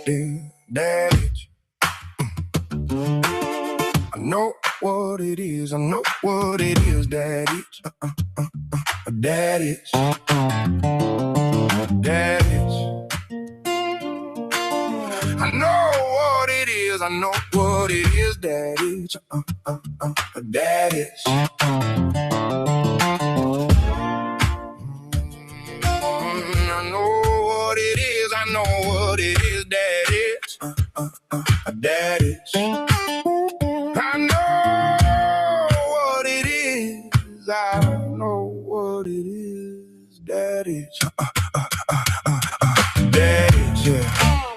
That itch. I know what it is. I know what it is. That itch. That itch. That itch. I know what it is. I know what it is. That itch. That itch. I know what it is. I know what it is. That itch. That itch. I know what it is. I know what it is. That itch. That itch.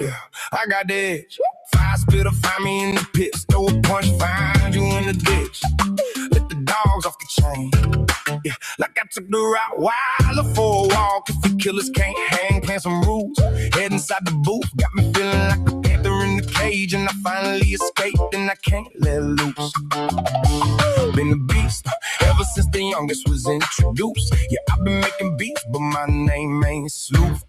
Yeah. I got that itch. Fire spitter, find me in the pits. Throw a punch, find you in the ditch. Let the dogs off the chain. Yeah, like I took the route wilder for a walk. If the killers can't hang, plant some rules. Head inside the booth, got me feeling like a panther in the cage. And I finally escaped, and I can't let loose. Been a beast ever since the youngest was introduced. Yeah, I've been making beats, but my name ain't Sleuth.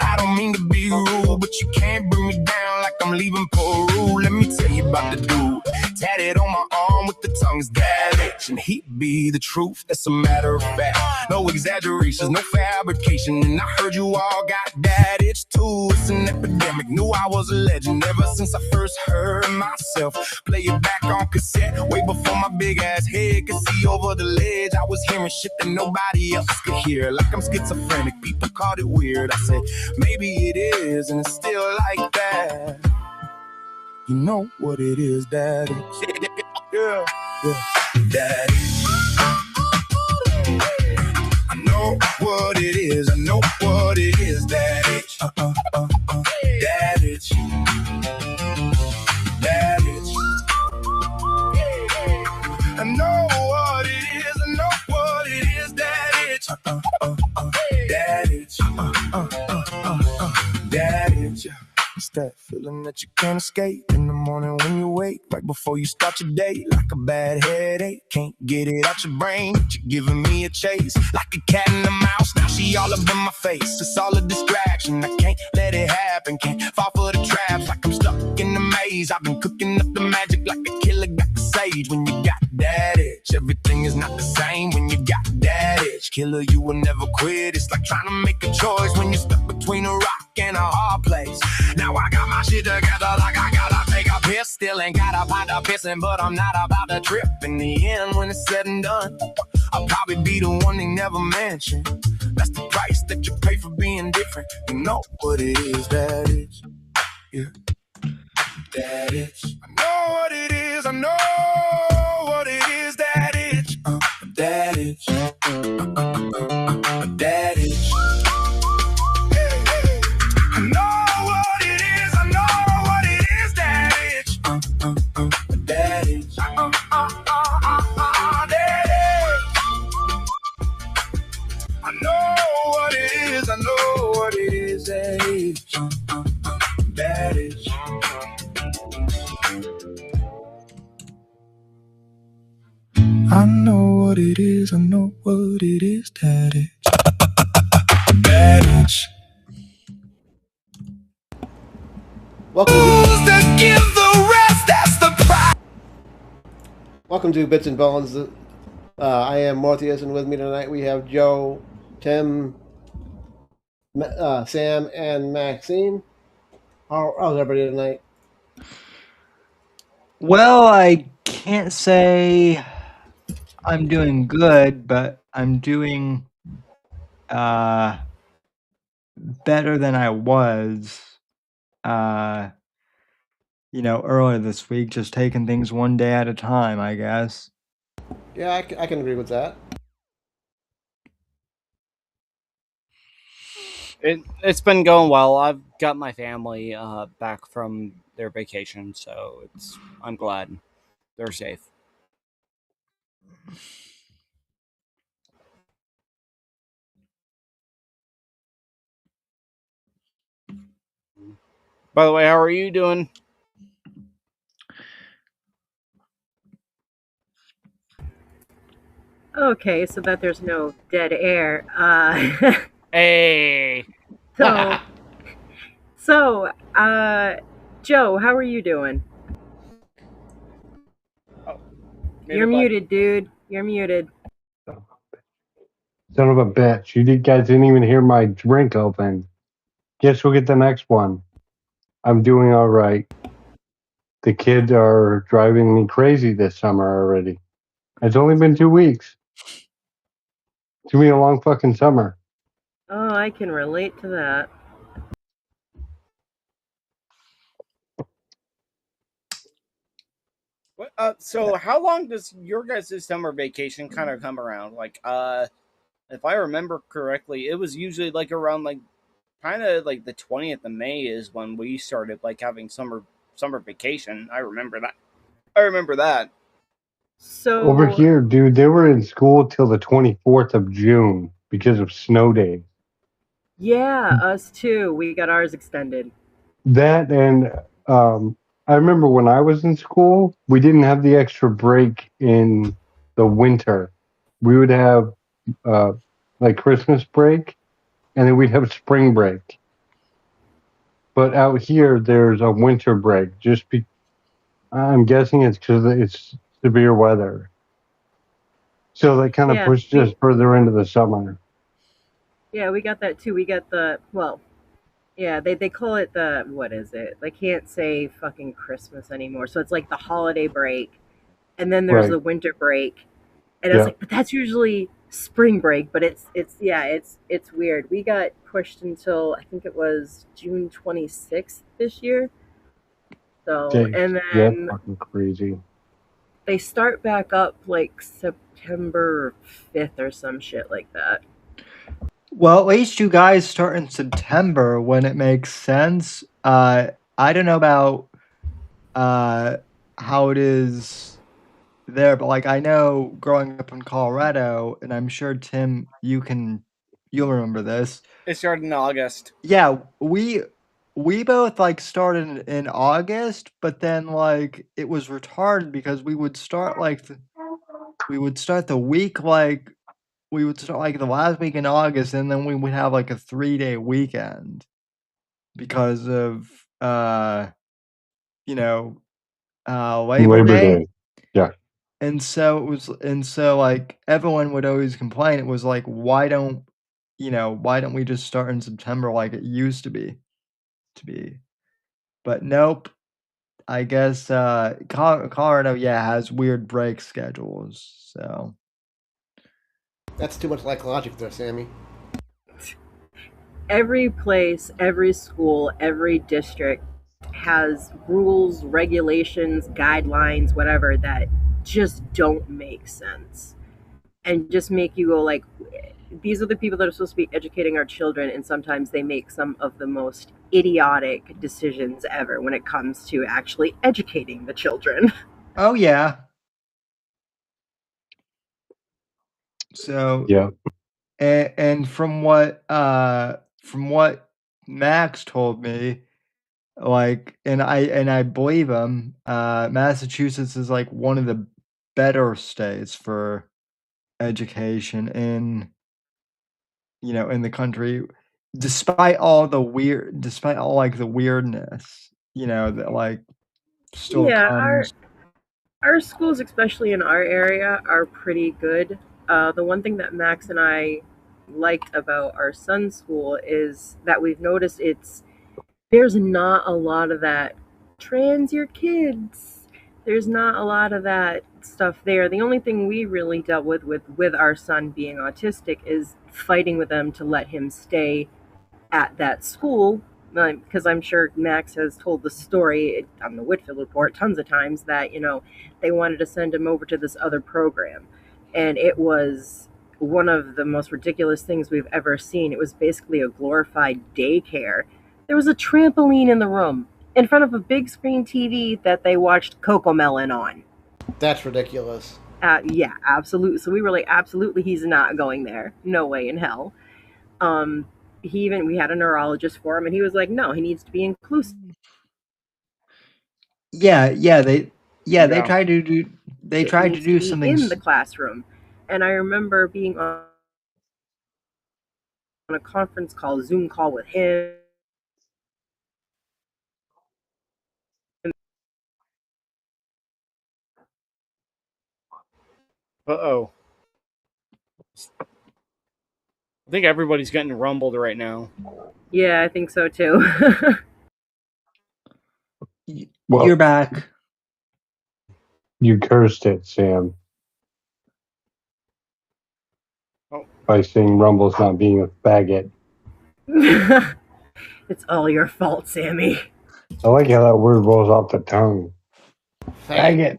I don't mean to be rude, but you can't bring me down like I'm leaving Peru. Let me tell you about the dude tatted on my arm with the tongue's dilation. He be the truth, that's a matter of fact. No exaggerations, no fabrication. And I heard you all got that itch too. It's an epidemic, knew I was a legend ever since I first heard myself play it back on cassette. Way before my big ass head could see over the ledge. I was hearing shit that nobody else could hear. Like I'm schizophrenic, people called it weird. I said, maybe it is, and it's still like that. You know what it is, that is. Yeah, that is. I know what it is. I know what it is, that is. That is. That is. I know what it is. I know what it is, that is. That is. That is. It's that feeling that you can't escape in the morning when you wake, right before you start your day, like a bad headache. Can't get it out your brain, but you're giving me a chase, like a cat and a mouse. Now she all up in my face. It's all a distraction. I can't let it happen. Can't fall for the traps, like I'm stuck in the maze. I've been cooking up the magic like a killer got the sage. When you got that itch, everything is not the same. When you got that itch, killer, you will never quit. It's like trying to make a choice when you're stuck between a rock and a hard place. Now I got my shit together like I gotta take a piss. Still ain't got about the pissing, but I'm not about to trip. In the end, when it's said and done, I'll probably be the one they never mention. That's the price that you pay for being different. You know what it is, that is. Yeah, that is. I know what it is. I know what it is, that is. That is. That is. I know what it is. I know what it is, that is. That is. That is. I know what it is. I know what it is, that is. That is. I know what it is. I know what it is, that is. That is. Welcome to Bits and Bones. I am Mortheous, and with me tonight we have Joe, Tim, Sam, and Maxine. How's everybody tonight? Well, I can't say I'm doing good, but I'm doing better than I was earlier this week, just taking things one day at a time, I guess. Yeah, I can agree with that. It's been going well. I've got my family back from their vacation, so I'm glad they're safe. By the way, how are you doing? Okay, so that there's no dead air. Hey. So So, Joe, how are you doing? Oh, You're muted button. muted, dude. You're muted. Son of a bitch. Guys didn't even hear my drink open. Guess we'll get the next one. I'm doing all right. The kids are driving me crazy this summer already. It's only been 2 weeks. It's gonna be a long fucking summer. Oh, I can relate to that. What, so how long does your guys' summer vacation kind of come around? Like, if I remember correctly, it was usually like around like kind of like the 20th of May is when we started like having summer vacation. I remember that. I remember that. Over So, here, dude, they were in school till the 24th of June because of snow days. yeah, us too. We got ours extended. That and I remember when I was in school, we didn't have the extra break in the winter. We would have uh, like Christmas break, and then we'd have spring break. But out here, there's a winter break. I'm guessing it's because it's severe weather, so that kind of Yeah, pushed us further into the summer. we got that too. We got the well, yeah, they call it the what is it? They can't say fucking Christmas anymore. So it's like the holiday break, and then there's Right? the winter break, and it's Yeah. like, but that's usually spring break. But it's weird. We got pushed until I think it was June 26th this year. So, Jeez, and that's then fucking crazy. they start back up like September 5th or some shit like that. Well, at least you guys start in September when it makes sense. I don't know about uh how it is there, but like I know growing up in Colorado, and I'm sure Tim, you'll remember this. It started in August. Yeah, we both like started in August, but then like it was retarded because we would start the week like we would start like the last week in August, and then we would have like a 3-day weekend because of you know Labor Labor Day. Day. Yeah. And so like everyone would always complain. It was like, why don't we just start in September like it used to be? But nope. I guess Colorado, yeah, has weird break schedules. So That's too much like logic there, Sammy. Every place, every school, every district has rules, regulations, guidelines, whatever that just don't make sense and just make you go like, these are the people that are supposed to be educating our children, and sometimes they make some of the most idiotic decisions ever when it comes to actually educating the children. oh yeah. So Yeah. and from what Max told me, like and I believe him, Massachusetts is like one of the better states for education in the country, despite all like the weirdness, that like still Yeah, our comes. our schools, especially in our area, are pretty good. The one thing that Max and I liked about our son's school is that we've noticed there's not a lot of that trans your kids. There's not a lot of that stuff there. The only thing we really dealt with our son being autistic is fighting with them to let him stay at that school, because I'm sure Max has told the story on the Whitfield report tons of times that they wanted to send him over to this other program, and it was one of the most ridiculous things we've ever seen. It was basically a glorified daycare. There was a trampoline in the room in front of a big screen TV that they watched Coco Melon on. That's ridiculous. Yeah, absolutely. So we were like, absolutely, he's not going there. No way in hell. Um, we had a neurologist for him, and he was like, no, he needs to be inclusive. They Yeah. tried to do He needs to be something. in the classroom. And I remember being on a conference call, Zoom call with him Uh-oh. I think everybody's getting rumbled right now. Yeah, I think so too. Well, You're back. you cursed it, Sam, Oh. by saying Rumble's not being a faggot. It's all your fault, Sammy. I like how that word rolls off the tongue. Faggot.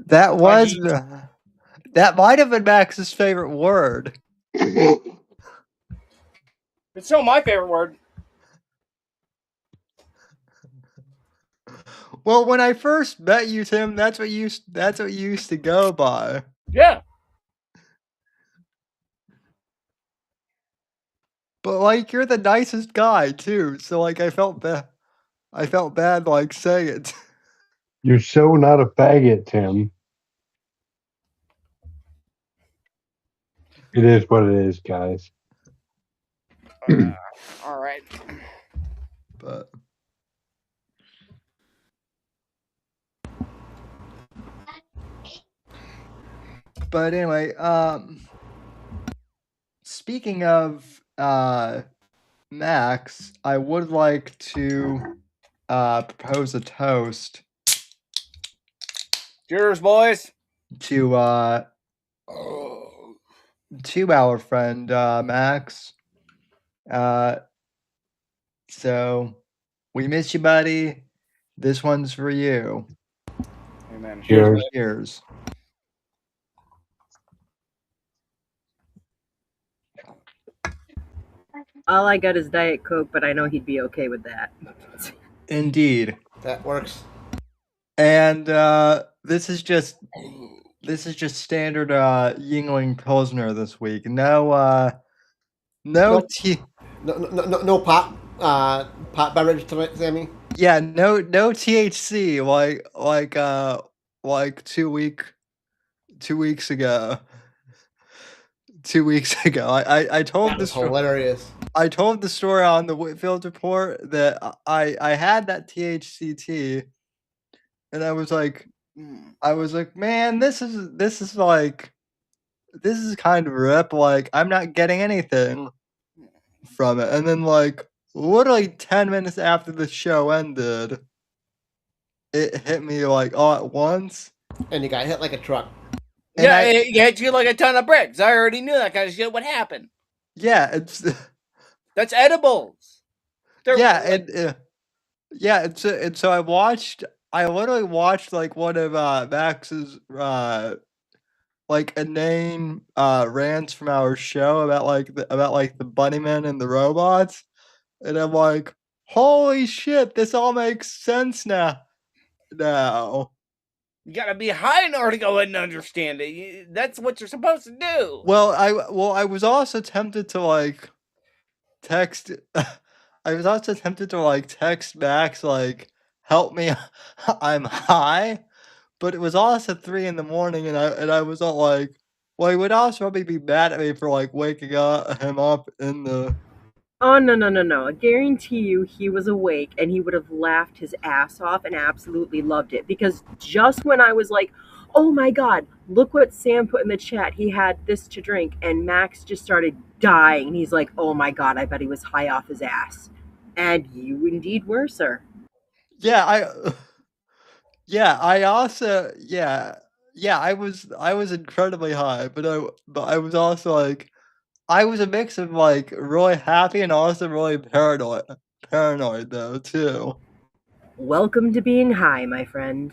That was Faggot. that might have been Max's favorite word. It's still my favorite word. Well, when I first met you, Tim, that's what you used to go by. Yeah. But like you're the nicest guy too, so like I felt bad like saying it. You're so not a faggot, Tim. It is what it is, guys. All right. But anyway, speaking of Max, I would like to propose a toast Cheers, boys. to our friend Max. So we miss you, buddy. This one's for you. Amen. Cheers. Cheers. All I got is Diet Coke, but I know he'd be okay with that. Indeed. That works. And this is just standard Yingling Pilsner this week. No Nope. tea. No pot beverage tonight, Sammy. Yeah, no THC like 2 weeks ago. 2 weeks ago. I told That this was hilarious. I told the story on the Whitfield report that I had that THC tea, and I was like, man, this is like, this is kind of rip. Like, I'm not getting anything from it. And then, like, literally 10 minutes after the show ended, it hit me like all at once. And you got hit like a truck. And Yeah, it hit you like a ton of bricks. I already knew that kind of shit would happen. Yeah, it's That's edibles. yeah, and so I literally watched like one of Max's like inane rants from our show about like the bunnymen and the robots, and I'm like, holy shit, this all makes sense now. You gotta be high in order to go ahead and understand it. That's what you're supposed to do. Well, I was also tempted to like text. I was also tempted to like text Max like, help me, I'm high. But it was also 3 in the morning, and I was all like, well, he would also probably be mad at me for like waking him up in the. Oh, no. I guarantee you he was awake and he would have laughed his ass off and absolutely loved it. Because just when I was like, oh my God, look what Sam put in the chat. He had this to drink, and Max just started dying. He's like, oh my God, I bet he was high off his ass. And you indeed were, sir. Yeah, I also I was incredibly high, but I was also like, I was a mix of like really happy and also really paranoid though too. Welcome to being high, my friend.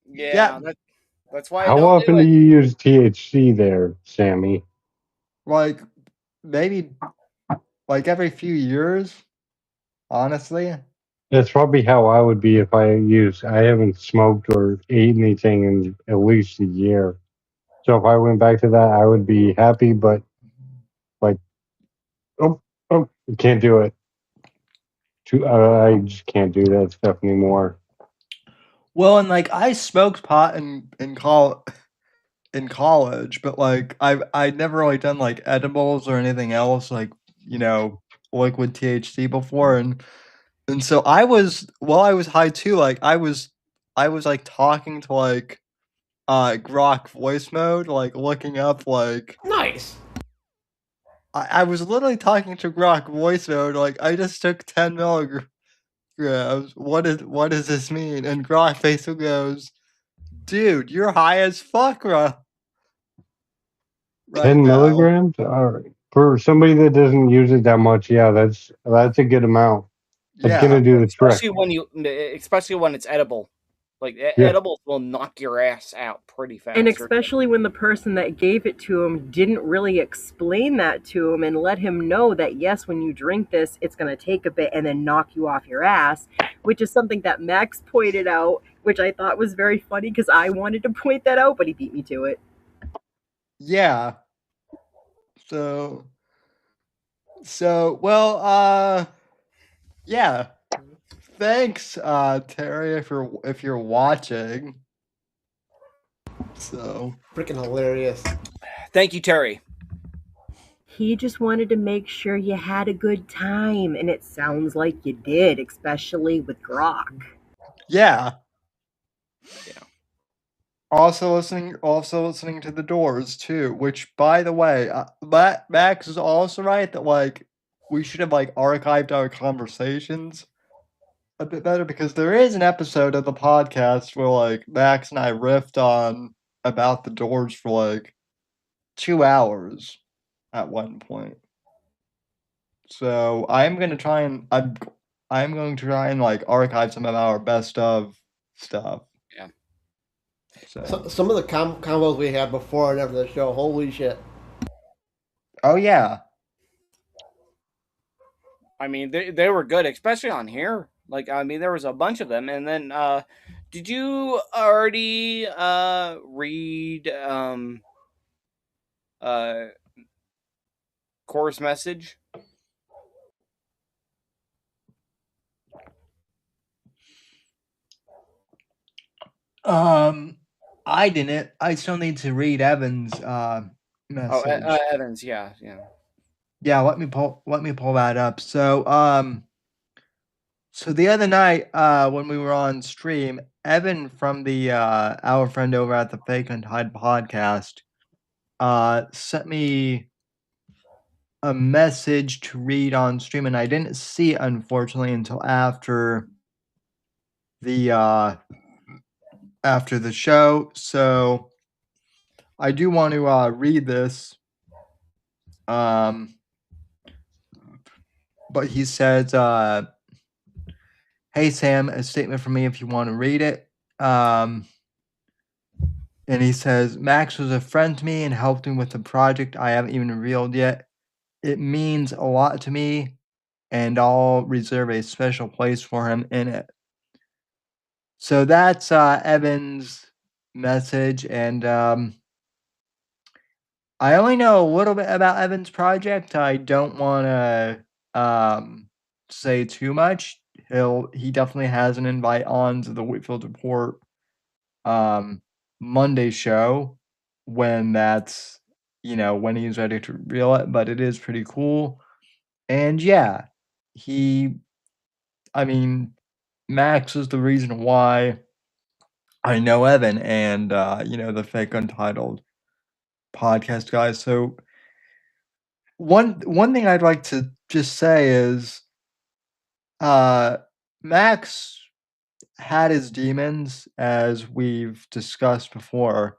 Yeah. That's why I How don't often do do it. you use THC there, Sammy? Like maybe like every few years, honestly. That's probably how I would be if I haven't smoked or ate anything in at least a year. So if I went back to that, I would be happy, but like, oh, can't do it. I just can't do that stuff anymore. Well, and like I smoked pot in college, but like I'd never really done like edibles or anything else like, liquid THC before, and so I was, while I was high too, like I was like talking to like Grok voice mode, like looking up like Nice. I was literally talking to Grok voice mode, like I just took 10 milligrams. What does this mean? And Grok basically goes, dude, you're high as fuck, right 10 now. milligrams? All right. For somebody that doesn't use it that much, yeah, that's a good amount. That's Yeah. gonna do the trick. Especially when it's edible. Like Yeah. edibles will knock your ass out pretty fast. And especially when the person that gave it to him didn't really explain that to him and let him know that, yes, when you drink this, it's going to take a bit and then knock you off your ass, which is something that Max pointed out, which I thought was very funny because I wanted to point that out, but he beat me to it. Yeah. So, well, yeah. Thanks, Terry, if you're watching. So Freaking hilarious. Thank you, Terry. He just wanted to make sure you had a good time, and it sounds like you did, especially with Grok. yeah. Yeah. Also listening to The Doors too, which, by the way, Max is also right that like we should have like archived our conversations a bit better, because there is an episode of the podcast where like Max and I riffed on about The Doors for like 2 hours at one point. So I'm going to try and like archive some of our best of stuff. Yeah. So, some of the combos we had before and after the show, holy shit. Oh yeah. I mean, they were good, especially on here. Like, I mean, there was a bunch of them. And then, did you already read Core's message? I didn't. I still need to read Evan's message. Oh, Evans, yeah. Yeah, let me pull that up. So the other night, when we were on stream, Evan from the our friend over at the Fake Untied podcast sent me a message to read on stream, and I didn't see it, unfortunately, until after the show. So I do want to read this. But he says, "Hey Sam, a statement from me if you want to read it." And he says, "Max was a friend to me and helped me with a project I haven't even revealed yet. It means a lot to me, and I'll reserve a special place for him in it." So that's Evan's message, and I only know a little bit about Evan's project. I don't want to say too much. He definitely has an invite on to the Whitfield Report Monday show when that's when he's ready to reveal it. But it is pretty cool, and yeah, Max is the reason why I know Evan and the Fake Untitled podcast guys. So one thing I'd like to just say is Max had his demons, as we've discussed before.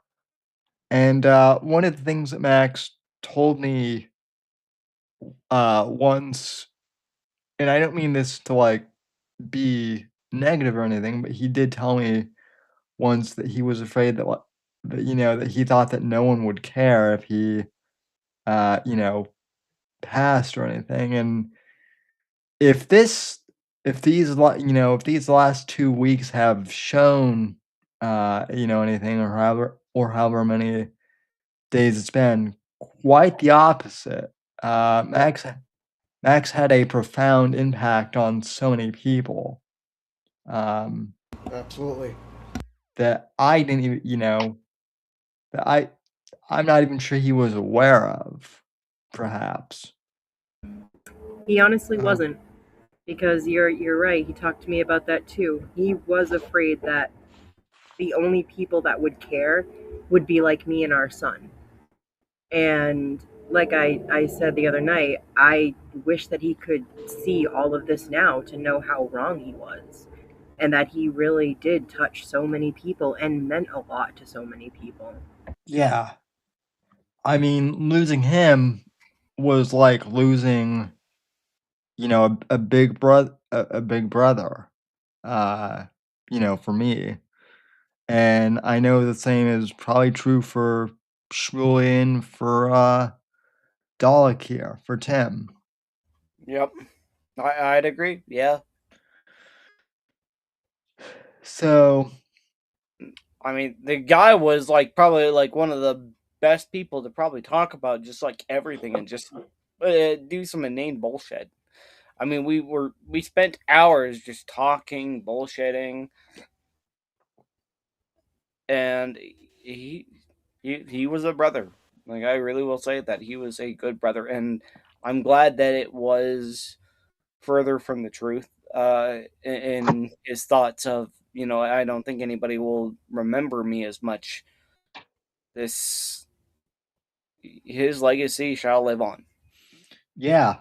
And one of the things that Max told me once, and I don't mean this to like be negative or anything, but he did tell me once that he was afraid that that he thought that no one would care if he passed or anything. And if these last 2 weeks have shown anything, or however many days it's been, quite the opposite. Max had a profound impact on so many people. Absolutely. That I didn't even, that I'm not even sure he was aware of, perhaps. He honestly wasn't, because you're right. He talked to me about that too. He was afraid that the only people that would care would be like me and our son. And like I said the other night, I wish that he could see all of this now to know how wrong he was. And that he really did touch so many people and meant a lot to so many people. Yeah. I mean, losing him was like losing, a big brother, a big brother, uh, for me. And I know the same is probably true for Shmulian, for Dalek here, for Tim. Yep, I'd agree. Yeah, So, I mean, the guy was like probably like one of the best people to probably talk about just like everything and just do some inane bullshit. I mean, we spent hours just talking, bullshitting, and he he was a brother. Like I really will say that he was a good brother, and I'm glad that it was further from the truth in his thoughts of I don't think anybody will remember me as much. This his legacy shall live on, yeah.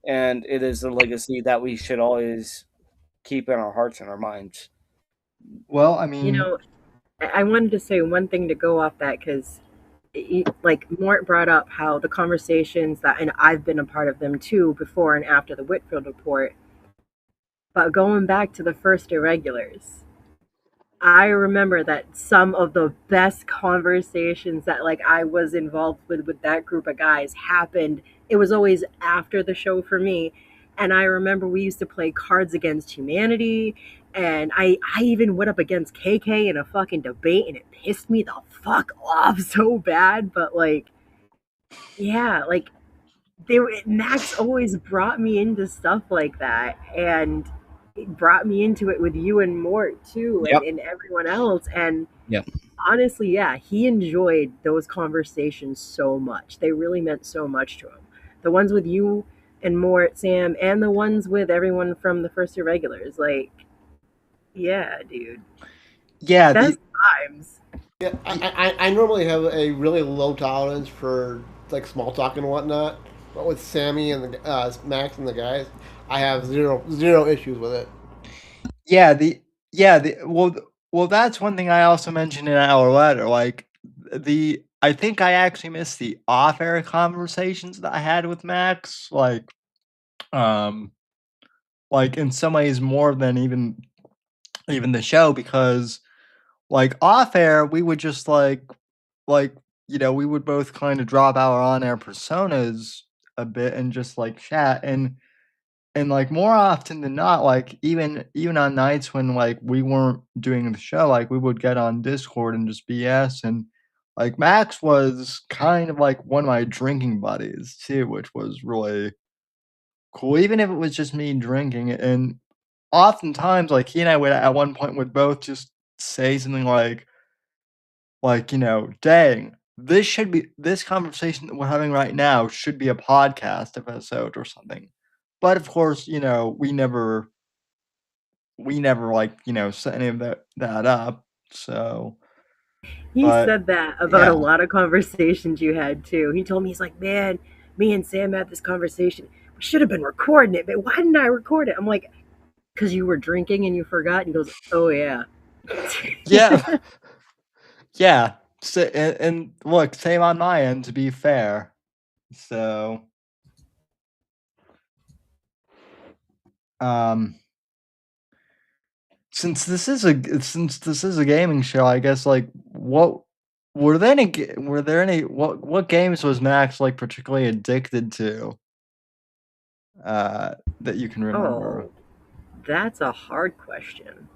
and it is a legacy that we should always keep in our hearts and our minds. Well, I You mean, know, I wanted to say one thing to go off that because, like Mort brought up how the conversations that, and I've been a part of them too, before and after the Whitfield report. But going back to the first irregulars, I remember that some of the best conversations that like I was involved with that group of guys happened. It was always after the show for me. And I remember we used to play Cards Against Humanity, and I even went up against KK in a fucking debate, and it pissed me the fuck off so bad. But like, yeah, like Max always brought me into stuff like that, and it brought me into it with you and Mort too, Yep. and everyone else. And Yep. honestly, yeah, he enjoyed those conversations so much. They really meant so much to him. The ones with you and Mort, Sam, and the ones with everyone from the first irregulars. Like, yeah, dude, yeah, best times. Yeah, the I normally have a really low tolerance for like small talk and whatnot, but with Sammy and the Max and the guys, I have zero issues with it. yeah, well, that's one thing I also mentioned in our letter. Like I think I actually missed the off-air conversations that I had with Max. Um, like in some ways more than even the show, because like off air we would just like we would both kind of drop our on-air personas a bit and just like chat, and like more often than not, like even on nights when like we weren't doing the show, like we would get on Discord and just BS. And like Max was kind of like one of my drinking buddies too, which was really cool, even if it was just me drinking. And oftentimes, like, he and I would at one point would both just say something "Dang, this conversation that we're having right now should be a podcast episode or something." But of course, we never like, set any of that up. So, He but said that about yeah. a lot of conversations you had too. He told me, he's like, man, me and Sam had this conversation. We should have been recording it, but why didn't I record it? I'm like, because you were drinking and you forgot. And he goes, oh yeah. Yeah. Yeah. So, and look, same on my end, to be fair. So, um since this is a gaming show, I guess, like, what were there any what games was Max, like, particularly addicted to, that you can remember? Oh, that's a hard question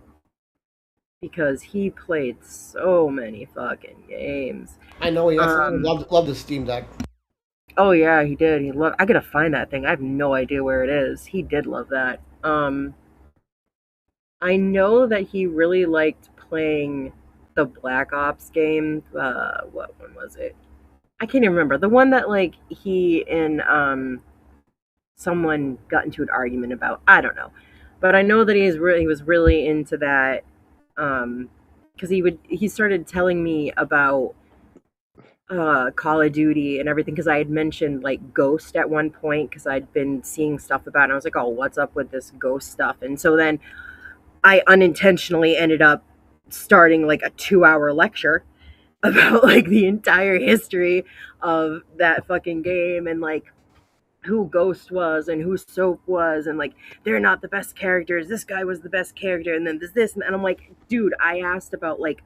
because he played so many fucking games. I know he absolutely Um, loved the Steam Deck. oh yeah, he did. He loved. I gotta find that thing. I have no idea where it is. He did love that. I know that he really liked playing the Black Ops game. What one was it? I can't even remember. The one that like he and someone got into an argument about. I don't know, but I know that he was really into that. Um, because he started telling me about Call of Duty and everything, because I had mentioned like Ghost at one point because I'd been seeing stuff about it. And I was like, oh, what's up with this Ghost stuff? And so then I unintentionally ended up starting like a 2-hour lecture about like the entire history of that fucking game, and like who Ghost was and who Soap was, and like they're not the best characters. This guy was the best character, and then there's this, and I'm like, dude, I asked about like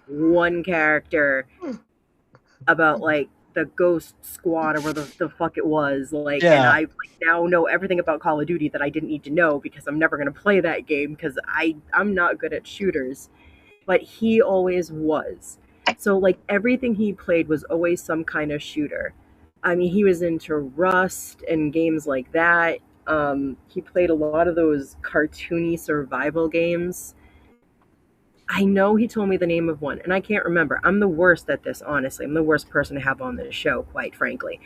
one character, about like the Ghost Squad or where the fuck it was, like, and Yeah. I like, now know everything about Call of Duty that I didn't need to know because I'm never gonna play that game because I'm not good at shooters, but he always was. So like everything he played was always some kind of shooter. I mean, he was into Rust and games like that. He played a lot of those cartoony survival games. I know he told me the name of one, and I can't remember. I'm the worst at this, honestly. I'm the worst person to have on this show, quite frankly.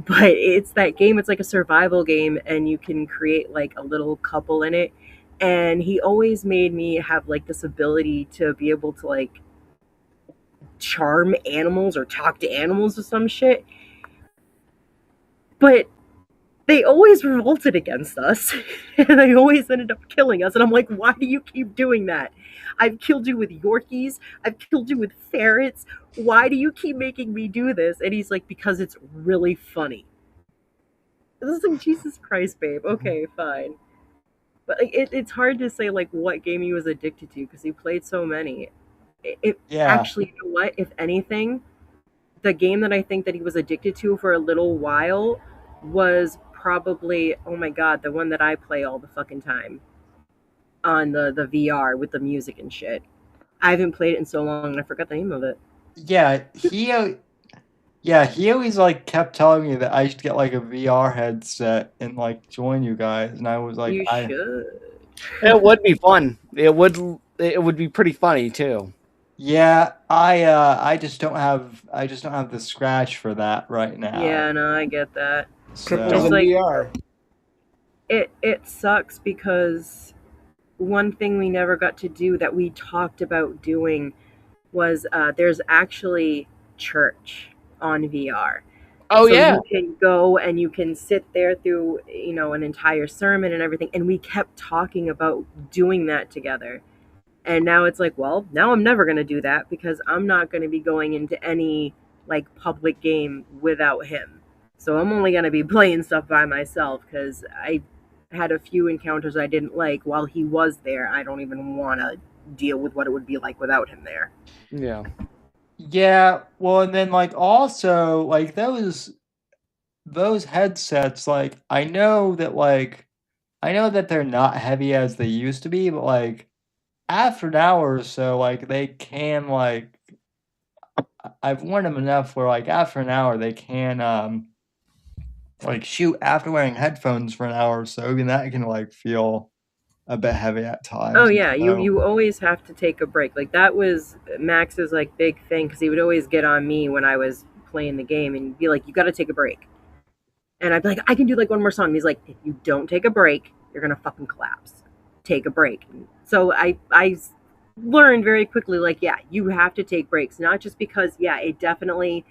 But it's that game. It's like a survival game, and you can create like a little couple in it. And he always made me have like this ability to be able to like charm animals or talk to animals or some shit. But they always revolted against us, and they always ended up killing us. And I'm like, why do you keep doing that? I've killed you with Yorkies. I've killed you with ferrets. Why do you keep making me do this? And he's like, because it's really funny. This is like, Jesus Christ, babe. Okay, fine. But like, it's hard to say like what game he was addicted to because he played so many. Yeah. Actually, you know what? If anything, the game that I think that he was addicted to for a little while was probably, oh my god, the one that I play all the fucking time on the VR with the music and shit. I haven't played it in so long and I forgot the name of it. Yeah, he always like kept telling me that I should get like a VR headset and like join you guys, and I was like, You should. It would be fun. It would be pretty funny too. yeah, I just don't have the scratch for that right now. Yeah, no, I get that. Cripples It's in like VR. it sucks because one thing we never got to do that we talked about doing was there's actually church on VR. Oh So yeah. you can go and you can sit there through, an entire sermon and everything. And we kept talking about doing that together. And now it's like, well, now I'm never going to do that because I'm not going to be going into any like public game without him. So I'm only going to be playing stuff by myself because I had a few encounters I didn't like while he was there. I don't even want to deal with what it would be like without him there. Yeah. Yeah, well, and then like also like those headsets, like I know that they're not heavy as they used to be, but like after an hour or so, like they can like I've worn them enough where like after an hour they can like shoot after wearing headphones for an hour or so, even that can like feel a bit heavy at times. Oh yeah, So, you always have to take a break. Like that was Max's like big thing because he would always get on me when I was playing the game and be like, "You got to take a break." And I'd be like, "I can do like one more song." And he's like, "If you don't take a break, you're gonna fucking collapse. Take a break." So I learned very quickly like, yeah, you have to take breaks, not just because yeah, it definitely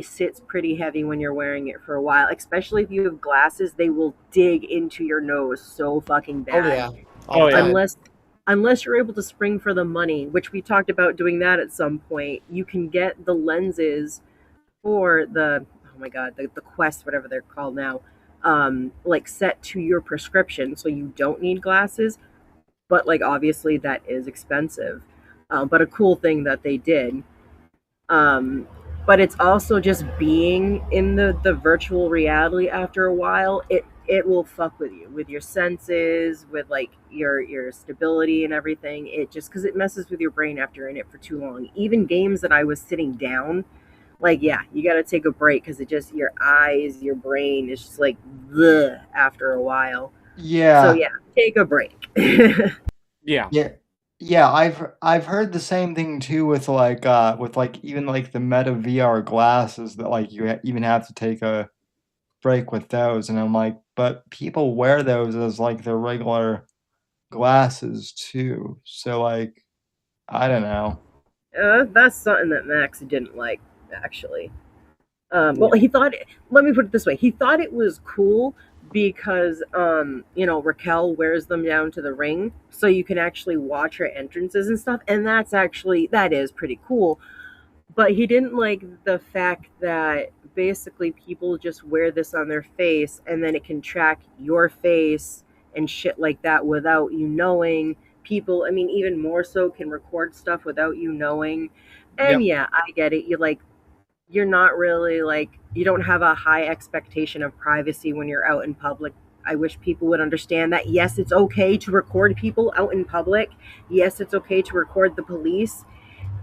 sits pretty heavy when you're wearing it for a while, especially if you have glasses. They will dig into your nose so fucking Oh bad. yeah. Oh, yeah. Unless you're able to spring for the money, which we talked about doing that at some point. You can get the lenses for the, oh my god, the Quest, whatever they're called now, like set to your prescription, so you don't need glasses. But like obviously that is expensive. But a cool thing that they did. Um, but it's also just being in the virtual reality after a while. It will fuck with you, with your senses, with like your stability and everything. It just because it messes with your brain after you're in it for too long. Even games that I was sitting down, like yeah, you got to take a break because it just your eyes, your brain is just like bleh after a while. yeah. So yeah, take a break. Yeah. Yeah, I've heard the same thing too with like even like the Meta VR glasses that like even have to take a break with those, and I'm like, but people wear those as like their regular glasses too. So like I don't know. That's something that Max didn't like, actually. Well, he thought. Let me put it this way: he thought it was cool because, Raquel wears them down to the ring, so you can actually watch her entrances and stuff, and that is pretty cool. But he didn't like the fact that basically people just wear this on their face, and then it can track your face and shit like that without you knowing. People, I mean, even more so, can record stuff without you knowing. And Yep. yeah, I get it. You're not really like, you don't have a high expectation of privacy when you're out in public. I wish people would understand that. Yes, it's okay to record people out in public. Yes, it's okay to record the police.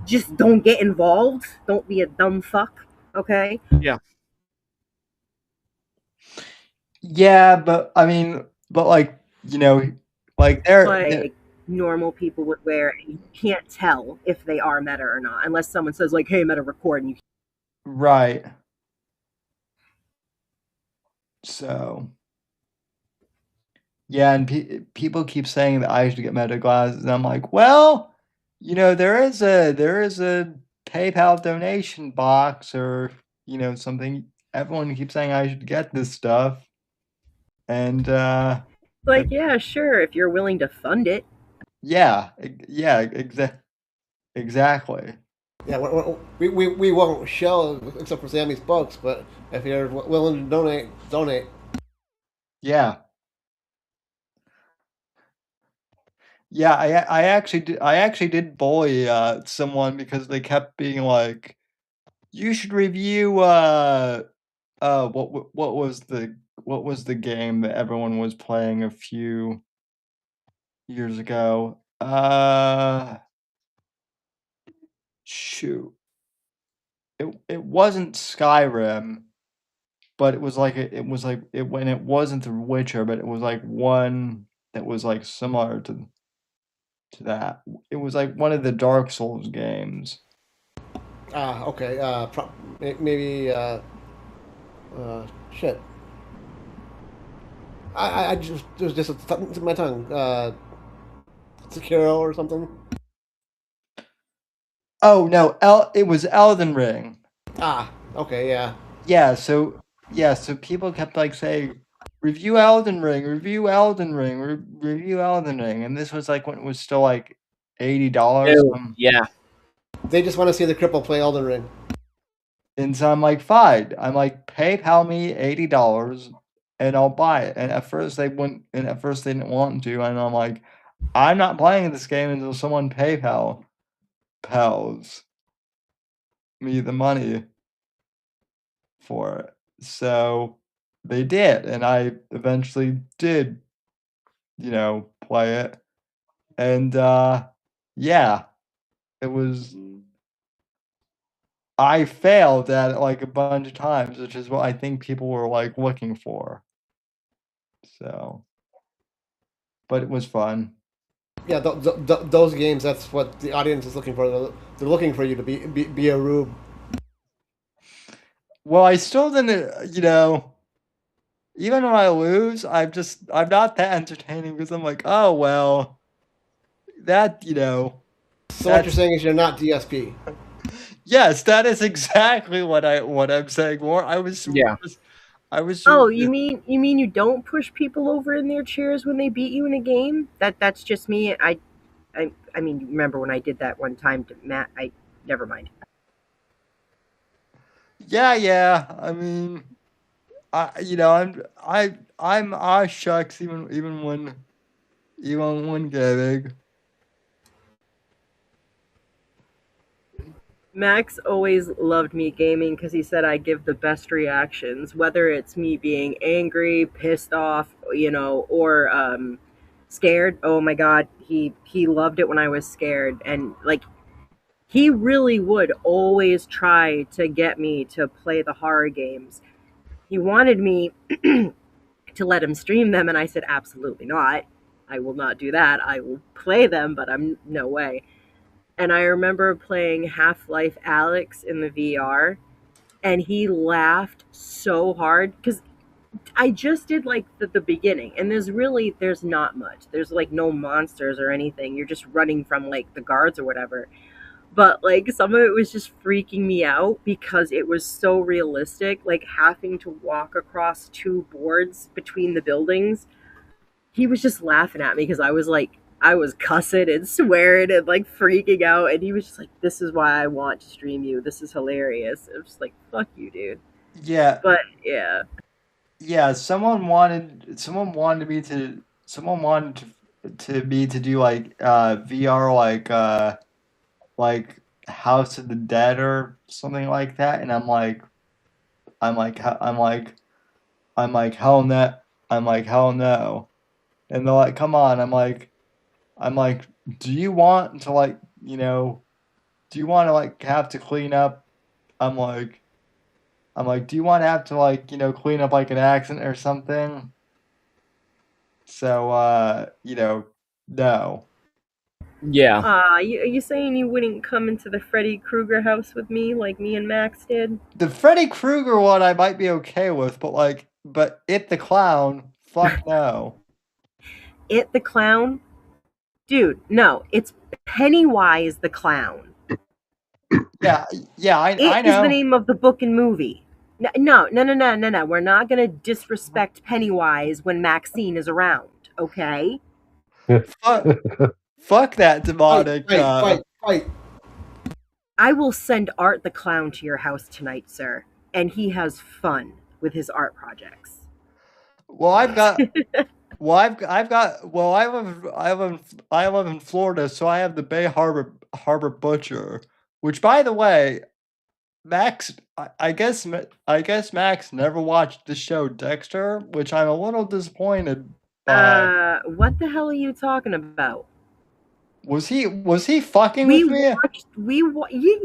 Just don't get involved. Don't be a dumb fuck. Okay? Yeah. Yeah, but I mean, but like, like Like normal people would wear, and you can't tell if they are meta or not unless someone says like, "Hey, meta, record," and you. right. So, yeah, and people keep saying that I should get Meta glasses, and I'm like, well, there is a PayPal donation box or something. Everyone keeps saying I should get this stuff, and Like, yeah, sure, if you're willing to fund it. yeah, exactly. Yeah, we won't show except for Sammy's books, but if you're willing to donate, donate. Yeah. Yeah, I actually did bully someone because they kept being like, "You should review what was the game that everyone was playing a few years ago? Shoot. It wasn't Skyrim, but it was like when it wasn't The Witcher, but it was like one that was like similar to that. It was like one of the Dark Souls games. Okay. Maybe. Shit. I just it was just something to my tongue. Sekiro or something. Oh no, it was Elden Ring. Okay, yeah. Yeah, so people kept like saying, review Elden Ring, review Elden Ring, review Elden Ring, and this was like when it was still like $80. Yeah. They just want to see the cripple play Elden Ring. And so I'm like, fine. I'm like, PayPal me $80 and I'll buy it. And at first they wouldn't, and at first they didn't want to, and I'm like, I'm not playing this game until someone pals me the money for it. So they did, and I eventually did, play it. And yeah, it was I failed at it like a bunch of times, which is what I think people were like looking for. So, but it was fun. Yeah, those games. That's what the audience is looking for. They're looking for you to be a rube. Well, I still didn't, even when I lose, I'm not that entertaining because I'm like, oh well, that, So what you're that's saying is you're not DSP. yes, that is exactly what I'm saying. More, Yeah. I was, Oh, you mean you don't push people over in their chairs when they beat you in a game? That's just me. I mean, remember when I did that one time to Matt? I never mind. yeah. I mean, I'm shucks even when gaming. Max always loved me gaming because he said I give the best reactions, whether it's me being angry, pissed off, or scared. Oh my god, he loved it when I was scared, and like he really would always try to get me to play the horror games. He wanted me to let him stream them, and I said absolutely not. I will not do that. I will play them, but I'm no way. And I remember playing Half-Life Alex in the VR, and he laughed so hard because I just did like the beginning, and there's not much. There's like no monsters or anything. You're just running from like the guards or whatever. But like some of it was just freaking me out because it was so realistic, like having to walk across two boards between the buildings. He was just laughing at me because I was cussing and swearing and like freaking out, and he was just like, "This is why I want to stream you. This is hilarious." It was just like, "Fuck you, dude." Yeah, But yeah. yeah. Someone wanted to me to do like VR like House of the Dead or something like that, and I'm like "Hell- I'm like hell no, hell no, and they're like, come on, I'm like, do you want to like do you want to like have to clean up? I'm like do you want to have to like clean up like an accident or something? So no. Yeah. Are you saying you wouldn't come into the Freddy Krueger house with me like me and Max did? The Freddy Krueger one I might be okay with, but It the Clown, fuck no. It the clown? Dude, no, it's Pennywise the clown. Yeah, I It is the know. name of the book and movie. No. We're not gonna disrespect Pennywise when Maxine is around, okay? Fuck, fuck that demonic. Fight. I will send Art the clown to your house tonight, sir, and he has fun with his art projects. Well, I've got. Well, I've got. Well, I live in Florida, so I have the Bay Harbor Butcher, which, by the way, Max. I guess Max never watched the show Dexter, which I'm a little disappointed by. What the hell are you talking about? Was he fucking with me?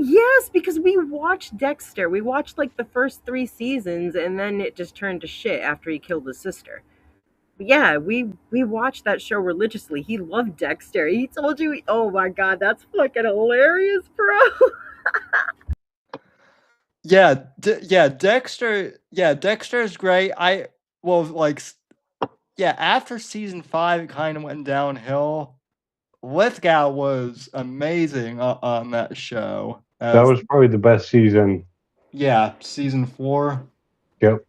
Yes, because we watched Dexter. We watched like the first 3 seasons, and then it just turned to shit after he killed his sister. But yeah, we watched that show religiously. He loved Dexter. He told you, oh my god, that's fucking hilarious, bro. Yeah, Dexter. Yeah, Dexter is great. After season 5, it kind of went downhill. Lithgow was amazing on that show. That was probably the best season. Yeah, season 4. Yep.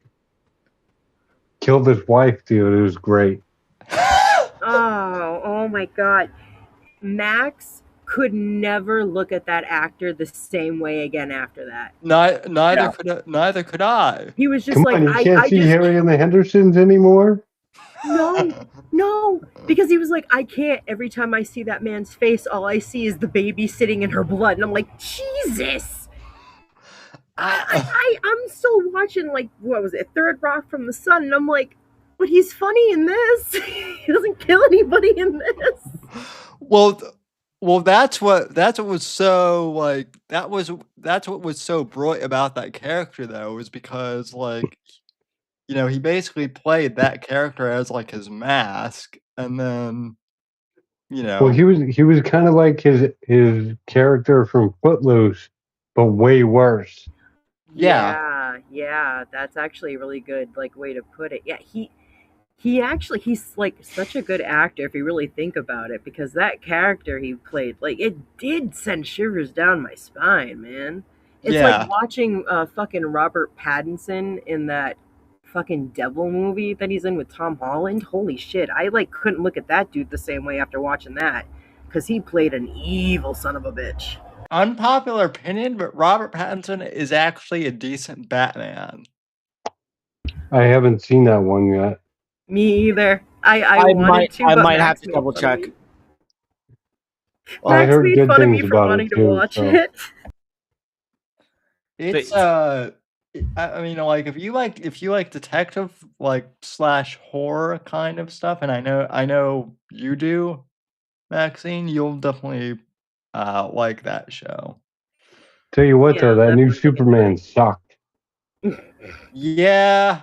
Killed his wife, dude. It was great. Oh my god. Max could never look at that actor the same way again after that. Neither could I. He was just Come like, on, you can't see Harry and the Hendersons anymore? No, because he was like, I can't. Every time I see that man's face, all I see is the baby sitting in her blood, and I'm like, Jesus. I'm still watching like what was it, Third Rock from the Sun, and I'm like, but he's funny in this. He doesn't kill anybody in this. Well, that's what was so like that's what was so brilliant about that character though, is because like he basically played that character as like his mask, and then Well, he was kind of like his character from Footloose, but way worse. Yeah, that's actually a really good like way to put it. Yeah, he's like such a good actor if you really think about it, because that character he played, like, it did send shivers down my spine, man. It's like watching fucking Robert Pattinson in that fucking Devil movie that he's in with Tom Holland. Holy shit, I like couldn't look at that dude the same way after watching that, because he played an evil son of a bitch. Unpopular opinion, but Robert Pattinson is actually a decent Batman. I haven't seen that one yet. Me either. I might have to double check. I heard made good fun of me things for about wanting it to too. watch So. it. It's I mean, like if you like detective like / horror kind of stuff, and I know you do, Maxine, you'll definitely like that show. Tell you what, though, that new Superman sucked. Yeah.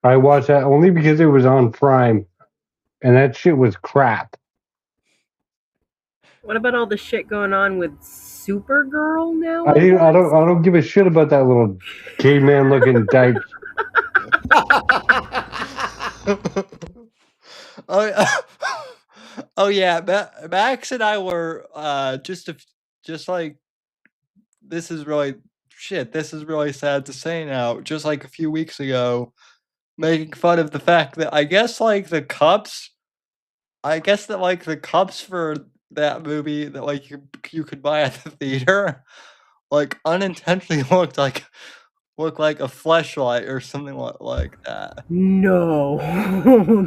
I watched that only because it was on Prime, and that shit was crap. What about all the shit going on with Supergirl now? I don't give a shit about that little caveman looking dyke. Oh, oh yeah, Max and I were just like this is really shit. This is really sad to say now. Just like a few weeks ago, making fun of the fact that I guess like the cups, I guess that like the cups for that movie that like you could buy at the theater, like unintentionally looked like a fleshlight or something like that. No,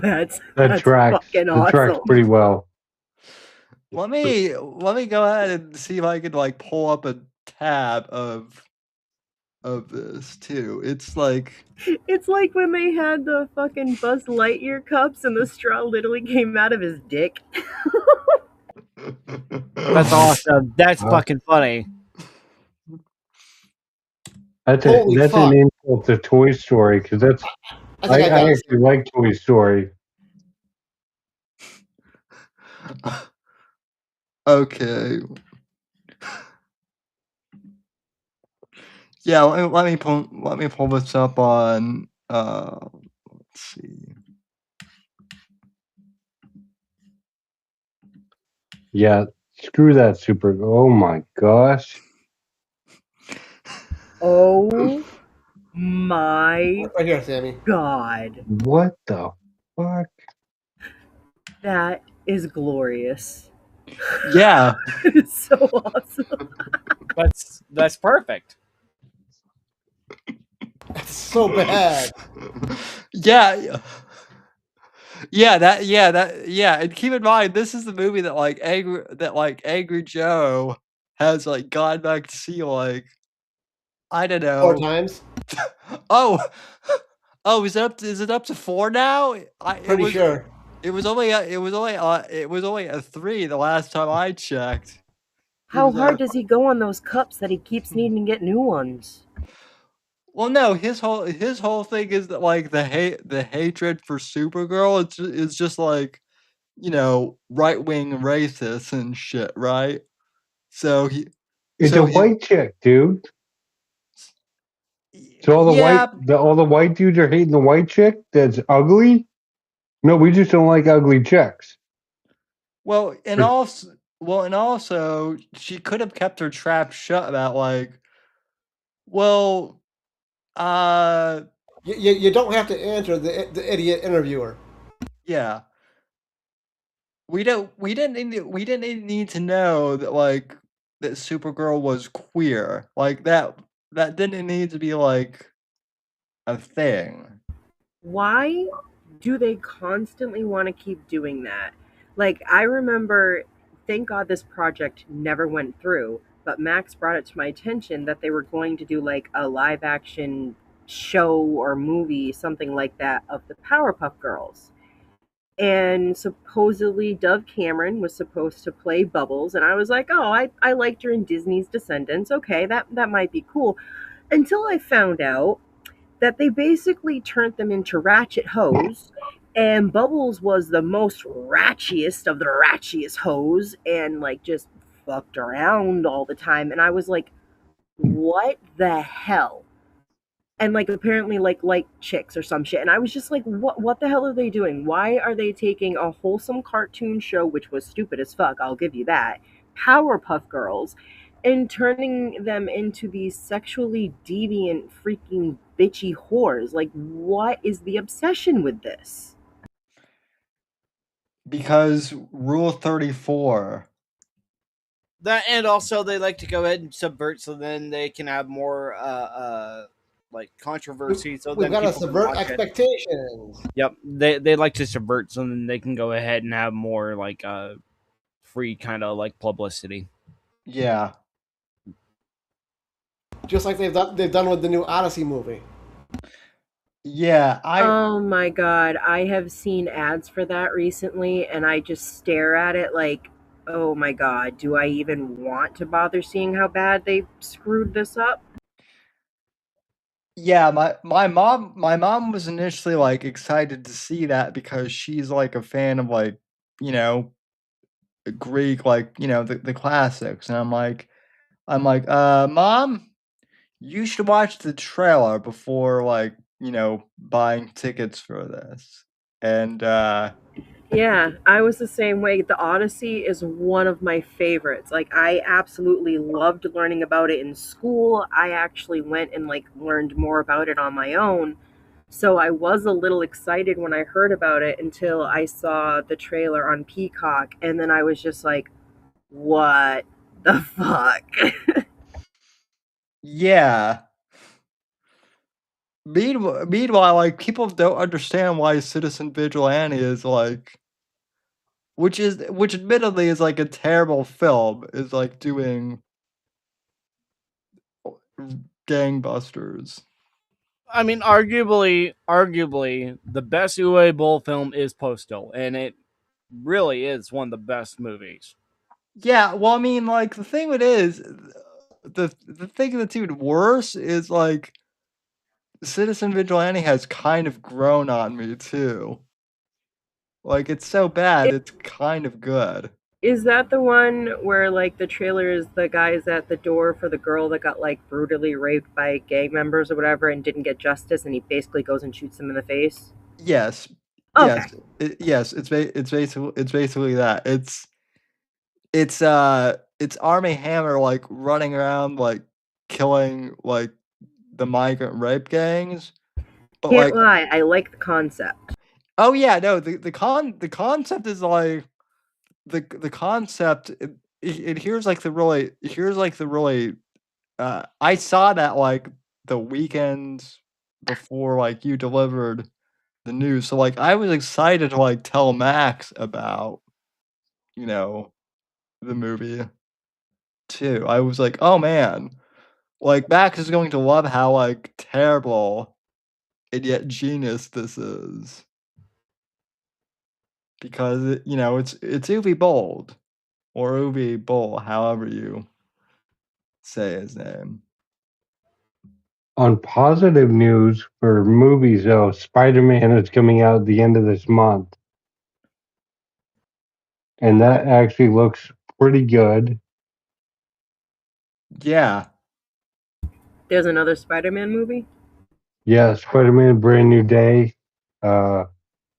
That that's tracks. fucking That tracks awesome. pretty well. Let me go ahead and see if I can like pull up a tab of this too. It's like It's like when they had the fucking Buzz Lightyear cups and the straw literally came out of his dick. That's awesome. That's Uh, fucking funny. Holy that's fuck. an insult to Toy Story because that's I think I got I it. actually like Toy Story. okay. Yeah, let me pull this up on let's see. Yeah, screw that Super. Oh my gosh, Oh my Right here, Sammy. god. what the fuck? That is glorious. Yeah. It's so awesome. That's perfect. That's so bad. Yeah. Yeah, and keep in mind this is the movie that Angry Joe has like gone back to see like I don't 4 know. times. Oh. Oh, is it up to 4 now? Pretty sure. It was only a 3 the last time I checked. He How was hard at does he go on those cups that he keeps needing to get new ones? Well, no, his whole thing is that like the hatred for Supergirl is just like, you know, right-wing racist and shit, right? So he It's a so he white chick, dude. So yeah, all the white dudes are hating the white chick that's ugly. No, we just don't like ugly chicks. well, and also she could have kept her trap shut about like, well, uh You don't have to answer the idiot interviewer. yeah. We didn't even need to know that like that Supergirl was queer. Like that didn't need to be like a thing. Why do they constantly want to keep doing that? Like, I remember, thank God this project never went through, but Max brought it to my attention that they were going to do like a live action show or movie, something like that, of the Powerpuff Girls. And supposedly Dove Cameron was supposed to play Bubbles, and I was like, oh, I liked her in Disney's Descendants. Okay, that might be cool. Until I found out that they basically turned them into ratchet hoes, and Bubbles was the most ratchiest of the ratchiest hoes, and like just fucked around all the time. And I was like, what the hell? And like apparently like chicks or some shit. And I was just like, what the hell are they doing? Why are they taking a wholesome cartoon show, which was stupid as fuck, I'll give you that, Powerpuff Girls, and turning them into these sexually deviant freaking bitchy whores? Like, what is the obsession with this? Because Rule 34. That, and also they like to go ahead and subvert so then they can have more like controversy, so We've then got to people can subvert watch it. expectations. Yep, they like to subvert so then they can go ahead and have more like free kind of like publicity. Yeah. Just like they've done with the new Odyssey movie. Yeah, Oh my god, I have seen ads for that recently, and I just stare at it like, oh my god, do I even want to bother seeing how bad they screwed this up? yeah, my mom was initially like excited to see that because she's like a fan of like, you know, Greek like, you know, the classics. And I'm like, mom, you should watch the trailer before like, you know, buying tickets for this. And Yeah, I was the same way. The Odyssey is one of my favorites. Like, I absolutely loved learning about it in school. I actually went and like learned more about it on my own. So I was a little excited when I heard about it until I saw the trailer on Peacock, and then I was just like, what the fuck? yeah. Meanwhile, like people don't understand why Citizen Vigilante is like, which admittedly is like a terrible film, is like doing gangbusters. I mean, arguably, the best Uwe Boll film is Postal, and it really is one of the best movies. Yeah, well, I mean, like the thing with it is, the thing that's even worse is like Citizen Vigilante has kind of grown on me too. Like it's so bad, it's kind of good. Is that the one where like the trailer is the guys at the door for the girl that got like brutally raped by gang members or whatever and didn't get justice, and he basically goes and shoots him in the face? Yes, Okay. yes, it's basically that. It's Army Hammer like running around like killing like the migrant rape gangs, but Can't like, lie, I like the concept. oh yeah, no, the concept is like the concept. Here's like the really. I saw that like the weekend before like you delivered the news, so like I was excited to like tell Max about you know the movie too. I was like, oh man, like Max is going to love how like terrible and yet genius this is because it's Uwe Bold or Uwe Boll, however you say his name. On positive news for movies, though, Spider-Man is coming out at the end of this month, and that actually looks pretty good. Yeah, There's another Spider-Man movie? Yeah, Spider-Man: Brand New Day.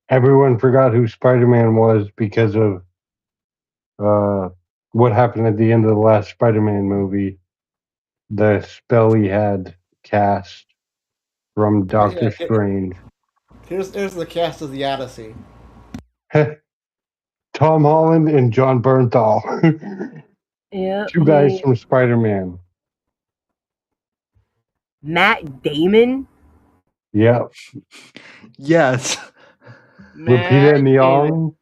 Everyone forgot who Spider-Man was because of uh, what happened at the end of the last Spider-Man movie. The spell he had cast from Doctor Yeah, Strange. here's the cast of the Odyssey. Tom Holland and John Bernthal. Yeah, Two guys from Spider-Man. Matt Damon? Yeah. yes. Lupita Matt Damon. Nyong.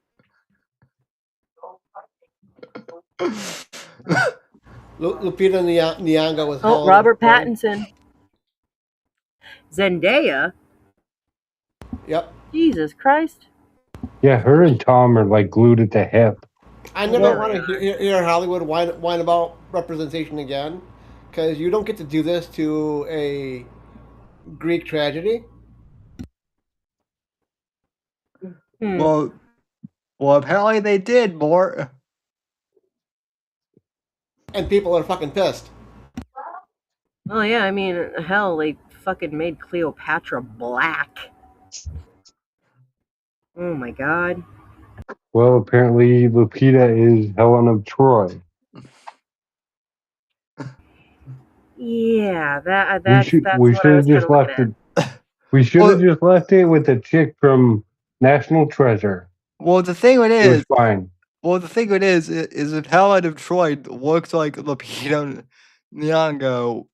Lupita Nyong'o was Oh, Helen Robert Troy. Pattinson. Zendaya? Yep. Jesus Christ. Yeah, her and Tom are like glued at the hip. I never Yeah, want they to are. hear Hollywood whine about representation again, because you don't get to do this to a Greek tragedy. Well, apparently they did more. And people are fucking pissed. Oh yeah, I mean, hell, they fucking made Cleopatra black. Oh my god. Well, apparently Lupita is Helen of Troy. Yeah, We that's should what I have was kind just of looking left at. it. We should have just left it with the chick from National Treasure. Well, the thing with it It was is, fine. is if Helen of Troy looks like Lupita Nyong'o,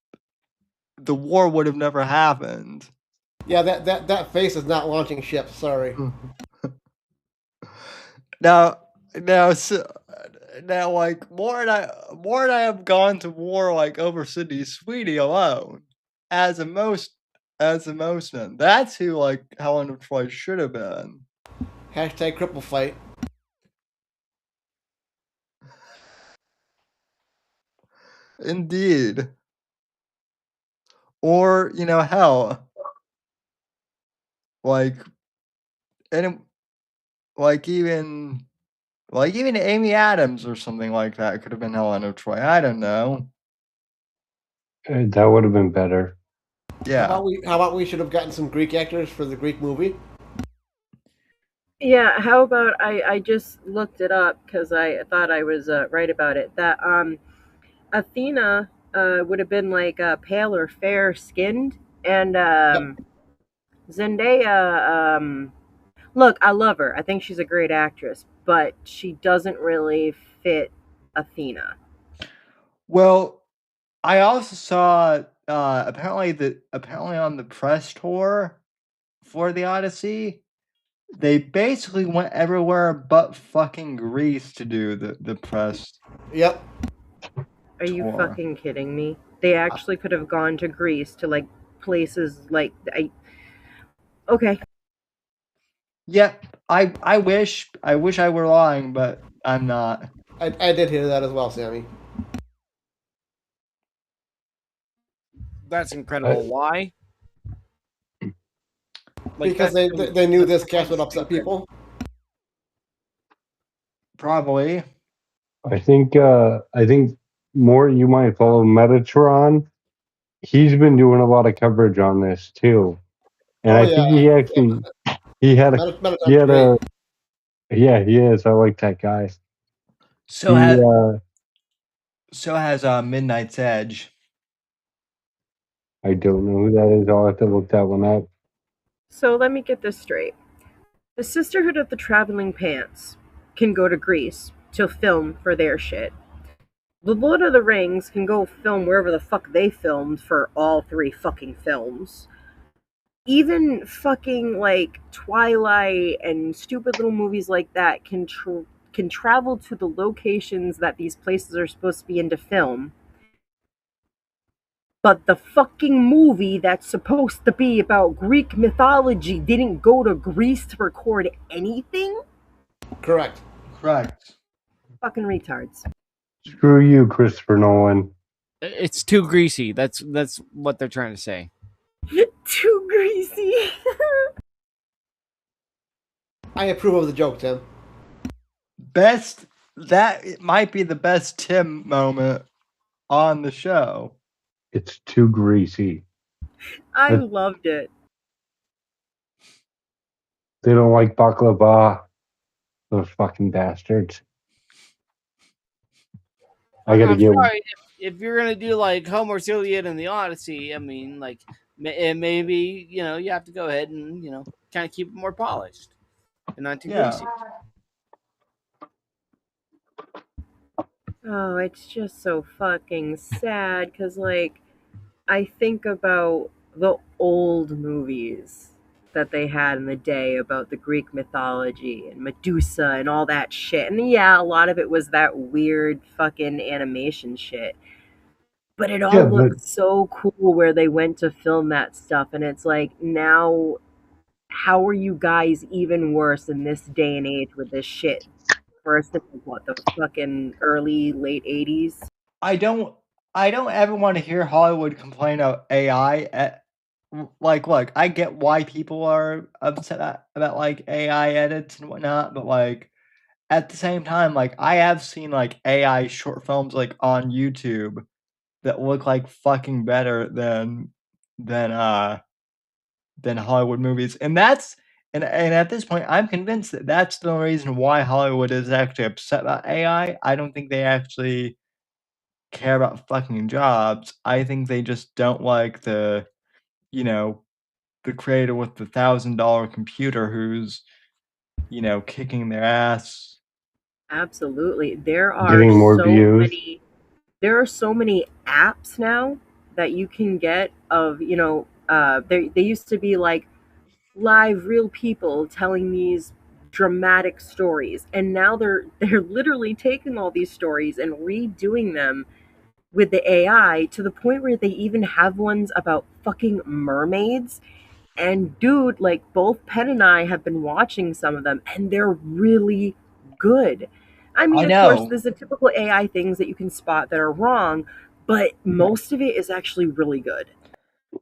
the war would have never happened. Yeah, that face is not launching ships. Sorry. Now, now, like more than I have gone to war like over Sydney Sweeney alone as a Mosman. That's who like Helen of Troy should have been. Hashtag cripple fight. Indeed. Or hell, like and like even Amy Adams or something like that could have been Helen of Troy. I don't know. That would have been better. Yeah. How about we should have gotten some Greek actors for the Greek movie? Yeah, how about I just looked it up because I thought I was right about it. That Athena would have been like pale or fair skinned, and Yep. Zendaya. Look, I love her. I think she's a great actress, but she doesn't really fit Athena. Well, I also saw apparently on the press tour for the Odyssey, they basically went everywhere but fucking Greece to do the press Yep. Are you tour. fucking kidding me? They actually could have gone to Greece to like places like I. Okay, Yep, I wish I were lying, but I'm not. I did hear that as well, Sammy. That's I, incredible. Why? Like Because they knew that's this cast would upset stupid. people. Probably. I think more you might follow Metatron. He's been doing a lot of coverage on this too, and Oh I yeah, think he had a he Metatron's had great. a yeah, he is. I like that guy. So He has Midnight's Edge. I don't know who that is. I'll have to look that one up. so let me get this straight. The Sisterhood of the Traveling Pants can go to Greece to film for their shit. The Lord of the Rings can go film wherever the fuck they filmed for all three fucking films. Even fucking like Twilight and stupid little movies like that can travel to the locations that these places are supposed to be in to film. But the fucking movie that's supposed to be about Greek mythology didn't go to Greece to record anything? Correct. Correct. Fucking retards. Screw you, Christopher Nolan. It's too greasy. That's what they're trying to say. Too greasy. I approve of the joke, Tim. That might be the best Tim moment on the show. It's too greasy. I They loved it. don't like baklava. Those fucking bastards. I gotta I'm get one. sorry if you're gonna do like Homer's Iliad and the Odyssey. I mean, like maybe you have to go ahead and kind of keep it more polished and not too Yeah. greasy. Oh, it's just so fucking sad because, like, I think about the old movies that they had in the day about the Greek mythology and Medusa and all that shit. And yeah, a lot of it was that weird fucking animation shit. But it Yeah, all but looked so cool where they went to film that stuff. And it's like, now, how are you guys even worse in this day and age with this shit? First, in what, the fucking early, late 80s? I don't ever want to hear Hollywood complain of AI. Like, look, I get why people are upset about like AI edits and whatnot, but like at the same time, like I have seen like AI short films like on YouTube that look like fucking better than uh than Hollywood movies, and and at this point, I'm convinced that that's the reason why Hollywood is actually upset about AI. I don't think they actually care about fucking jobs. I think they just don't like you know, the creator with the $1,000 computer who's, kicking their ass. Absolutely. getting more views. There are so many apps now that you can get of, they used to be like live real people telling these dramatic stories, and now they're literally taking all these stories and redoing them with the AI to the point where they even have ones about fucking mermaids. And dude, like both Penn and I have been watching some of them and they're really good. I mean, I of course, know. there's the typical AI things that you can spot that are wrong, but most of it is actually really good.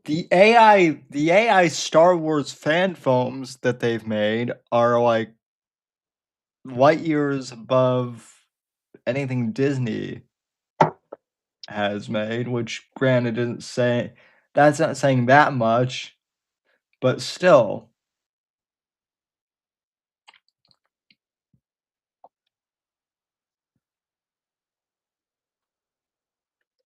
The AI Star Wars fan films that they've made are like light years above anything Disney has made, which granted isn't say that's not saying that much, but still.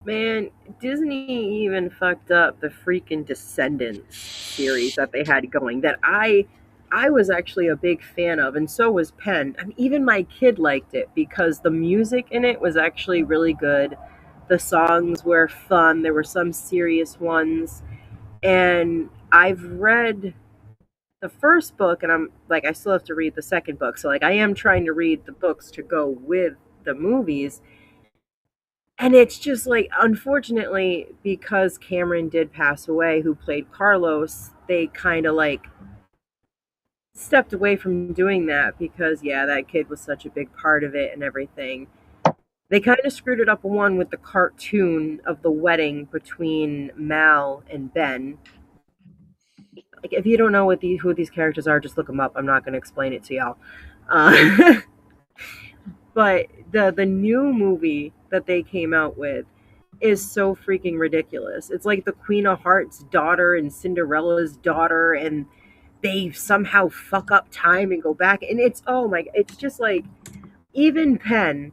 Man, Disney even fucked up the freaking Descendants series that they had going that I was actually a big fan of, and so was Penn. I mean, even my kid liked it because the music in it was actually really good. The songs were fun. There were some serious ones, and I've read the first book, and I'm like, I still have to read the second book. So like, I am trying to read the books to go with the movies, and it's just like, unfortunately, because Cameron did pass away, who played Carlos, they kind of like stepped away from doing that because, yeah, that kid was such a big part of it and everything. They kind of screwed it up one with the cartoon of the wedding between Mal and Ben. Like, if you don't know who these characters are, just look them up. I'm not going to explain it to y'all. Uh, but the new movie that they came out with is so freaking ridiculous. It's like the Queen of Hearts daughter and Cinderella's daughter, and they somehow fuck up time and go back. And it's, oh my, it's just like, even Penn,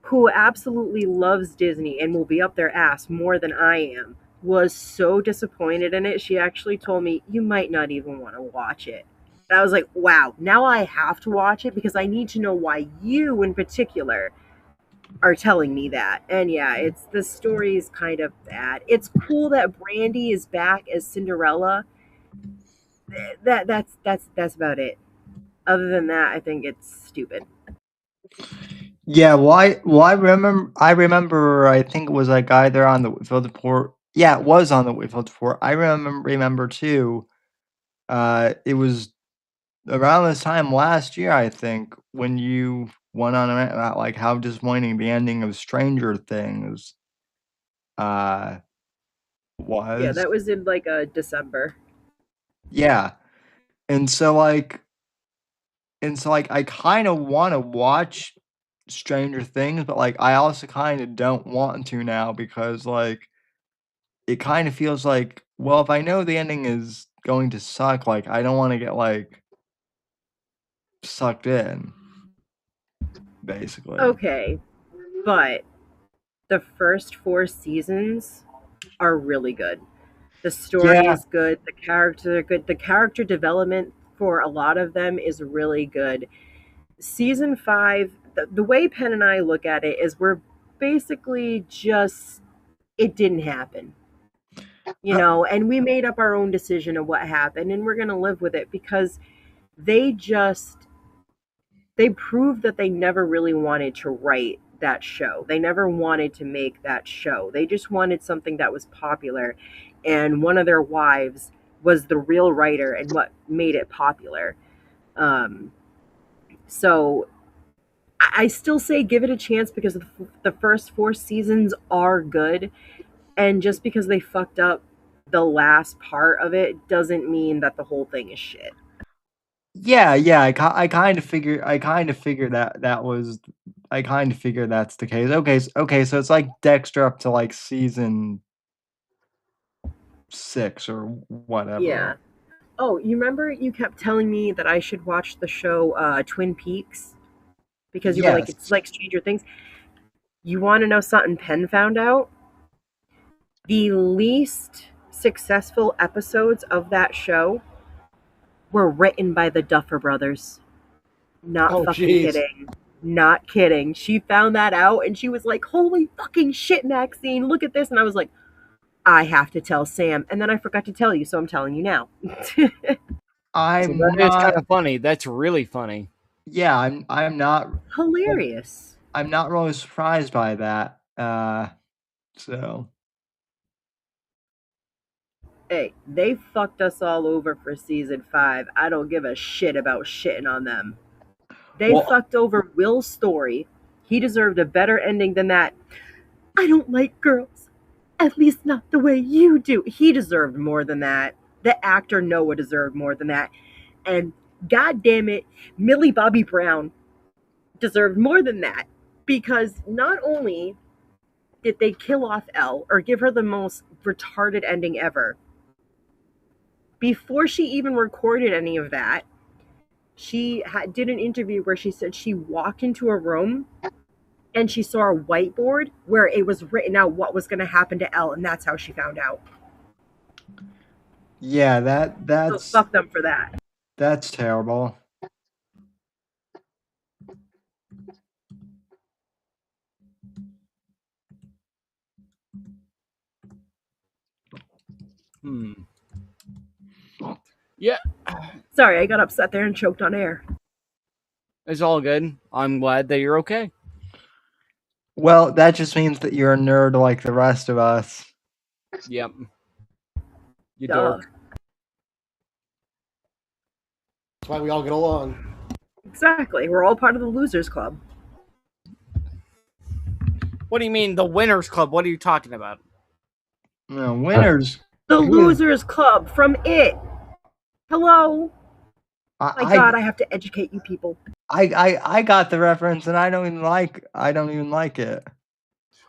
who absolutely loves Disney and will be up their ass more than I am, was so disappointed in it. She actually told me, you might not even want to watch it. And I was like, wow, now I have to watch it because I need to know why you in particular are telling me that. And yeah, it's, the story is kind of bad. It's cool that Brandy is back as Cinderella. That's about it. Other than that, I think it's stupid. Yeah, I remember, I think it was, like, either on the Whitfield Report. Yeah, it was on the Whitfield Report. I remember too, it was around this time last year, I think, when you went on a rant about, like, how disappointing the ending of Stranger Things, uh, Yeah, was. that was in like a December. Yeah, and so, like I kinda wanna watch Stranger Things, but, like, I also kinda don't want to now because, like, it kinda feels like, well, if I know the ending is going to suck, like, I don't wanna get, like, sucked in, basically. Okay, but the first four seasons are really good. The story Yeah, is good, the characters are good, the character development for a lot of them is really good. Season five, the way Penn and I look at it is we're basically just, it didn't happen, you uh, know, and we made up our own decision of what happened, and we're going to live with it because they just, they proved that they never really wanted to write that show. They never wanted to make that show. They just wanted something that was popular. And one of their wives was the real writer and what made it popular. Um, so I still say give it a chance because the first four seasons are good. And just because they fucked up the last part of it doesn't mean that the whole thing is shit. yeah, I kinda figured I kinda figured that's the case. Okay, so it's like Dexter up to, like, season 6 or whatever. Yeah. Oh, you remember you kept telling me that I should watch the show Twin Peaks because you were like, it's Yes. like Stranger Things. You want to know something Penn found out? The least successful episodes of that show were written by the Duffer Brothers. Not Oh, fucking jeez. kidding. Not kidding. She found that out and she was like, holy fucking shit, Maxine, look at this. And I was like, I have to tell Sam. And then I forgot to tell you, so I'm telling you now. So I'm that is kind not of funny. That's really funny. Yeah, Hilarious. I'm not really surprised by that, so Hey, they fucked us all over for season five. I don't give a shit about shitting on them. They well, fucked over Will's story. He deserved a better ending than that. I don't like girls. At least not the way you do. He deserved more than that. The actor Noah deserved more than that. And god damn it, Millie Bobby Brown deserved more than that. Because not only did they kill off Elle or give her the most retarded ending ever, before she even recorded any of that, she did an interview where she said she walked into a room and she saw a whiteboard where it was written out what was going to happen to Elle, and that's how she found out. Yeah, So fuck them for that. that's terrible. Yeah, Sorry, I got upset there and choked on air. it's all good. I'm glad that you're okay. Well, that just means that you're a nerd like the rest of us. Yep. You Duh. dork. That's why we all get along. Exactly. We're all part of the Losers Club. What do you mean, the Winners Club? What are you talking about? No, winners. The Losers Club from It. Hello. My God, I have to educate you people. I got the reference, and I don't even like it.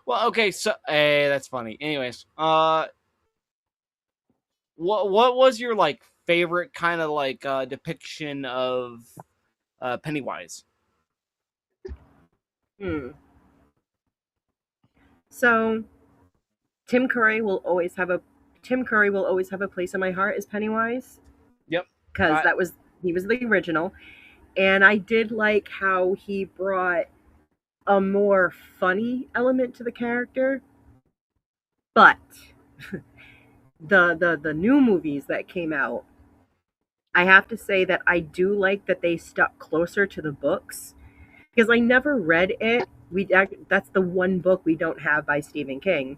Well, okay, so that's funny. Anyways, what was your like favorite kind of like depiction of Pennywise? So, Tim Curry will always have a place in my heart as Pennywise. Yep. Because he was the original, and I did like how he brought a more funny element to the character. But the new movies that came out, I have to say that I do like that they stuck closer to the books, because I never read it. That's the one book we don't have by Stephen King.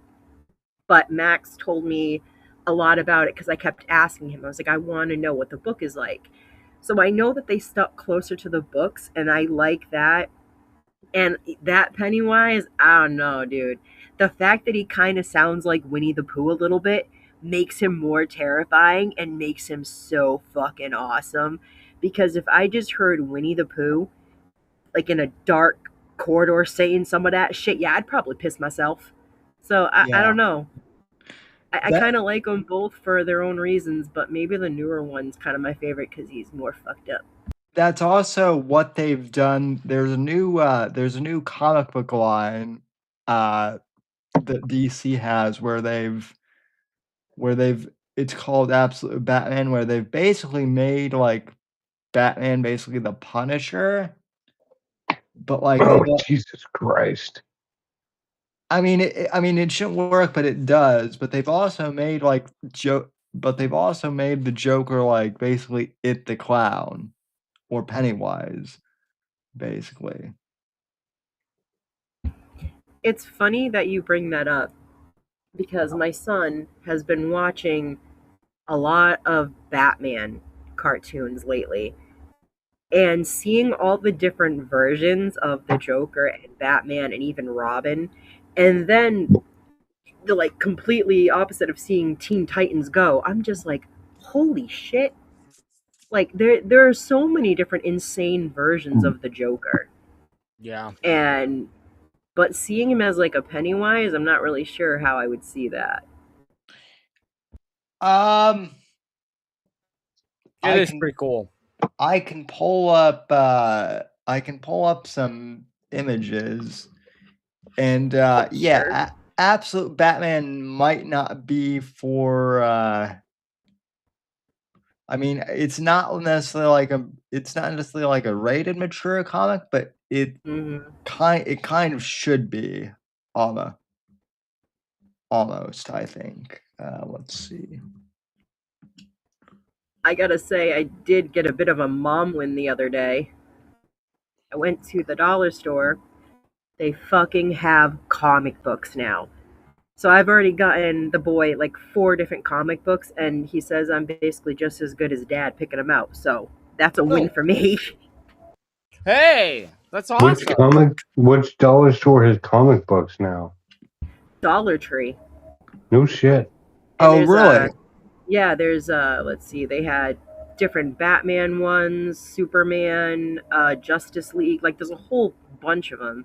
But Max told me a lot about it because I kept asking him. I was like, I want to know what the book is like. So I know that they stuck closer to the books, and I like that. And that Pennywise, I don't know, dude. The fact that he kind of sounds like Winnie the Pooh a little bit makes him more terrifying and makes him so fucking awesome. Because if I just heard Winnie the Pooh, like in a dark corridor saying some of that shit, yeah, I'd probably piss myself. So I don't know. I kind of like them both for their own reasons, but maybe the newer one's kind of my favorite because he's more fucked up. That's also what they've done. There's a new comic book line that DC has where they've it's called Absolute Batman, where they've basically made like Batman basically the Punisher, but like Jesus Christ. I mean, it shouldn't work, but it does. But they've also made like they've also made the Joker like basically It the Clown or Pennywise, basically. It's funny that you bring that up because my son has been watching a lot of Batman cartoons lately, and seeing all the different versions of the Joker and Batman and even Robin, and then the like completely opposite of seeing Teen Titans Go, I'm just like, holy shit. Like there are so many different insane versions of the Joker. Yeah. But seeing him as like a Pennywise, I'm not really sure how I would see that. It is pretty cool. I can pull up some images, and yeah, Absolute Batman might not be for I mean, it's not necessarily like a rated mature comic, but it kind of should be almost, I think. Let's see. I gotta say, I did get a bit of a mom win the other day. I went to the dollar store. They fucking have comic books now. So I've already gotten the boy like 4 different comic books, and he says I'm basically just as good as Dad picking them out. So that's a win for me. Hey, that's awesome. Which dollar store has comic books now? Dollar Tree. No shit. Oh, really? Yeah, there's let's see, they had different Batman ones, Superman, Justice League, like there's a whole bunch of them.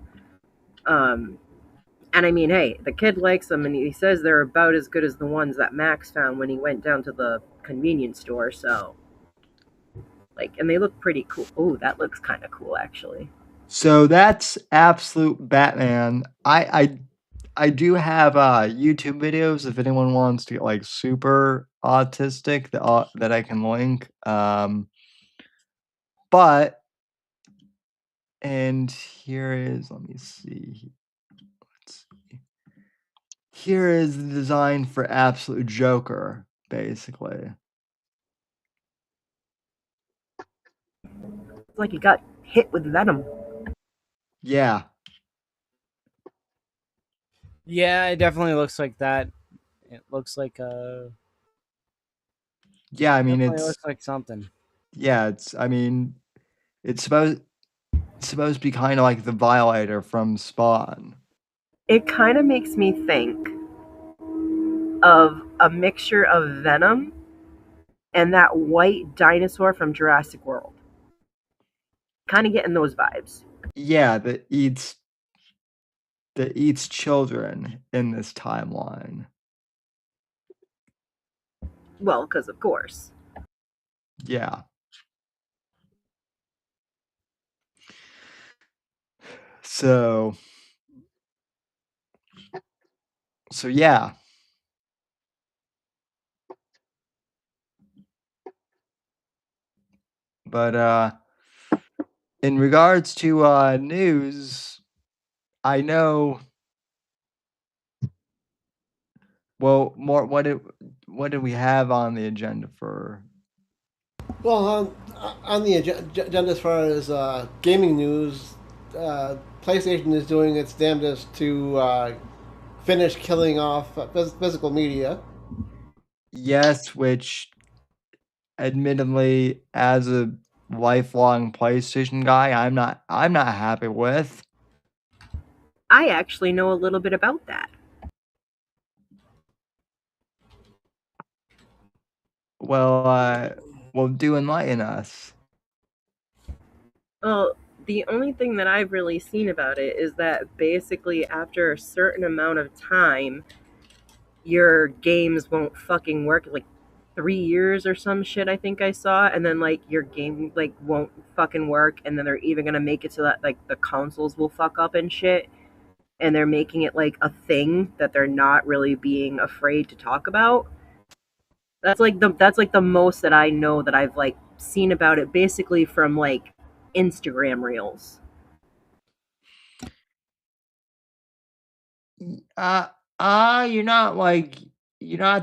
And I mean, hey, the kid likes them, and he says they're about as good as the ones that Max found when he went down to the convenience store, so like, and they look pretty cool. Oh, that looks kind of cool, actually. So that's absolute Batman. I do have YouTube videos if anyone wants to get like super autistic that I can link. But and here is let me see. Let's see. Here is the design for Absolute Joker, basically. It's like he got hit with venom. Yeah. Yeah, it definitely looks like that. It looks like Yeah, I mean definitely it's looks like something. yeah, it's I mean it's supposed to be kind of like the Violator from Spawn. It kind of makes me think of a mixture of Venom and that white dinosaur from Jurassic World. Kind of getting those vibes. Yeah, that eats children in this timeline. Well, because of course. Yeah. So yeah. But in regards to news, I know well more what did we have on the agenda for Well, on the agenda as far as gaming news, PlayStation is doing its damnedest to finish killing off physical media. yes, which admittedly as a lifelong PlayStation guy, I'm not happy with. I actually know a little bit about that. Well, do enlighten us. Well, the only thing that I've really seen about it is that basically after a certain amount of time, your games won't fucking work. Like 3 years or some shit, I think I saw, and then like your game like won't fucking work, and then they're even gonna make it so that like the consoles will fuck up and shit, and they're making it like a thing that they're not really being afraid to talk about. That's like the most that I know that I've like seen about it, basically from like Instagram reels. Uh, you're not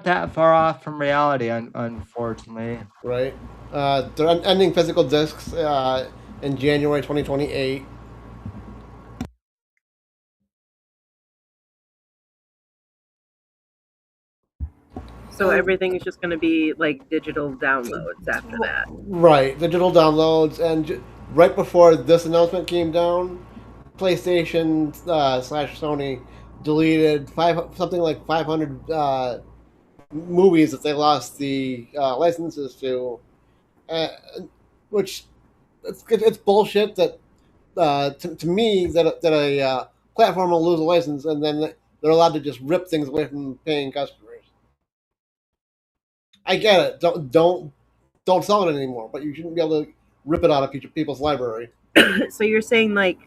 that far off from reality, unfortunately. Right? They're ending physical discs in January 2028. So everything is just going to be like digital downloads after that. Right, digital downloads, and right before this announcement came down, PlayStation slash Sony deleted something like 500 movies that they lost the licenses to, uh, which it's bullshit that to me that a platform will lose a license and then they're allowed to just rip things away from paying customers. I get it. Don't sell it anymore, but you shouldn't be able to rip it out of people's library. So you're saying like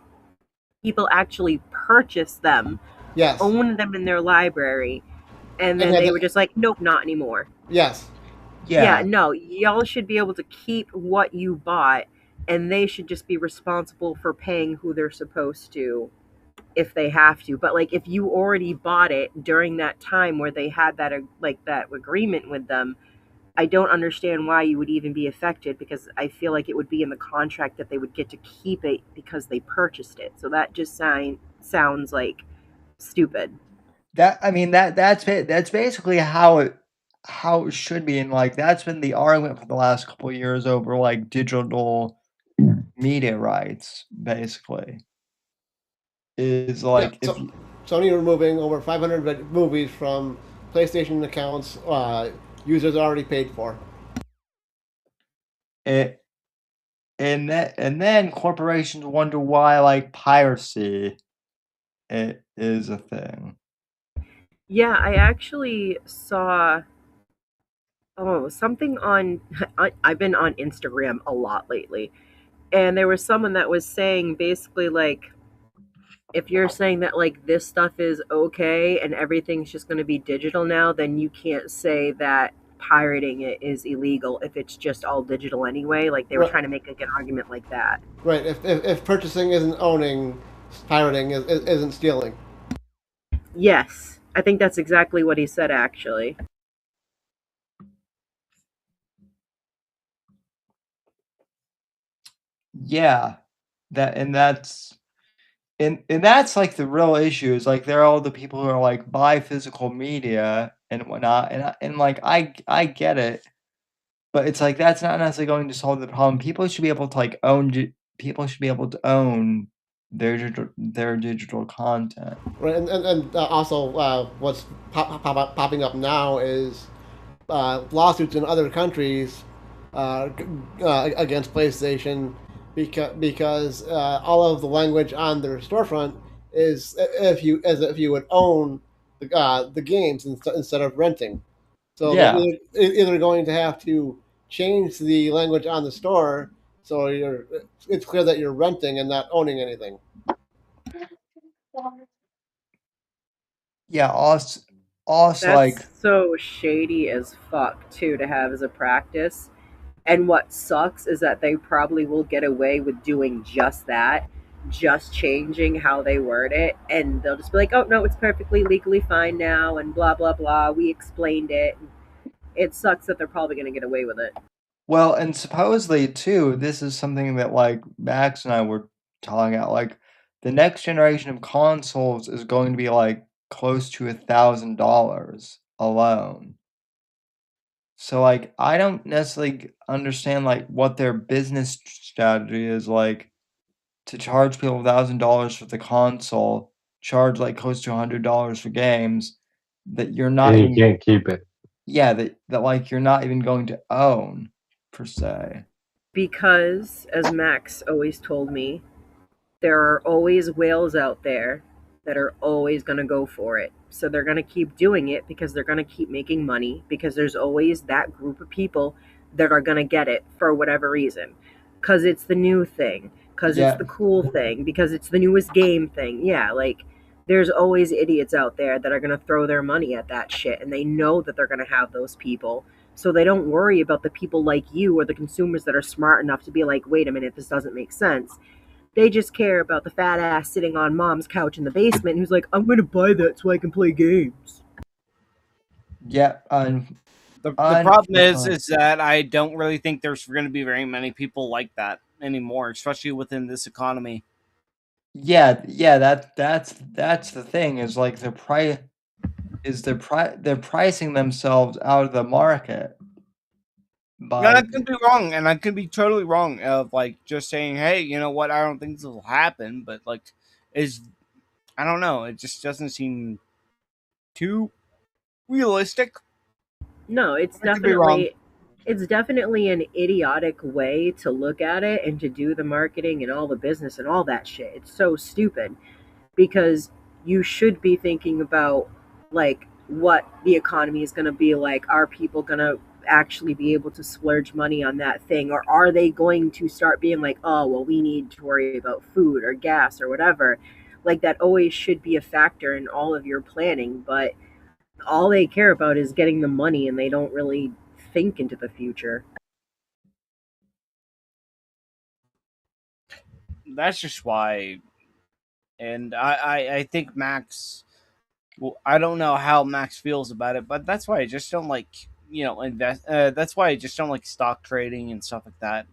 people actually purchase them, Yes. own them in their library, and then And they were just like, nope, not anymore. Yes. Yeah, no, y'all should be able to keep what you bought, and they should just be responsible for paying who they're supposed to if they have to. But like if you already bought it during that time where they had that like that agreement with them, I don't understand why you would even be affected, because I feel like it would be in the contract that they would get to keep it because they purchased it. So that just sounds like stupid. That's basically how it should be, and like that's been the argument for the last couple of years over like digital media rights, basically. Is Yeah. like if So Sony removing over 500 movies from PlayStation accounts users already paid for. it and then corporations wonder why like piracy it is a thing. Yeah, I actually saw something on I've been on Instagram a lot lately, And there was someone that was saying basically like, if you're saying that like this stuff is okay and everything's just going to be digital now, then you can't say that pirating it is illegal if it's just all digital anyway. Like they were Right. trying to make like, an argument like that. Right. If purchasing isn't owning, pirating isn't stealing. Yes, I think that's exactly what he said actually. Yeah, that's like the real issue is like there are all the people who are like buy physical media and whatnot, and like I get it, but it's like that's not necessarily going to solve the problem. People should be able to like people should be able to own their digital content. Right. And also, what's popping up now is lawsuits in other countries against PlayStation because all of the language on their storefront is if you would own the games instead of renting. So they're Yeah. either going to have to change the language on the store so it's clear that you're renting and not owning anything. Yeah, also That's like so shady as fuck too to have as a practice. And what sucks is that they probably will get away with doing just that, just changing how they word it, and they'll just be like, "Oh no, it's perfectly legally fine now," and blah blah blah. We explained it. It sucks that they're probably going to get away with it. well, and supposedly too, this is something that like Max and I were talking about. Like the next generation of consoles is going to be like close to $1,000 alone. So like I don't necessarily understand like what their business strategy is like to charge people $1,000 for the console, charge like close to $100 for games that you're not and you even can't keep it. yeah that like you're not even going to own per se. Because, as Max always told me, there are always whales out there that are always going to go for it. So they're going to keep doing it because they're going to keep making money because there's always that group of people that are going to get it for whatever reason. Because it's the new thing, because it's Yeah. the cool thing, because it's the newest game thing. Yeah, like there's always idiots out there that are going to throw their money at that shit and they know that they're going to have those people. So they don't worry about the people like you or the consumers that are smart enough to be like, wait a minute, this doesn't make sense. They just care about the fat ass sitting on mom's couch in the basement who's like, I'm going to buy that so I can play games. Yeah, The problem is unfortunately. that I don't really think there's going to be very many people like that anymore, especially within this economy. Yeah, that's the thing is like they're pricing themselves out of the market And I by could be wrong, and I could be totally wrong of like just saying, "Hey, you know what? I don't think this will happen," but like, is I don't know. It just doesn't seem too realistic. No, I could be wrong. it's definitely an idiotic way to look at it and to do the marketing and all the business and all that shit. It's so stupid because you should be thinking about like what the economy is going to be like. Are people going to actually be able to splurge money on that thing, or are they going to start being like, oh well, we need to worry about food or gas or whatever? Like that always should be a factor in all of your planning, but all they care about is getting the money and they don't really think into the future. That's just why, and I think Max. Well, I don't know how Max feels about it, but that's why I just don't like invest. That's why I just don't like stock trading and stuff like that.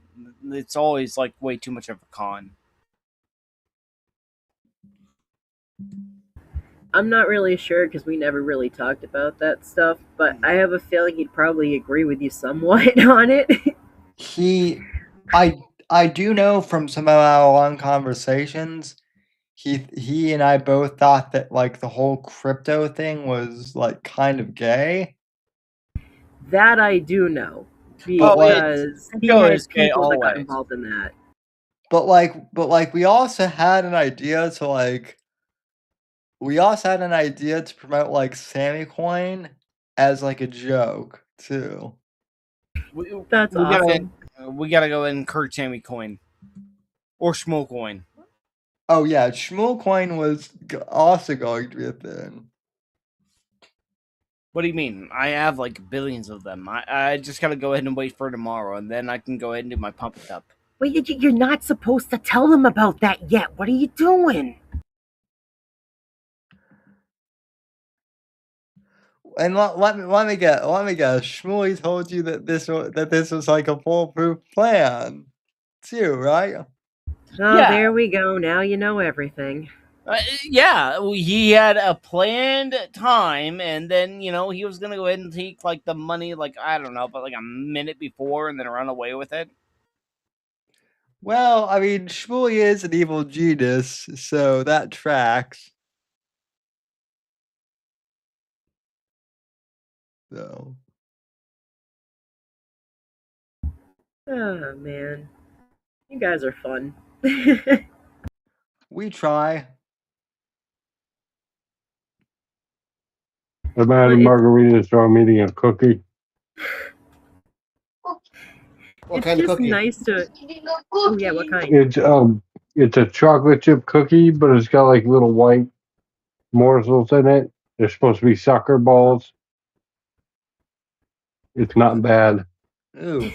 It's always like way too much of a con. I'm not really sure because we never really talked about that stuff, but I have a feeling he'd probably agree with you somewhat on it. he I do know from some of our long conversations, he and I both thought that like the whole crypto thing was like kind of gay. That I do know But Oh, like because he crypto is had gay people that got always. involved in that. but like we also had an idea to like we also had an idea to promote like Sammy Coin as like a joke too. We, That's we gotta awesome. we gotta go and encourage Sammy Coin. or Schmocoin? Oh yeah, Schmoolcoin was also going to be a thing. What do you mean? I have like billions of them. I just gotta go ahead and wait for tomorrow, and then I can go ahead and do my pump it up. Wait, you're not supposed to tell them about that yet. What are you doing? And let me guess. Shmuley told you that this was like a foolproof plan, too, right? Oh, Yeah, there we go. Now you know everything. yeah. He had a planned time, and then he was gonna go ahead and take like the money, like I don't know, but like a minute before, and then run away with it. Well, I mean, Shmuley is an evil genius, so that tracks. So Oh man, you guys are fun. we try. I'm Well, adding margaritas, so I'm eating a cookie. What it's kind of just cookie? nice to. Oh yeah, what kind? It's a chocolate chip cookie, but it's got like little white morsels in it. They're supposed to be soccer balls. It's not bad. Ooh,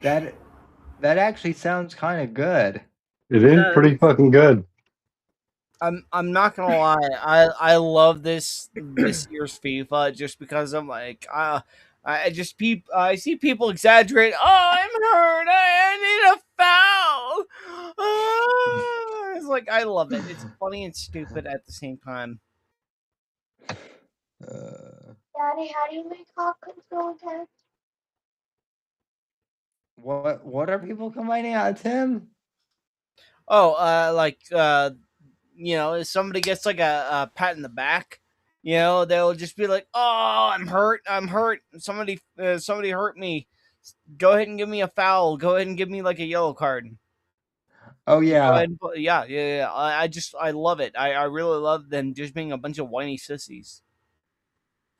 that actually sounds kind of good. It It is does. pretty fucking good. I'm not gonna lie. I love this year's FIFA just because I'm like I see people exaggerate. Oh, I'm hurt. I need a foul. It's like I love it. It's funny and stupid at the same time. Uh, Daddy, how do you make hot control again? what are people complaining at Tim? Oh, if somebody gets like a pat in the back, they'll just be like, "Oh, I'm hurt. I'm hurt. Somebody hurt me. Go ahead and give me a foul. Go ahead and give me like a yellow card. Oh Go yeah, ahead and yeah. I love it. I really love them just being a bunch of whiny sissies.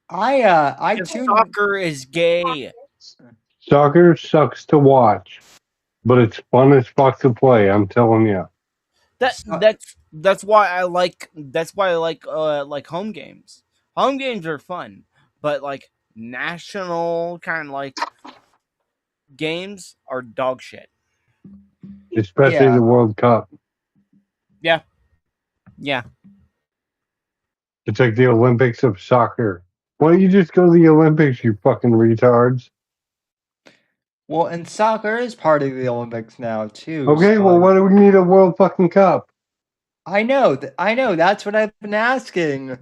I Because tuned. soccer is gay. Soccer sucks to watch, but it's fun as fuck to play. I'm telling you. So, That's why I like home games. Home games are fun, but like national kind of like games are dog shit. Especially yeah, the World Cup. Yeah, yeah. It's like the Olympics of soccer. Why don't you just go to the Olympics, you fucking retards? well, and soccer is part of the Olympics now too. Okay, So well, like, why do we need a World fucking Cup? I know, I know. That's what I've been asking.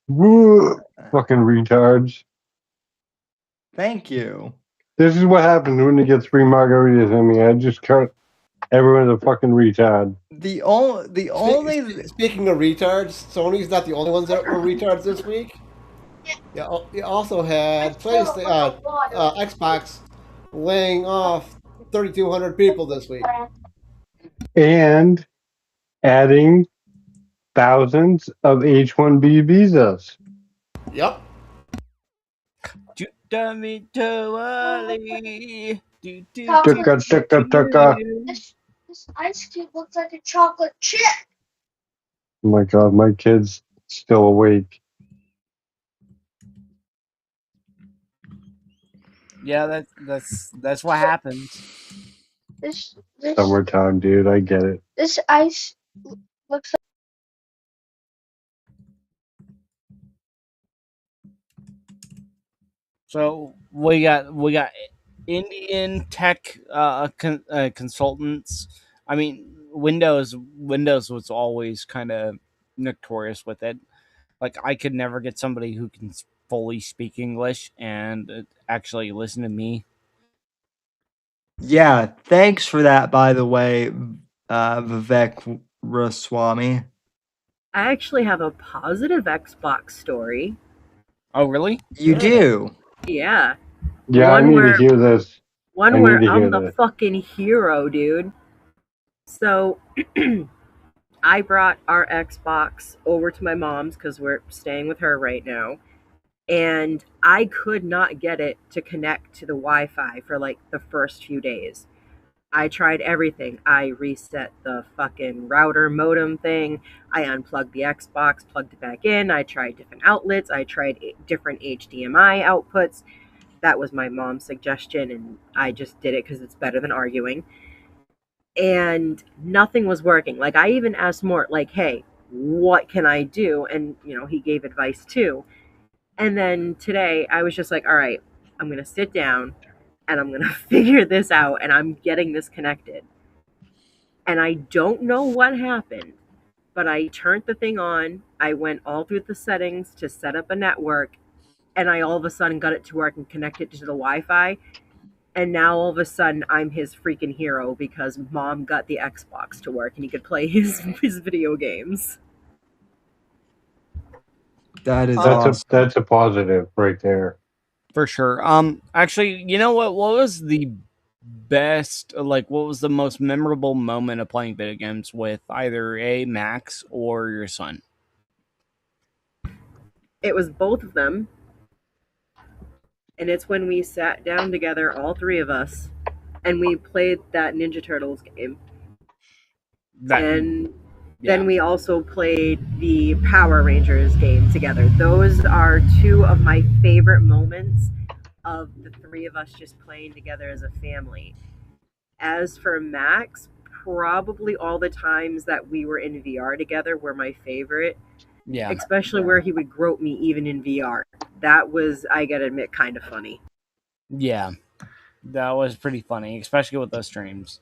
Woo, fucking retards. Thank you. This is what happens when you get free margaritas. I mean, I just cut everyone's a fucking retard. The only Speaking of retards, Sony's not the only ones that were retards this week. Yeah, you also had Xbox laying off 3,200 people this week. And adding thousands of H-1B visas. Yep. Juta me to Ali. Do, do, do, Tucka, tucka, tucka. do. This ice cube looks like a chocolate chip. Oh my god, my kid's still awake. Yeah, that's what happens. This Summertime, dude. I get it. this ice looks like So we got Indian tech consultants. I mean, Windows was always kind of notorious with it. Like I could never get somebody who can fully speak English and actually listen to me. yeah. Thanks for that, by the way, Vivek Raswamy. I actually have a positive Xbox story. Oh, really? You do. Yeah, Yeah, I one need to where hear this. I one need where to hear I'm the this. fucking hero, dude. So I brought our Xbox over to my mom's because we're staying with her right now. And I could not get it to connect to the Wi Fi for like the first few days. I tried everything. I reset the fucking router modem thing. I unplugged the Xbox, plugged it back in. I tried different outlets. I tried different HDMI outputs. That was my mom's suggestion, and I just did it because it's better than arguing. And nothing was working. Like, I even asked Mort, like, hey, what can I do? And, he gave advice too. And then today, I was just like, all right, I'm going to sit down and I'm going to figure this out, and I'm getting this connected. And I don't know what happened, but I turned the thing on. I went all through the settings to set up a network, and I all of a sudden got it to work and connected to the Wi-Fi. And now all of a sudden I'm his freaking hero because mom got the Xbox to work and he could play his video games. That is That's awesome. that's a positive right there. For sure. Actually, you know what? What was the best, like, what was the most memorable moment of playing video games with either Max or your son? It was both of them. And it's when we sat down together, all three of us, and we played that Ninja Turtles game. And then we also played the Power Rangers game together. Those are two of my favorite moments of the three of us just playing together as a family. As for Max, probably all the times that we were in VR together were my favorite. Yeah. Especially where he would grope me even in VR. That was, I gotta admit, kind of funny. Yeah. That was pretty funny, especially with those streams.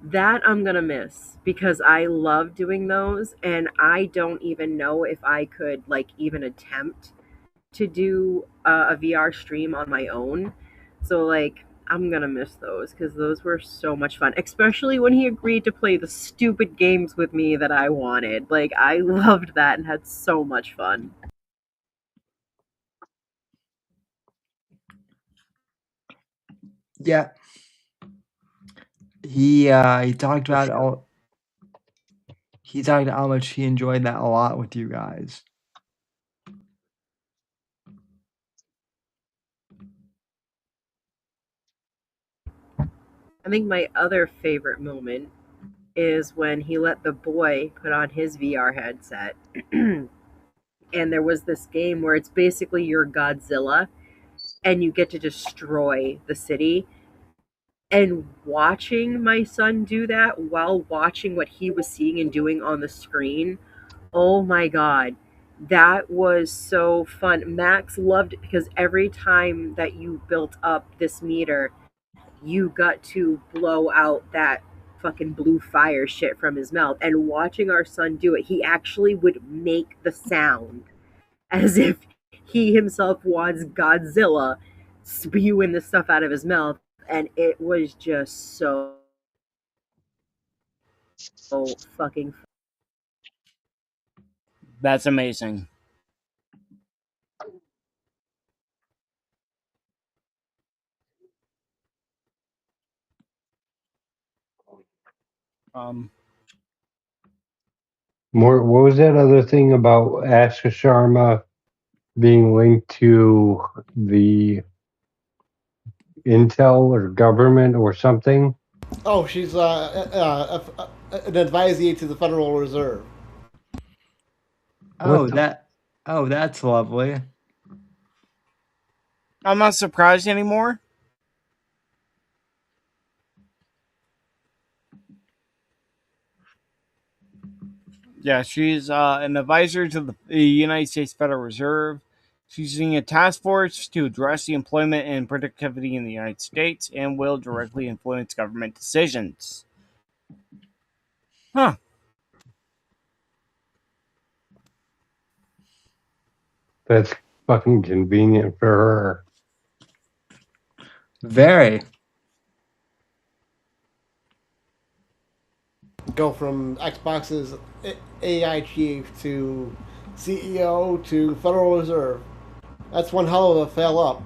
That I'm gonna miss because I love doing those, and I don't even know if I could even attempt to do a VR stream on my own. So I'm gonna miss those because those were so much fun, especially when he agreed to play the stupid games with me that I wanted. I loved that and had so much fun. Yeah. He talked about all. He talked about how much he enjoyed that a lot with you guys. I think my other favorite moment is when he let the boy put on his VR headset. And there was this game where it's basically your Godzilla and you get to destroy the city. And watching my son do that while watching what he was seeing and doing on the screen, oh my god, that was so fun. Max loved it because every time that you built up this meter, you got to blow out that fucking blue fire shit from his mouth. And watching our son do it, he actually would make the sound as if he himself was Godzilla spewing the stuff out of his mouth. And it was just so fucking. That's amazing. More. What was that other thing about Asha Sharma being linked to the Intel or government or something? Oh, she's an advisee to the Federal Reserve. Oh, that's lovely. I'm not surprised anymore. Yeah, she's an advisor to the United States Federal Reserve. She's using a task force to address the employment and productivity in the United States and will directly influence government decisions. Huh. That's fucking convenient for her. Very. Go from Xbox's AI chief to CEO to Federal Reserve. That's one hell of a fail up.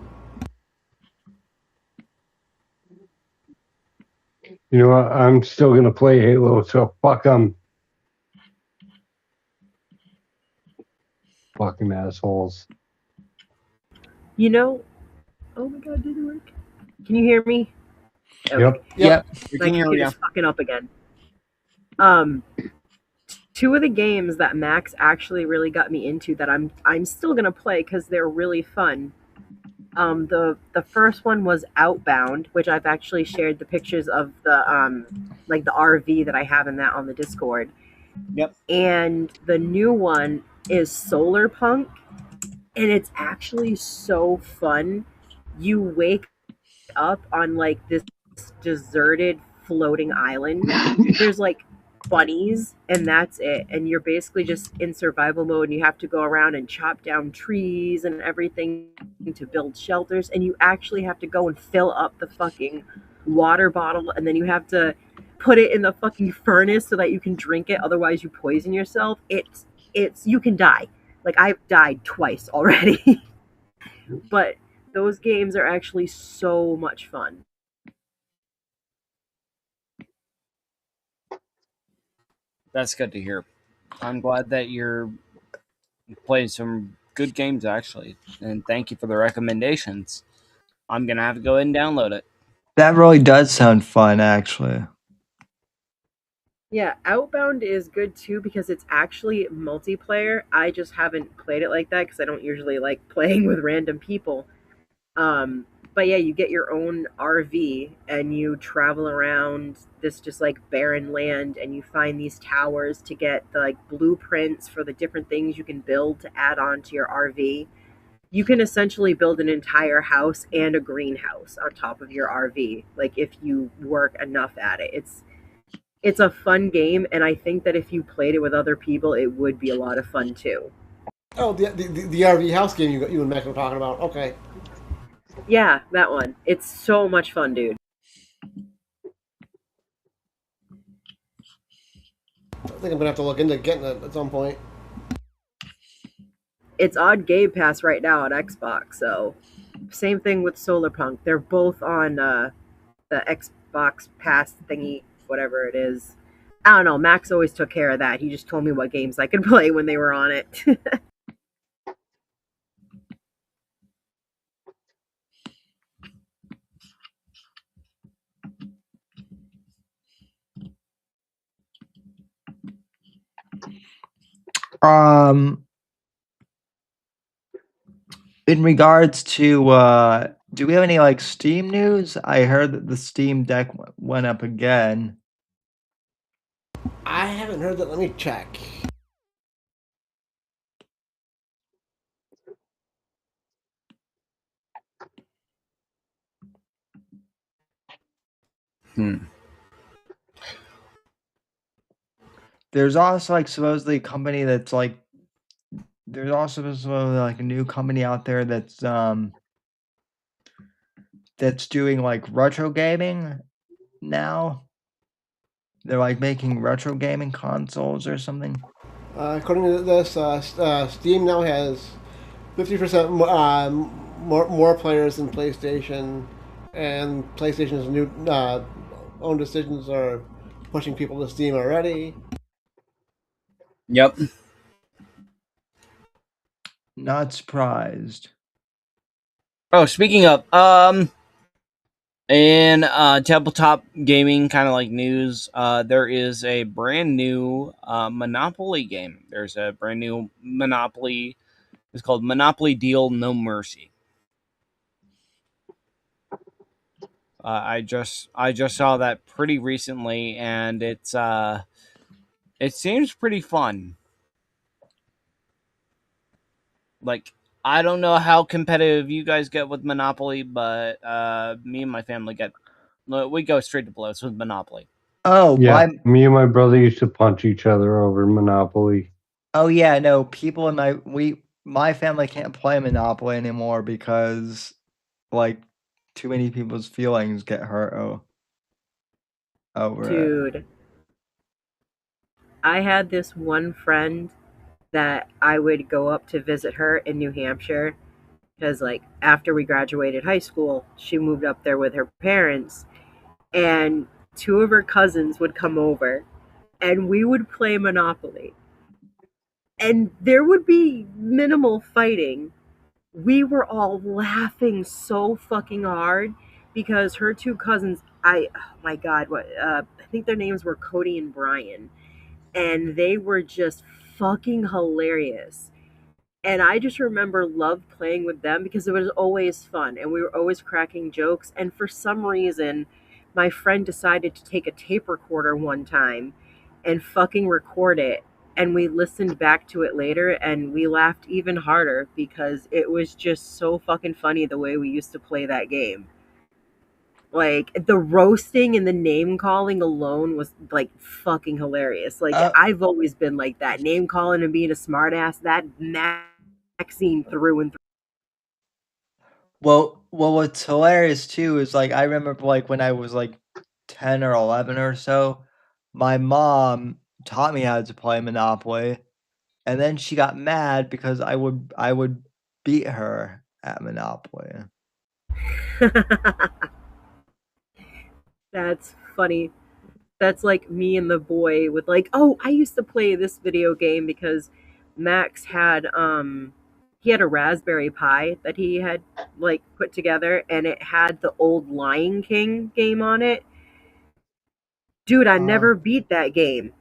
You know what? I'm still gonna play Halo, so fuck them. Fucking assholes. Oh my god, did it work? Can you hear me? Okay. Yep. Yep. We My can hear computer's you. fucking up again. Two of the games that Max actually really got me into that I'm still gonna play because they're really fun. The first one was Outbound, which I've actually shared the pictures of the like the RV that I have in that on the Discord. Yep. And the new one is Solar Punk, and it's actually so fun. You wake up on like this deserted floating island. There's like bunnies and that's it, and you're basically just in survival mode, and you have to go around and chop down trees and everything to build shelters, and you actually have to go and fill up the fucking water bottle, and then you have to put it in the fucking furnace so that you can drink it, otherwise you poison yourself. It's you can die. Like, I've died twice already. But those games are actually so much fun. That's good to hear. I'm glad that you're playing some good games, actually. And thank you for the recommendations. I'm going to have to go ahead and download it. That really does sound fun, actually. Yeah, Outbound is good too because it's actually multiplayer. I just haven't played it like that because I don't usually like playing with random people. Um, but yeah, you get your own RV and you travel around this just like barren land, and you find these towers to get the like blueprints for the different things you can build to add on to your RV. You can essentially build an entire house and a greenhouse on top of your RV, like if you work enough at it. It's a fun game, and I think that if you played it with other people, it would be a lot of fun too. Oh, the RV house game you and Max were talking about. Okay. Yeah, that one. It's so much fun, dude. I think I'm gonna have to look into getting it at some point. It's on Game Pass right now on Xbox, so same thing with Solarpunk. They're both on the Xbox Pass thingy, whatever it is. I don't know. Max always took care of that. He just told me what games I could play when they were on it. Um, in regards to, do we have any like Steam news? I heard that the Steam Deck went up again. I haven't heard that. Let me check. There's also like supposedly a company that's like, there's also supposedly like a new company out there that's doing like retro gaming now. They're like making retro gaming consoles or something. According to this, Steam now has 50% more players than PlayStation, and PlayStation's new own decisions are pushing people to Steam already. Yep. Not surprised. Oh, speaking of, in tabletop gaming kind of like news, there is a brand new Monopoly game. There's a brand new Monopoly. It's called Monopoly Deal No Mercy. I just saw that pretty recently, and it seems pretty fun. Like, I don't know how competitive you guys get with Monopoly, but me and my family we go straight to blows with Monopoly. Oh, Yeah, me and my brother used to punch each other over Monopoly. oh yeah, no, people in my family can't play Monopoly anymore because like too many people's feelings get hurt over it. Dude, I had this one friend that I would go up to visit her in New Hampshire because, like, after we graduated high school, she moved up there with her parents, and two of her cousins would come over, and we would play Monopoly. And there would be minimal fighting. We were all laughing so fucking hard because her two cousins, oh my god, what I think their names were Cody and Brian, and they were just fucking hilarious. And I just remember loved playing with them because it was always fun and we were always cracking jokes. And for some reason, my friend decided to take a tape recorder one time and fucking record it. And we listened back to it later and we laughed even harder because it was just so fucking funny the way we used to play that game. Like the roasting and the name calling alone was like fucking hilarious. Like Uh, I've always been like that. Name calling and being a smartass, that Maxine through and through. well, what's hilarious too is like I remember like when I was like 10 or 11 or so, my mom taught me how to play Monopoly, and then she got mad because I would beat her at Monopoly. That's funny. That's like me and the boy with like, oh, I used to play this video game because Max had he had a Raspberry Pi that he had like put together and it had the old Lion King game on it. Dude, I Uh, never beat that game.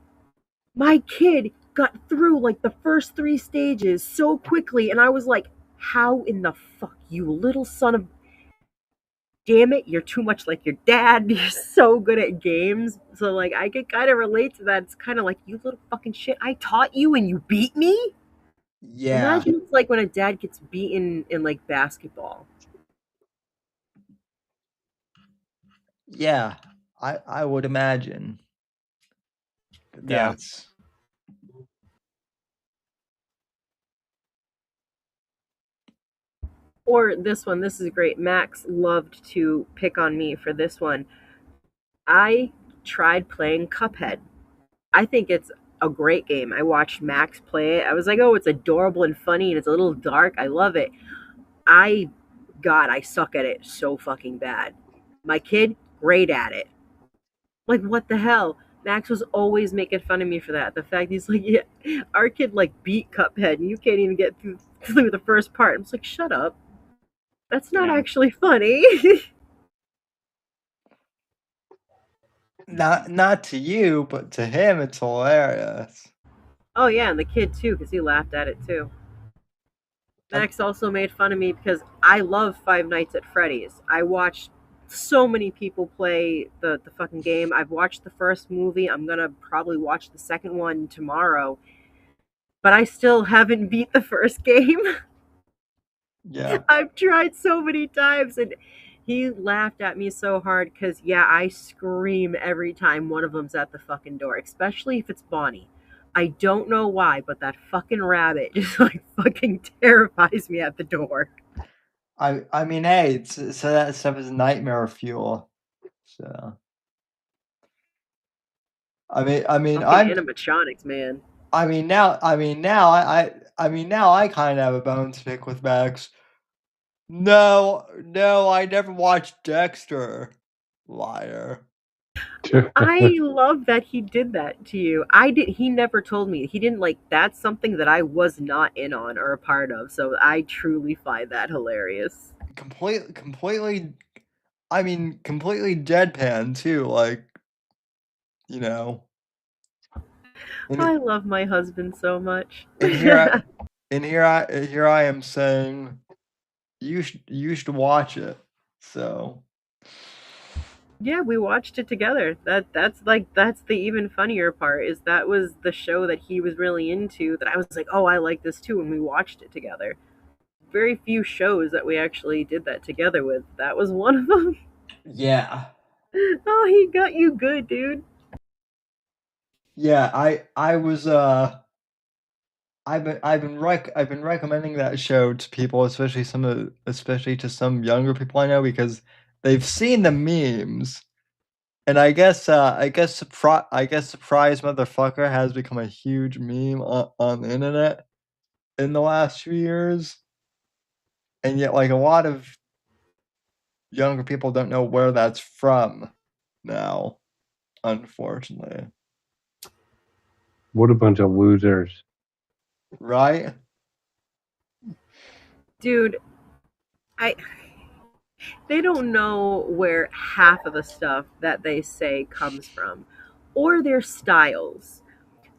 My kid got through like the first 3 stages so quickly and I was like, how in the fuck, you little son of damn it, you're too much like your dad. You're so good at games. So like I could kind of relate to that. It's kind of like, you little fucking shit. I taught you and you beat me? yeah, Imagine it's like when a dad gets beaten in like basketball. yeah. I would imagine that Yeah. that's Or this one, this is great. Max loved to pick on me for this one. I tried playing Cuphead. I think it's a great game. I watched Max play it. I was like, oh, it's adorable and funny and it's a little dark. I love it. I God, I suck at it so fucking bad. My kid, great at it. Like, what the hell? Max was always making fun of me for that. The fact he's like, yeah, our kid like beat Cuphead, and you can't even get through the first part. I'm just like, shut up. That's not Yeah. actually funny. not to you, but to him it's hilarious. Oh yeah, and the kid too, because he laughed at it too. And Max also made fun of me because I love Five Nights at Freddy's. I watched so many people play the fucking game. I've watched the first movie. I'm gonna probably watch the second one tomorrow. But I still haven't beat the first game. yeah, I've tried so many times and he laughed at me so hard because yeah, I scream every time one of them's at the fucking door, especially if it's Bonnie. I don't know why, but that fucking rabbit just like fucking terrifies me at the door. I mean, hey, so that stuff is nightmare fuel. So I mean, Fucking I'm animatronics, man. now I kind of have a bone to pick with Max. No, no, I never watched Dexter. Liar. I love that he did that to you. I did he never told me. He didn't like that's something that I was not in on or a part of. So I truly find that hilarious. Completely. I mean, completely deadpan too. Like, you know, and I love my husband so much. and here I here I am saying you should watch it. So Yeah, we watched it together. That's the even funnier part is that was the show that he was really into that I was like, "Oh, I like this too," and we watched it together. Very few shows that we actually did that together with. That was one of them. yeah, Oh, he got you good, dude. yeah. I was I've been recommending that show to people, especially to some younger people I know because they've seen the memes. And I guess surprise motherfucker has become a huge meme on the internet in the last few years. And yet like a lot of younger people don't know where that's from now, unfortunately. What a bunch of losers. Right? Dude, I They don't know where half of the stuff that they say comes from or their styles.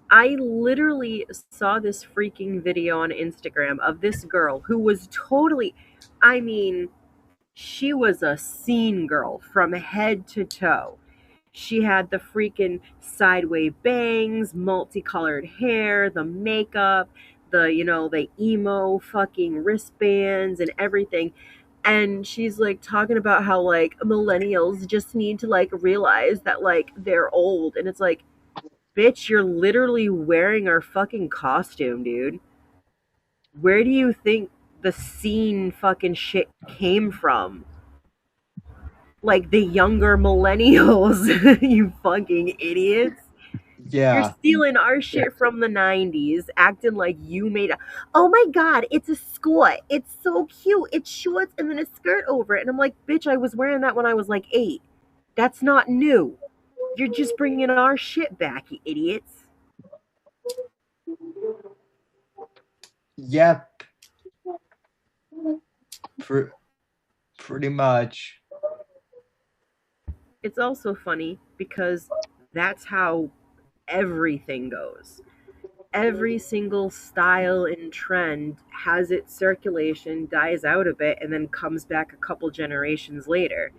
I literally saw this freaking video on Instagram of this girl who was totally, I mean, she was a scene girl from head to toe. She had the freaking sideway bangs, multicolored hair, the makeup, the emo fucking wristbands and everything. And she's like talking about how like millennials just need to like realize that like they're old. And it's like, bitch, you're literally wearing our fucking costume, dude. Where do you think the scene fucking shit came from? Like the younger millennials, you fucking idiots. You're Yeah. stealing our shit from the 90s, acting like you made a. Oh my god, it's a skirt. It's so cute. It's shorts and then a skirt over it. And I'm like, bitch, I was wearing that when I was like 8. That's not new. You're just bringing our shit back, you idiots. Yep. Pretty much. It's also funny because that's how everything goes. Every single style and trend has its circulation, dies out a bit, and then comes back a couple generations later.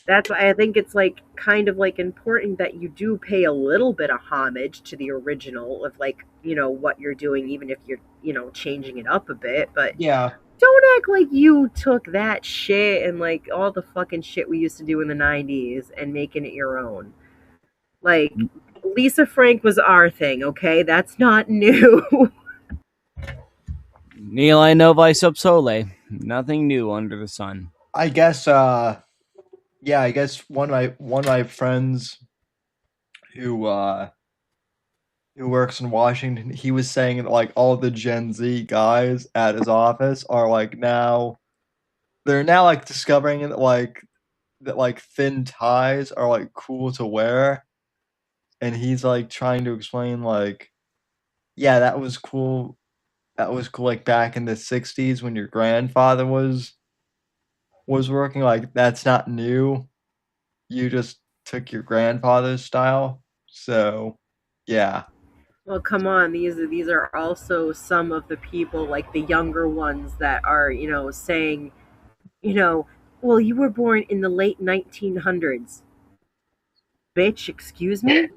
That's why I think it's like kind of like important that you do pay a little bit of homage to the original of like, what you're doing, even if you're, changing it up a bit. But Yeah. don't act like you took that shit and like all the fucking shit we used to do in the 90s and making it your own. Like, Lisa Frank was our thing, okay? That's not new. Nihil novae sub sole. Nothing new under the sun. I guess yeah, I guess one of my friends who works in Washington, he was saying that like all the Gen Z guys at his office are like they're now like discovering that like thin ties are like cool to wear, and he's like trying to explain like, yeah, that was cool. That was cool like back in the 60s when your grandfather was working. Like that's not new. You just took your grandfather's style. So, yeah. Well, come on, these are also some of the people, like the younger ones that are, saying, well, you were born in the late 1900s. Bitch, excuse me?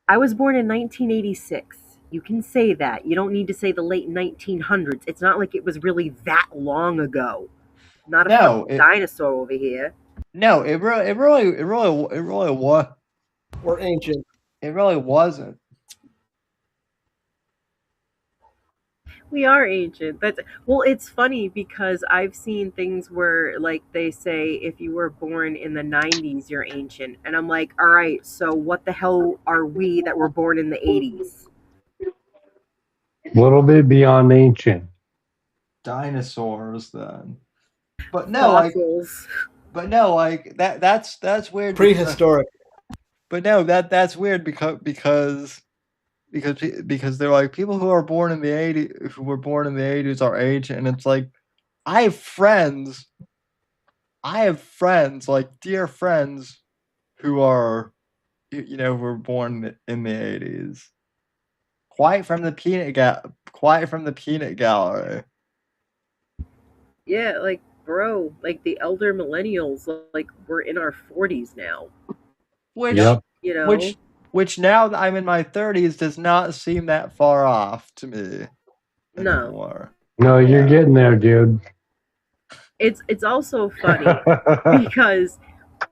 I was born in 1986. You can say that. You don't need to say the late 1900s. It's not like it was really that long ago. Not a No, fucking dinosaur over here. no, it really was. We're ancient. It really wasn't. We are ancient. Well, it's funny because I've seen things where like they say if you were born in the 90s you're ancient. And I'm like, "All right, so what the hell are we that were born in the 80s?" A little bit beyond ancient. Dinosaurs then. But no, like Fossils. that's weird. Prehistoric. But no, that's weird because they're like people who are born in the 80s, who were born in the 80s are ancient, and it's like I have friends, like dear friends who are who were born in the 80s. Quiet from the peanut gallery. Yeah, like bro, like the elder millennials like we're in our 40s now. Which Yep. which now that I'm in my 30s does not seem that far off to me anymore. No, you're getting there, dude. It's also funny because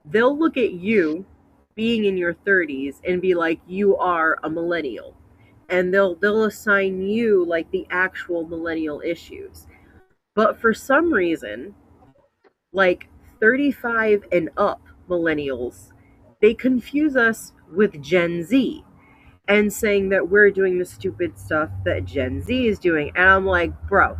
they'll look at you being in your 30s and be like you are a millennial, and they'll assign you like the actual millennial issues. But for some reason, like 35 and up millennials, they confuse us with Gen Z and saying that we're doing the stupid stuff that Gen Z is doing. And I'm like, bro,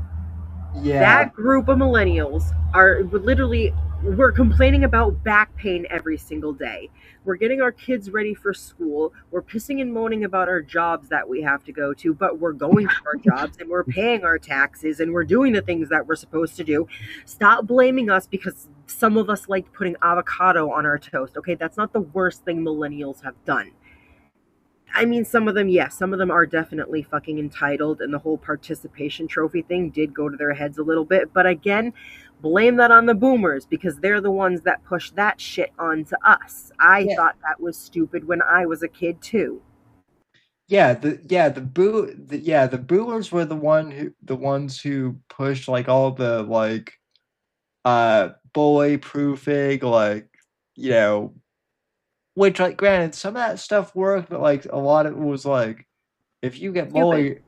Yeah. that group of millennials are literally, we're complaining about back pain every single day. We're getting our kids ready for school. We're pissing and moaning about our jobs that we have to go to, but we're going to our jobs and we're paying our taxes and we're doing the things that we're supposed to do. Stop blaming us because some of us liked putting avocado on our toast. Okay, that's not the worst thing millennials have done. I mean, some of them, yes, some of them are definitely fucking entitled, and the whole participation trophy thing did go to their heads a little bit. But again, blame that on the boomers because they're the ones that push that shit onto us. I Yeah. thought that was stupid when I was a kid too. The boomers were the ones who pushed like all the like bully proofing, like, you know, which, like, granted, some of that stuff worked, but like a lot of it was like, if you get Stupid. bullied,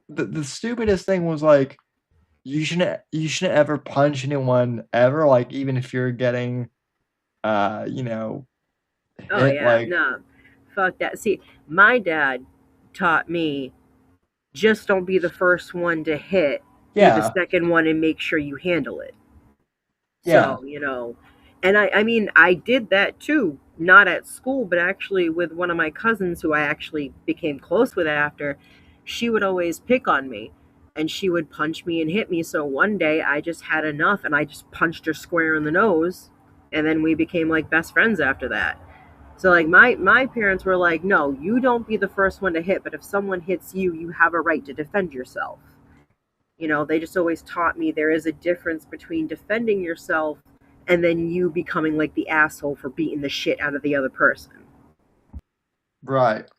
the stupidest thing was like, you shouldn't ever punch anyone ever, like even if you're getting you know, Oh hit, yeah, like, no, fuck that. See, my dad taught me just don't be the first one to hit, be the yeah, second one and make sure you handle it. yeah, So, and I mean, I did that too, not at school, but actually with one of my cousins who I actually became close with after. She would always pick on me and she would punch me and hit me. So one day I just had enough and I just punched her square in the nose. And then we became like best friends after that. So like my parents were like, "No, you don't be the first one to hit, but if someone hits you, you have a right to defend yourself." They just always taught me there is a difference between defending yourself and then you becoming like the asshole for beating the shit out of the other person. right.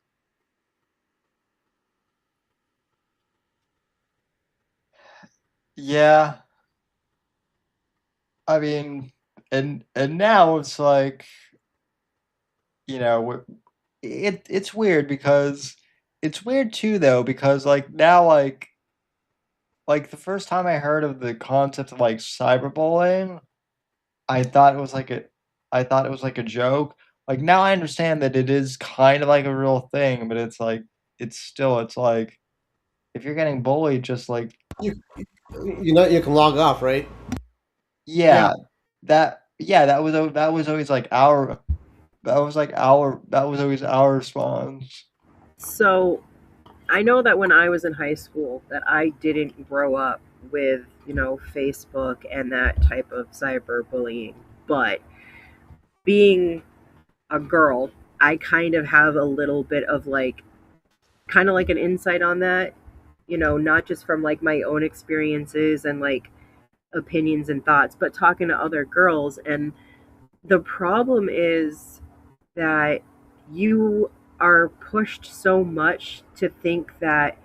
Yeah, I mean, and now it's like, you know, it's weird because it's weird too though because like now like the first time I heard of the concept of like cyberbullying, I thought it was like a I thought it was like a joke. Like now I understand that it is kind of like a real thing, but it's like it's like if you're getting bullied, just like, You you can log off, right? yeah, that was always like that was always our response. So I know that when I was in high school that I didn't grow up with, Facebook and that type of cyberbullying. But being a girl, I kind of have a little bit of like kind of like an insight on that, not just from like my own experiences and like opinions and thoughts, but talking to other girls. And the problem is that you are pushed so much to think that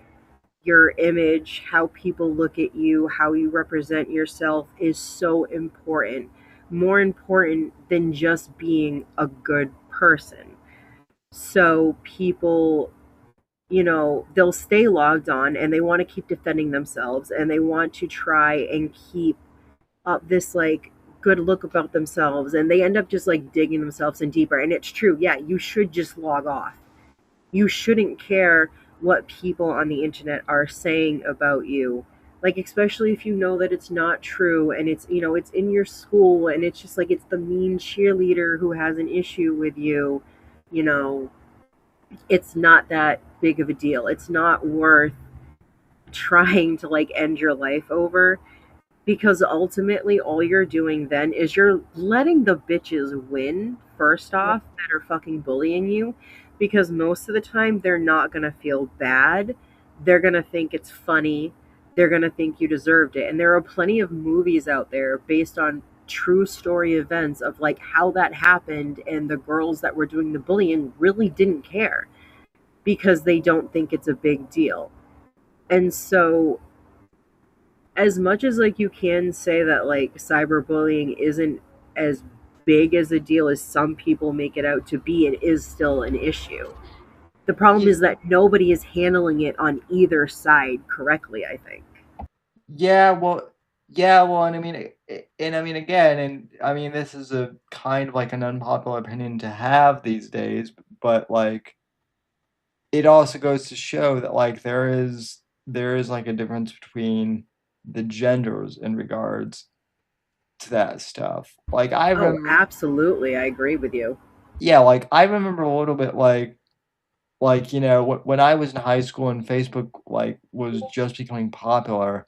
your image, how people look at you, how you represent yourself is so important, more important than just being a good person. So people, they'll stay logged on and they want to keep defending themselves and they want to try and keep up this like good look about themselves and they end up just like digging themselves in deeper. And it's true, yeah, you should just log off. You shouldn't care what people on the internet are saying about you, like especially if you know that it's not true and it's it's in your school and it's just like it's the mean cheerleader who has an issue with you. you know it's not that big of a deal. It's not worth trying to like end your life over because ultimately all you're doing then is you're letting the bitches win first off that are fucking bullying you, because most of the time they're not going to feel bad. They're going to think it's funny. They're going to think you deserved it. And there are plenty of movies out there based on true story events of like how that happened, and the girls that were doing the bullying really didn't care because they don't think it's a big deal. And so as much as like you can say that like cyberbullying isn't as big as a deal as some people make it out to be, it is still an issue. The problem Ye- is that nobody is handling it on either side correctly, I think. Yeah, well, yeah, well, and I mean, and I mean again, and I mean this is a kind of like an unpopular opinion to have these days, but like it also goes to show that like there is like a difference between the genders in regards to that stuff. Like I Oh, remember, absolutely. I agree with you. yeah, like I remember a little bit like you know when I was in high school and Facebook like was just becoming popular,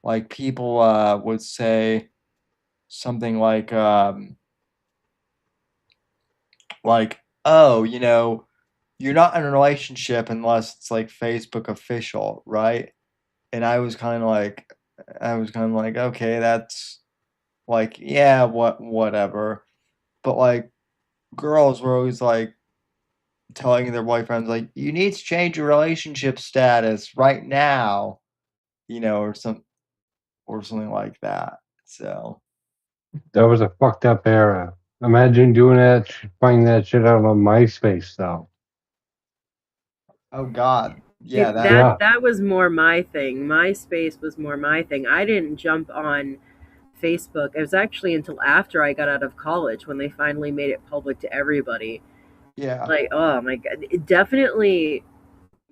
like people would say something like, oh, you're not in a relationship unless it's like Facebook official, right? And I was kind of like, okay, that's like, yeah, whatever. But like, girls were always like telling their boyfriends, like, you need to change your relationship status right now, or something like that. So, That was a fucked up era. Imagine doing that, finding that shit out on MySpace, though. oh God, See, yeah, that, Yeah. that was more my thing. MySpace was more my thing. I didn't jump on Facebook. It was actually until after I got out of college when they finally made it public to everybody. yeah. Like, oh my god, definitely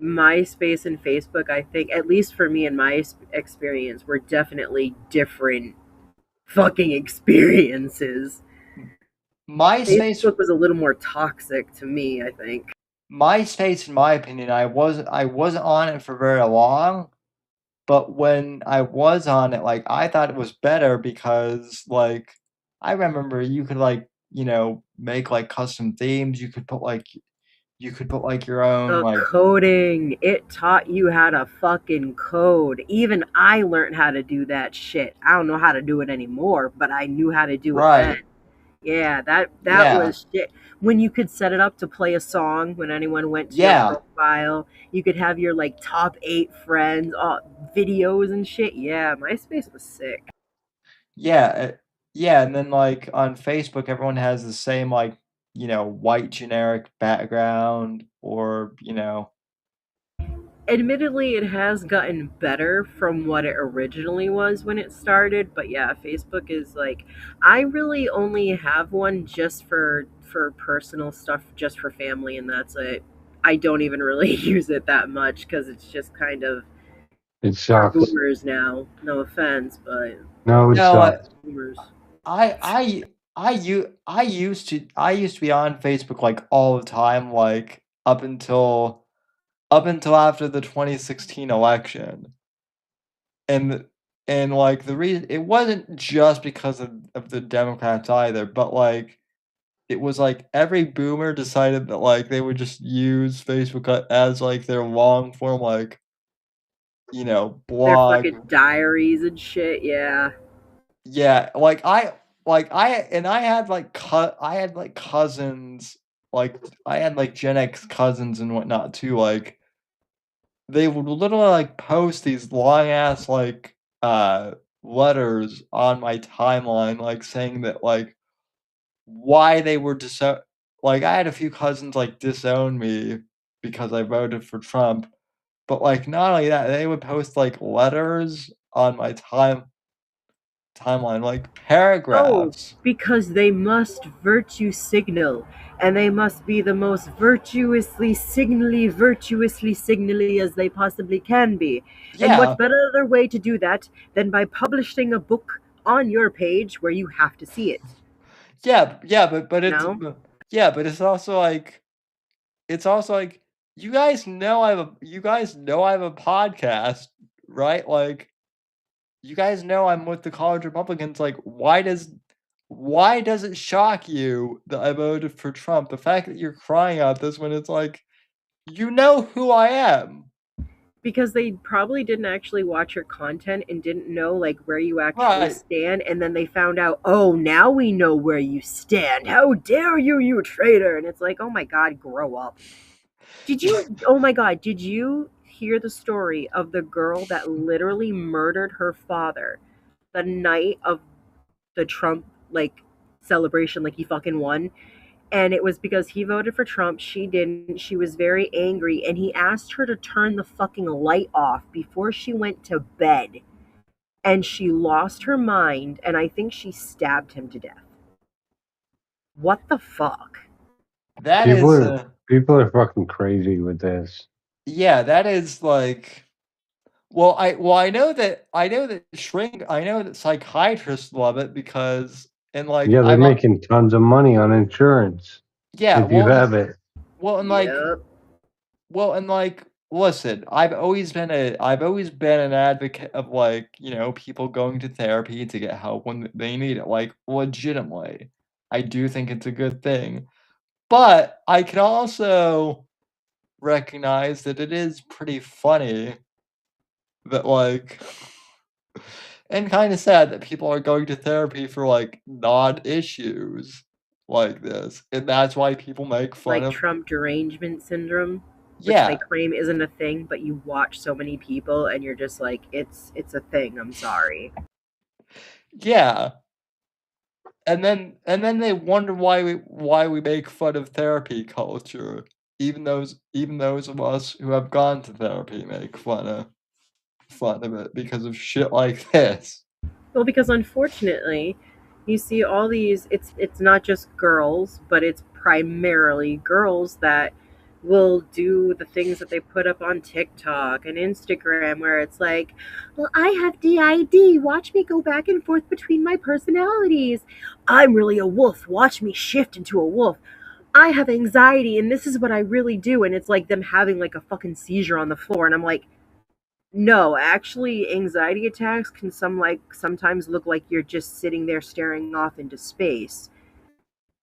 MySpace and Facebook, I think, at least for me and my experience, were definitely different fucking experiences. MySpace, Facebook was a little more toxic to me, I think. MySpace, in my opinion, I wasn't on it for very long, but when I was on it, like, I thought it was better because, like, I remember you could, like, make like custom themes. You could put like your own The like, coding, it taught you how to fucking code. Even I learned how to do that shit. I don't know how to do it anymore, but I knew how to do it then. right, Yeah, that yeah, was shit. When you could set it up to play a song when anyone went to your yeah, profile, you could have your like top 8 friends, videos and shit. Yeah, MySpace was sick. yeah, yeah, and then like on Facebook, everyone has the same like, white generic background, or Admittedly, it has gotten better from what it originally was when it started, but yeah, Facebook is like, I really only have one just for personal stuff, just for family, and that's it. I don't even really use it that much because it's just kind of It for sucks. boomers now. No offense, but No, it no, sucks. boomers. I used to be on Facebook like all the time, like up until after the 2016 election. And like the reason, it wasn't just because of the Democrats either, but like it was like every boomer decided that like they would just use Facebook as like their long form, like, Their blog. fucking diaries and shit. Yeah. Yeah, I had like cousins, like I had like Gen X cousins and whatnot too. Like they would literally like post these long ass like letters on my timeline, like saying that like why they were like I had a few cousins like disown me because I voted for Trump, but like not only that, they would post like letters on my timeline, like Oh, paragraphs. because they must virtue signal, and they must be the most virtuously signally as they possibly can be. And Yeah, what better way to do that than by publishing a book on your page where you have to see it? yeah, but it's No? yeah, but it's also like you guys know I have a podcast, right? Like you guys know I'm with the college Republicans. Like why does it shock you that I voted for Trump? The fact that you're crying out this when it's like you know who I am. Because they probably didn't actually watch your content and didn't know like where you actually Right. stand, and then they found out, oh, now we know where you stand. How dare you, you traitor! And it's like, oh my god, grow up. Oh my god, did you hear the story of the girl that literally murdered her father the night of the Trump like celebration, like he fucking won? And it was because he voted for Trump, she didn't. She was very angry, and he asked her to turn the fucking light off before she went to bed. And she lost her mind, and I think she stabbed him to death. What the fuck? That People is are people are fucking crazy with this. yeah, that is like I know that psychiatrists love it because and like Yeah, they're I'm on making tons of money on insurance yeah, if you have it. well and like Yep. well and like listen, I've always been an advocate of, like, people going to therapy to get help when they need it, like, legitimately. I do think it's a good thing. But I can also recognize that it is pretty funny that, like and kinda sad that people are going to therapy for, like, non-issues like this, and that's why people make fun Like of Trump derangement syndrome, which they Yeah, claim isn't a thing, but you watch so many people and you're just like, it's a thing. I'm sorry. yeah, and then they wonder why we make fun of therapy culture, even those of us who have gone to therapy make fun of it because of shit like this. Well, because unfortunately, you see all these. It's not just girls, but it's primarily girls that will do the things that they put up on TikTok and Instagram, where it's like, "Well, I have DID. Watch me go back and forth between my personalities. I'm really a wolf. Watch me shift into a wolf. I have anxiety, and this is what I really do." And it's like them having like a fucking seizure on the floor, and I'm like, no, actually, anxiety attacks can sometimes look like you're just sitting there staring off into space.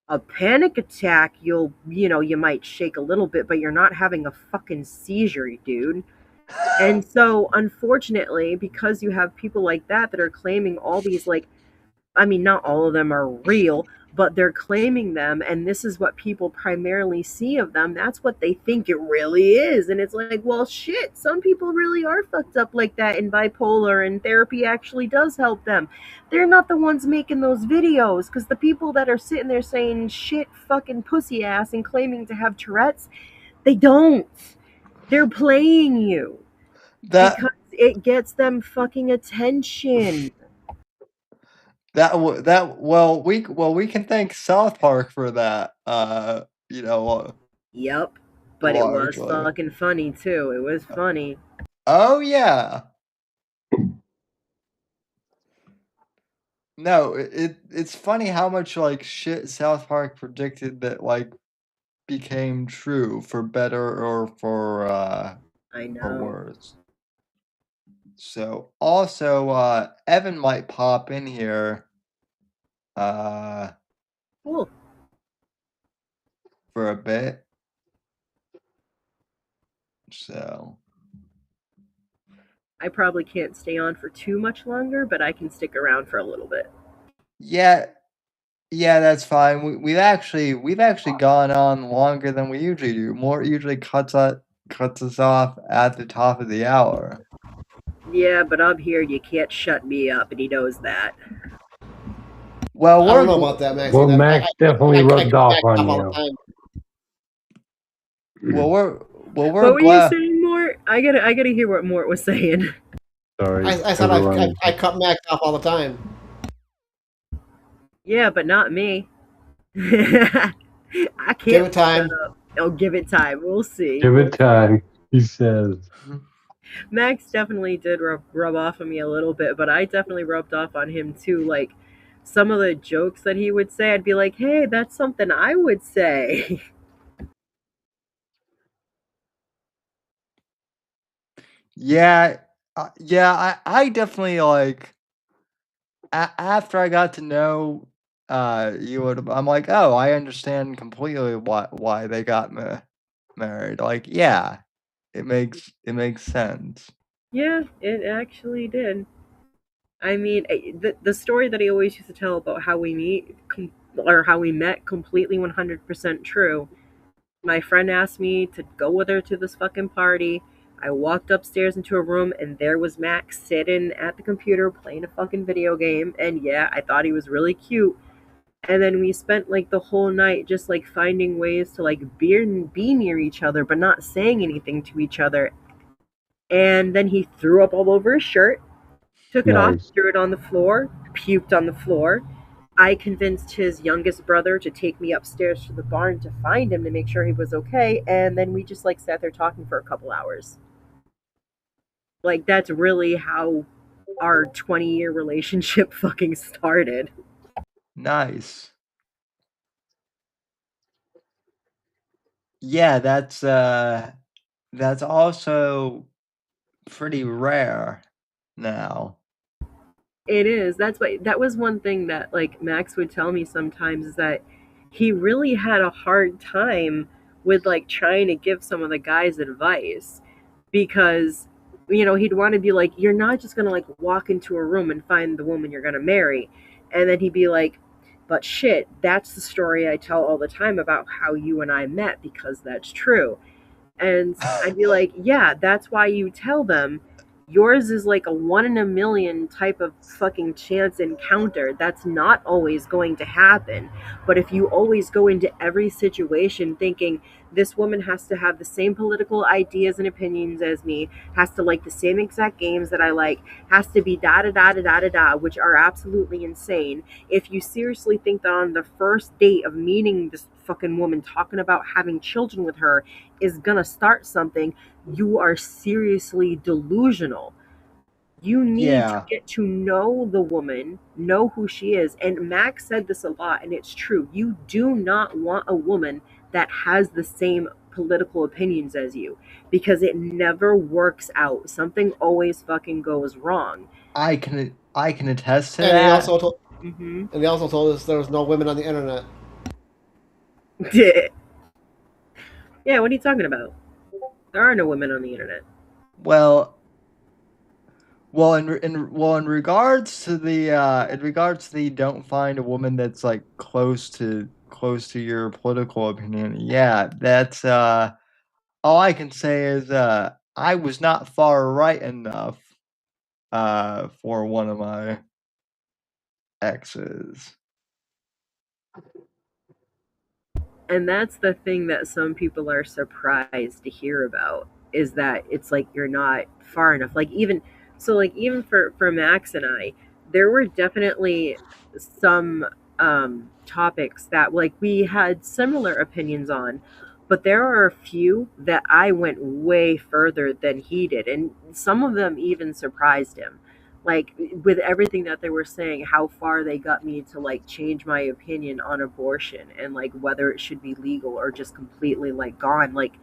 A panic attack, you might shake a little bit, but you're not having a fucking seizure, dude. And so, unfortunately, because you have people like that are claiming all these, like, I mean, not all of them are real, but they're claiming them, and this is what people primarily see of them. That's what they think it really is. And it's like, well, shit, some people really are fucked up like that in bipolar, and therapy actually does help them. They're not the ones making those videos, because the people that are sitting there saying shit, fucking pussy ass, and claiming to have Tourette's, they don't. They're playing you That because it gets them fucking attention. we can thank South Park for that, Yep. But it was largely. fucking funny too. It was funny. Oh, yeah. No, it's funny how much, like, shit South Park predicted that, like, became true for better or I for know. worse. So, also, Evan might pop in here, uh, Cool. for a bit. So, I probably can't stay on for too much longer, but I can stick around for a little bit. yeah, yeah, that's fine. We've actually gone on longer than we usually do. Mort usually cuts us off at the top of the hour. Yeah, but I'm here. You can't shut me up, and he knows that. Well, I don't know about that, Max. Well, Max definitely I rubbed cut off Max on off all you. the time. we're What were you glad. saying, Mort? I gotta hear what Mort was saying. Sorry, I said everyone. I cut Max off all the time. Yeah, but not me. I Give can't it time. shut up. Oh, give it time. We'll see. Give it time, he says. Max definitely did rub off on me a little bit, but I definitely rubbed off on him too. Like some of the jokes that he would say, I'd be like, "Hey, that's something I would say." Yeah, yeah. I definitely like after I got to know you would. I'm like, oh, I understand completely why they got married. Like, yeah, it makes sense. Yeah, it actually did. I mean, the story that he always used to tell about how we or how we met, completely 100% true. My friend asked me to go with her to this fucking party. I walked upstairs into a room and there was Max sitting at the computer playing a fucking video game. And yeah, I thought he was really cute. And then we spent like the whole night just like finding ways to like be near each other, but not saying anything to each other. And then he threw up all over his shirt, took it off, Nice. threw it on the floor, puked on the floor. I convinced his youngest brother to take me upstairs to the barn to find him to make sure he was okay, and then we just like sat there talking for a couple hours. Like that's really how our 20-year relationship fucking started. Nice. Yeah, that's also pretty rare now. It is. That was one thing that like Max would tell me sometimes is that he really had a hard time with like trying to give some of the guys advice because he'd want to be like, you're not just gonna like walk into a room and find the woman you're gonna marry. And then he'd be like, but shit, that's the story I tell all the time about how you and I met because that's true. And I'd be like, yeah, that's why you tell them. Yours is like a 1 in a million type of fucking chance encounter. That's not always going to happen. But if you always go into every situation thinking this woman has to have the same political ideas and opinions as me, has to like the same exact games that I like, has to be da da da da da da da, which are absolutely insane. If you seriously think that on the first date of meeting this fucking woman, talking about having children with her, is gonna start something, you are seriously delusional. You need to Yeah, get to know the woman, know who she is. And Max said this a lot, and it's true. You do not want a woman that has the same political opinions as you because it never works out. Something always fucking goes wrong. I can attest to And he that. also told Mm-hmm. and he also told us there was no women on the internet. Yeah, what are you talking about? There are no women on the internet. Well, in regards to the don't find a woman that's like close to your political opinion. Yeah, that's all I can say is I was not far right enough for one of my exes. And that's the thing that some people are surprised to hear about is that it's like you're not far enough. Like even for Max and I, there were definitely some topics that like we had similar opinions on, but there are a few that I went way further than he did, and some of them even surprised him. Like with everything that they were saying, how far they got me to like change my opinion on abortion and like whether it should be legal or just completely like gone. Like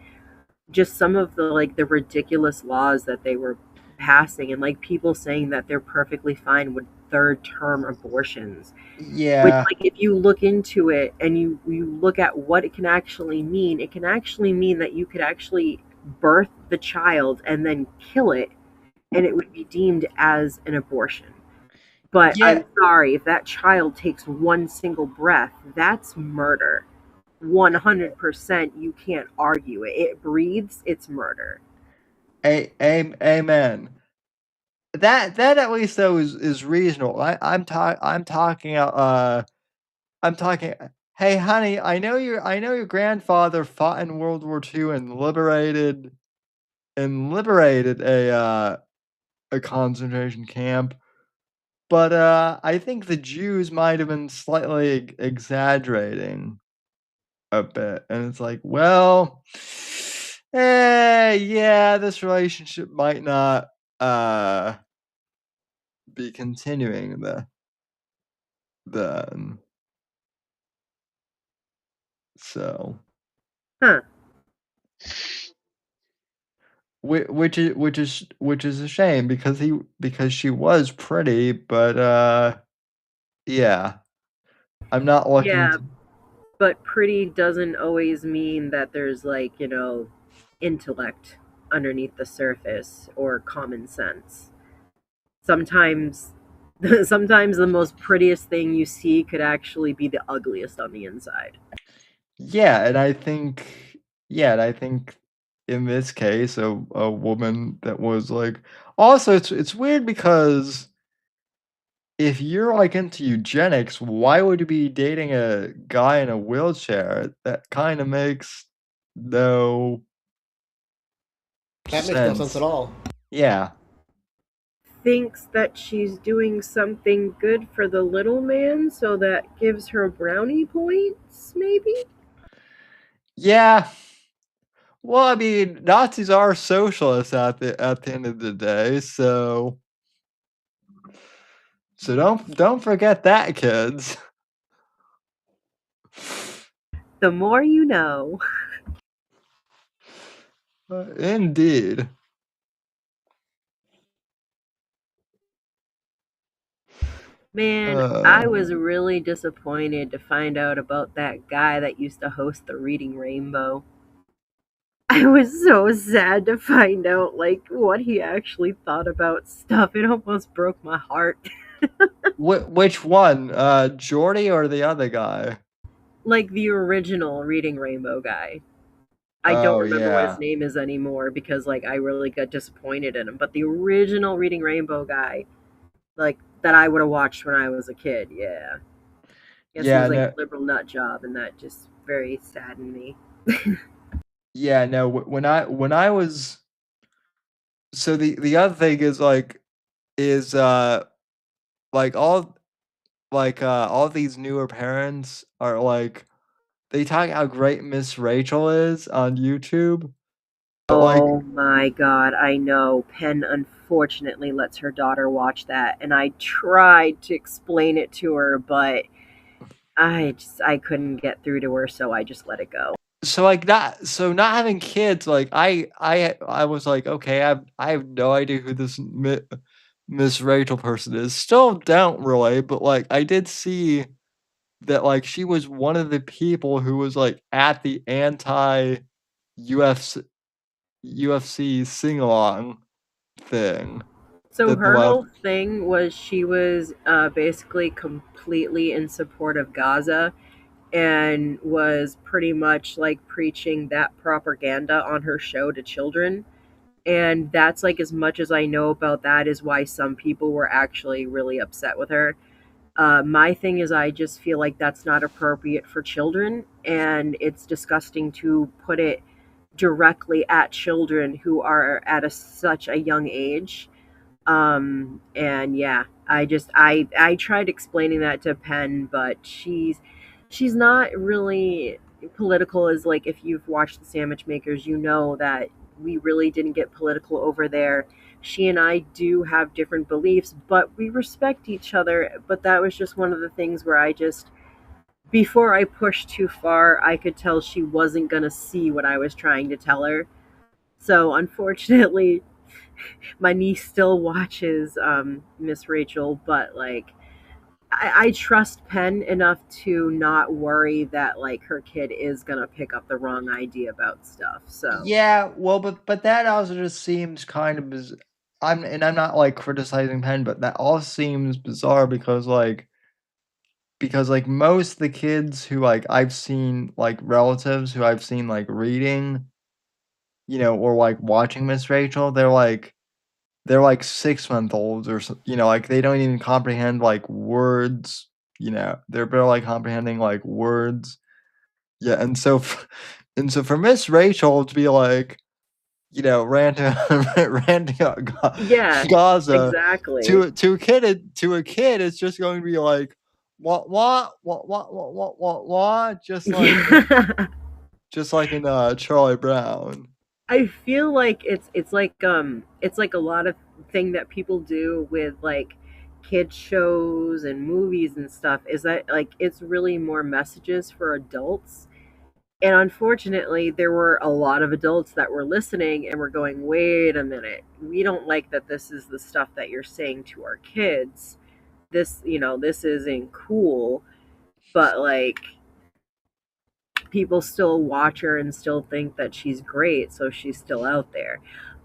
just some of the like the ridiculous laws that they were passing and like people saying that they're perfectly fine with third term abortions, which Yeah, like if you look into it and you look at what it can actually mean that you could actually birth the child and then kill it and it would be deemed as an abortion. But yeah, I'm sorry, if that child takes one single breath, that's murder. 100%, you can't argue it. It breathes, it's murder. amen. That at least though is reasonable. I'm talking. Hey, honey, I know your grandfather fought in World War II and liberated a concentration camp, but I think the Jews might have been slightly exaggerating a bit, and it's like, well, yeah, this relationship might not uh be continuing then. So. Huh. Which is a shame because she was pretty, but yeah, I'm not looking Yeah, to. but pretty doesn't always mean that there's like, intellect underneath the surface or common sense. Sometimes sometimes the most prettiest thing you see could actually be the ugliest on the inside. Yeah, and I think in this case, a woman that was like. Also, it's weird because if you're like into eugenics, why would you be dating a guy in a wheelchair? That kind of makes no That makes no sense at sense. all. Yeah. Thinks that she's doing something good for the little man, so that gives her brownie points, maybe? Yeah. Well, I mean, Nazis are socialists at the end of the day, so don't forget that, kids. The more you know. Indeed. Man, I was really disappointed to find out about that guy that used to host the Reading Rainbow. I was so sad to find out like what he actually thought about stuff. It almost broke my heart. Which one? Jordy or the other guy? Like the original Reading Rainbow guy. I don't Oh remember what his yeah. name is anymore because like I really got disappointed in him. But the original Reading Rainbow guy, like that I would have watched when I was a kid, yeah. Guess he Yeah, was like no. a liberal nut job, and that just very saddened me. Yeah, no. When I was so the other thing is like all these newer parents are like they talk how great Miss Rachel is on YouTube, but like Oh my god, I know. Penn unfortunately lets her daughter watch that, and I tried to explain it to her, but I couldn't get through to her, so I just let it go. so like not having kids like I was like okay I have no idea who this Miss Rachel person is. Still don't really, but like I did see that like she was one of the people who was like at the anti UFC sing along thing So that the her left. whole thing was she was basically completely in support of Gaza and was pretty much like preaching that propaganda on her show to children. And that's like as much as I know about that is why some people were actually really upset with her. My thing is, I just feel like that's not appropriate for children, and it's disgusting to put it directly at children who are at such a young age. And yeah, I tried explaining that to Penn, but she's not really political. As like if you've watched the Sandwich Makers, you know that we really didn't get political over there. She and I do have different beliefs, but we respect each other. But that was just one of the things where I just before I pushed too far, I could tell she wasn't gonna see what I was trying to tell her. So unfortunately, my niece still watches Miss Rachel, but like I trust Penn enough to not worry that like her kid is gonna pick up the wrong idea about stuff. So Yeah, well, but that also just seems kind of I'm not like criticizing Penn, but that all seems bizarre because like most of the kids who like I've seen like relatives who I've seen like reading, or like watching Miss Rachel, they're like 6-month olds or like they don't even comprehend like words, they're barely like comprehending like words. Yeah, and so for Miss Rachel to be like, ranting ranting about yeah, Gaza exactly. to a kid, it's just going to be like what, just like in Charlie Brown. I feel like it's like a lot of thing that people do with like kid shows and movies and stuff is that like it's really more messages for adults. And unfortunately, there were a lot of adults that were listening and were going, wait a minute, we don't like that this is the stuff that you're saying to our kids. This isn't cool. But like, people still watch her and still think that she's great, so she's still out there.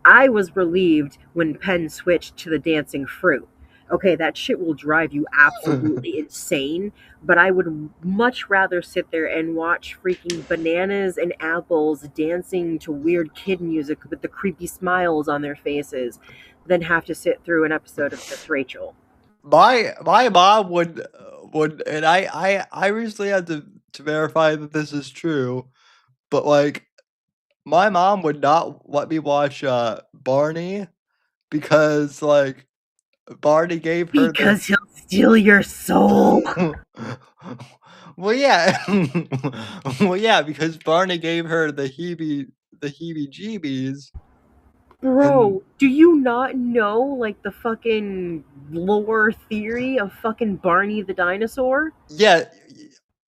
I was relieved when Penn switched to the dancing fruit. Okay, that shit will drive you absolutely insane, but I would much rather sit there and watch freaking bananas and apples dancing to weird kid music with the creepy smiles on their faces than have to sit through an episode of Miss Rachel. My mom would, and I recently had to verify that this is true, but like my mom would not let me watch Barney because like Barney gave her the Because he'll steal your soul. well yeah well yeah because Barney gave her the heebie jeebies and Bro, do you not know like the fucking lore theory of fucking Barney the dinosaur? yeah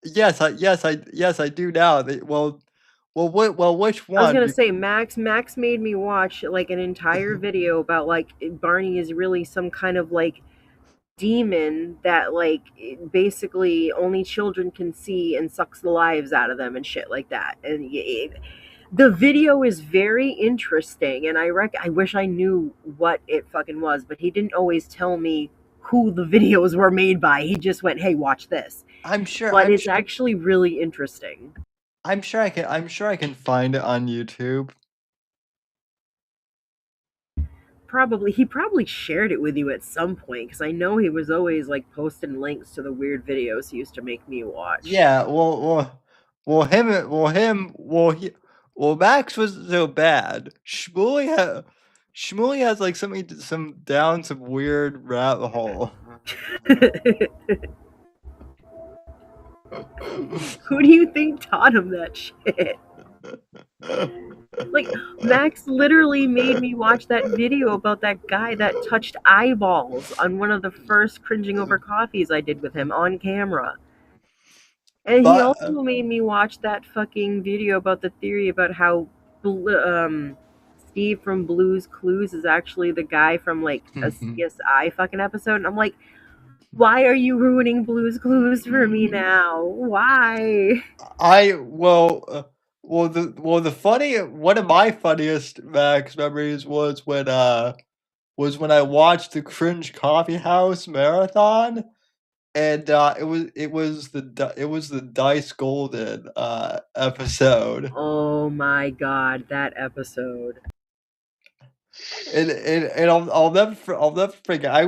yes I do now. which I was one? gonna say Max made me watch like an entire video about like Barney is really some kind of like demon that like basically only children can see and sucks the lives out of them and shit like that. And the video is very interesting, and I wish I knew what it fucking was, but he didn't always tell me who the videos were made by. He just went, "Hey, watch this." I'm sure. But it's actually really interesting. I'm sure I can find it on YouTube. He probably shared it with you at some point, because I know he was always like posting links to the weird videos he used to make me watch. Yeah, Max was so bad. Shmuley has like some down some weird rabbit hole. Who do you think taught him that shit? Like, Max literally made me watch that video about that guy that touched eyeballs on one of the first Cringing Over Coffees I did with him on camera. And he also made me watch that fucking video about the theory about how Steve from Blue's Clues is actually the guy from like a CSI fucking episode. And I'm like, why are you ruining Blue's Clues for me now? Why? One of my funniest Max memories was when I watched the Cringe Coffee House marathon, and it was the Dice Golden episode. Oh my god, that episode. And I'll never forget.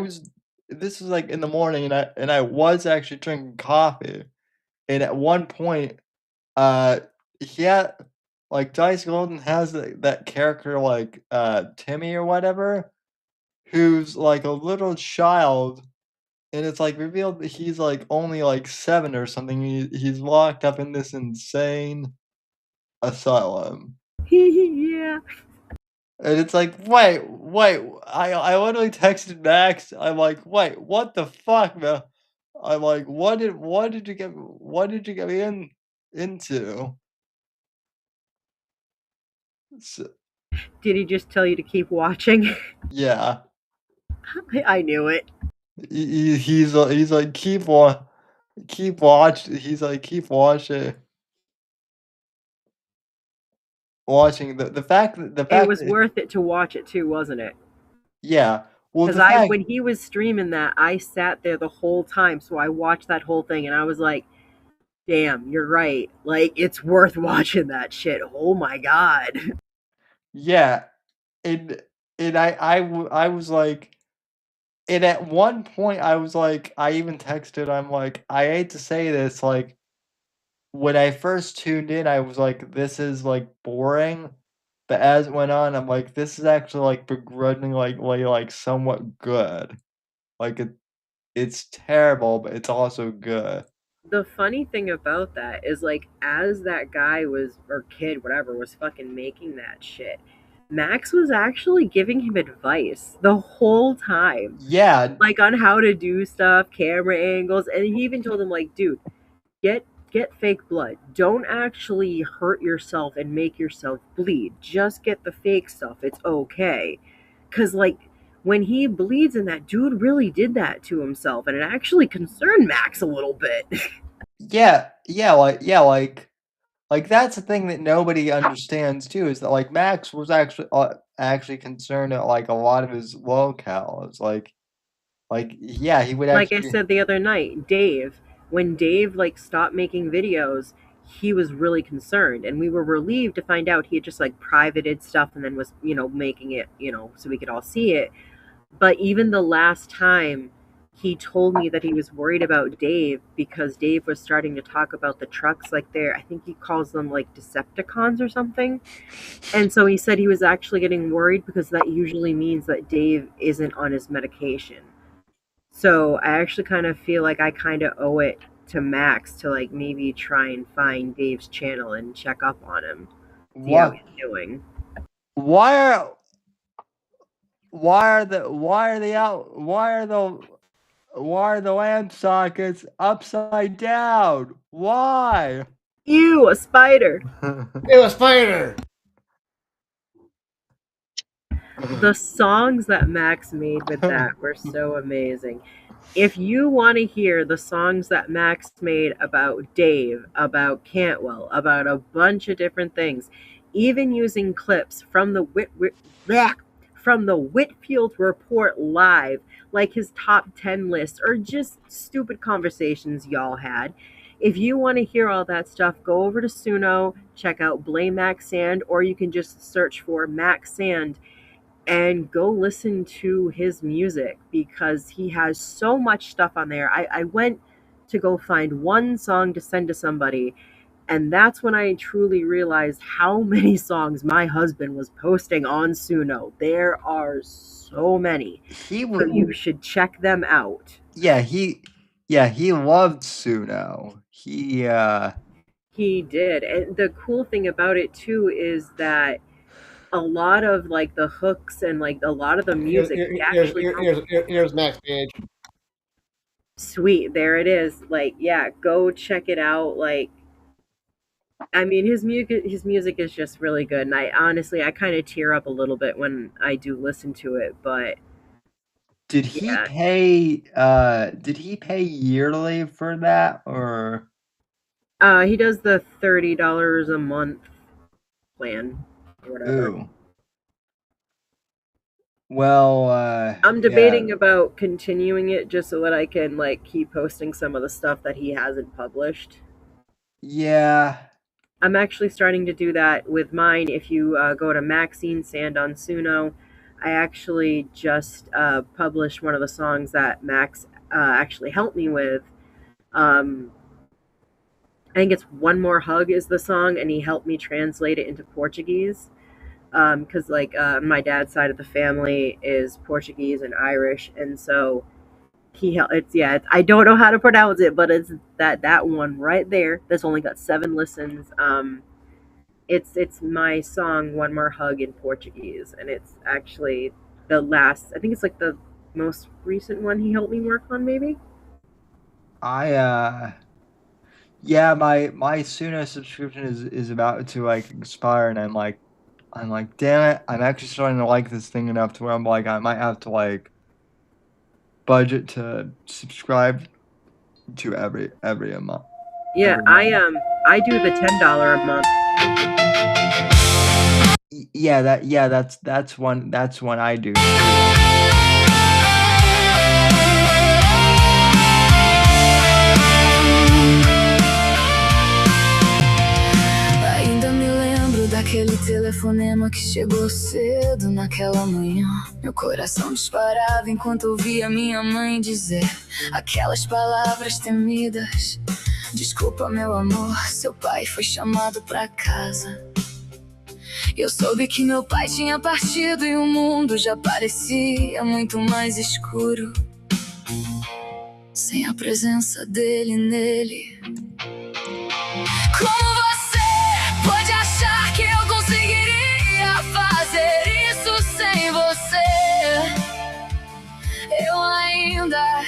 This was like in the morning, and I was actually drinking coffee, and at one point, he had like Dice Golden has that character like Timmy or whatever, who's like a little child, and it's like revealed that he's like only like 7 or something. He's locked up in this insane asylum. Yeah. And it's like, wait, I literally texted Max. I'm like, wait, what the fuck, man? I'm like, what did you get me into? So, Did he just tell you to keep watching? yeah. I knew it. He's like, keep watch. He's like, keep watching. Watching the fact It was worth it to watch it too, wasn't it? Yeah. Well, Because when he was streaming that, I sat there the whole time, so I watched that whole thing, and I was like, damn, you're right. Like, it's worth watching that shit. Oh my god. Yeah. And I was like, and at one point I was like, I even texted, I'm like, I hate to say this, like, when I first tuned in, I was like, this is like boring. But as it went on, I'm like, this is actually like begrudgingly like somewhat good. Like it's terrible, but it's also good. The funny thing about that is, like, as that guy was, or kid, whatever, was fucking making that shit, Max was actually giving him advice the whole time. Yeah. Like, on how to do stuff, camera angles, and he even told him, like, dude, get fake blood. Don't actually hurt yourself and make yourself bleed. Just get the fake stuff. It's okay. Because, like, when he bleeds and that dude really did that to himself, and it actually concerned Max a little bit. Like that's the thing that nobody understands too, is that like Max was actually concerned at like a lot of his locales. Like yeah, he would Like actually. I said the other night, when Dave like stopped making videos, he was really concerned, and we were relieved to find out he had just like privated stuff and then was, making it, so we could all see it. But even the last time, he told me that he was worried about Dave because Dave was starting to talk about the trucks, like I think he calls them like Decepticons or something. And so he said he was actually getting worried because that usually means that Dave isn't on his medication. So I actually kind of feel like I kind of owe it to Max to like maybe try and find Dave's channel and check up on him, see how he's doing. Why are the lamp sockets upside down? Why? Ew, a spider. Ew, a spider. The songs that Max made with that were so amazing. If you want to hear the songs that Max made about Dave, about Cantwell, about a bunch of different things, even using clips from the from the Whitfield Report live, like his top 10 list or just stupid conversations y'all had. If you want to hear all that stuff, go over to Suno, check out Blame Max Sand, or you can just search for Max Sand and go listen to his music because he has so much stuff on there. I went to go find one song to send to somebody, and that's when I truly realized how many songs my husband was posting on Suno. There are so many. He So would, you should check them out. yeah, he loved Suno. He did. And the cool thing about it too is that a lot of like the hooks and like a lot of the music he actually Here's Max page. sweet, there it is. Like, yeah, go check it out. Like, I mean, his music is just really good, and I honestly I kind of tear up a little bit when I do listen to it. But did he yeah, pay yearly for that, or he does the $30 a month plan or whatever. ooh. Well, I'm yeah. debating about continuing it just so that I can like keep posting some of the stuff that he hasn't published. Yeah. I'm actually starting to do that with mine. If you go to Maxine Sand on Suno, I actually just published one of the songs that Max actually helped me with. I think it's One More Hug is the song, and he helped me translate it into Portuguese. Because my dad's side of the family is Portuguese and Irish, and so I don't know how to pronounce it, but it's that one right there that's only got 7 listens. It's my song One More Hug in Portuguese, and it's actually the last, I think it's like the most recent one he helped me work on, maybe. Yeah, my Suno subscription is about to like expire, and I'm like, damn it, I'm actually starting to like this thing enough to where I'm like, I might have to like budget to subscribe to every a month. Yeah, I do the $10 a month. Yeah, that's one I do. Ainda me lembro daquele telefonema que chegou cedo naquela manhã. Meu coração disparava enquanto ouvia minha mãe dizer aquelas palavras temidas. Desculpa, meu amor, seu pai foi chamado pra casa. Eu soube que meu pai tinha partido e o mundo já parecia muito mais escuro sem a presença dele nele. Como você pode achar que eu conseguiria fazer isso sem você? Eu ainda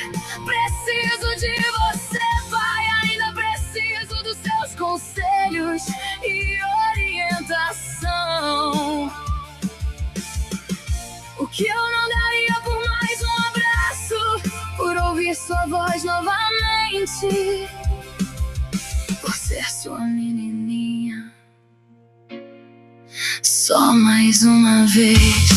preciso de você, pai. Ainda preciso dos seus conselhos e orientação. O que eu não daria por mais um abraço, por ouvir sua voz novamente, por ser sua menininha. Só mais uma vez.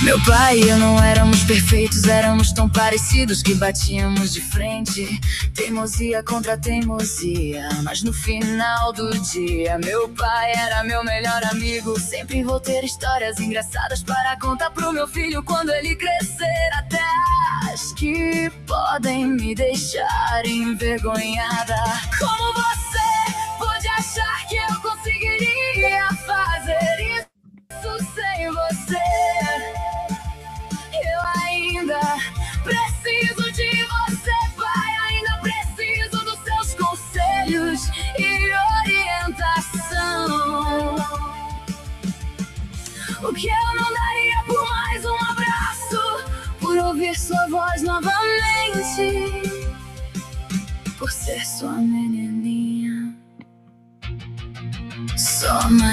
Meu pai e eu não éramos perfeitos, éramos tão parecidos que batíamos de frente. Teimosia contra teimosia, mas no final do dia meu pai era meu melhor amigo. Sempre vou ter histórias engraçadas para contar pro meu filho quando ele crescer. Até as que podem me deixar envergonhada. Como você pode achar que eu conseguiria fazer isso sem você? Eu ainda preciso de você, pai. Ainda preciso dos seus conselhos e orientação. O que eu não daria por mais um abraço, por ouvir sua voz novamente, por ser sua menininha.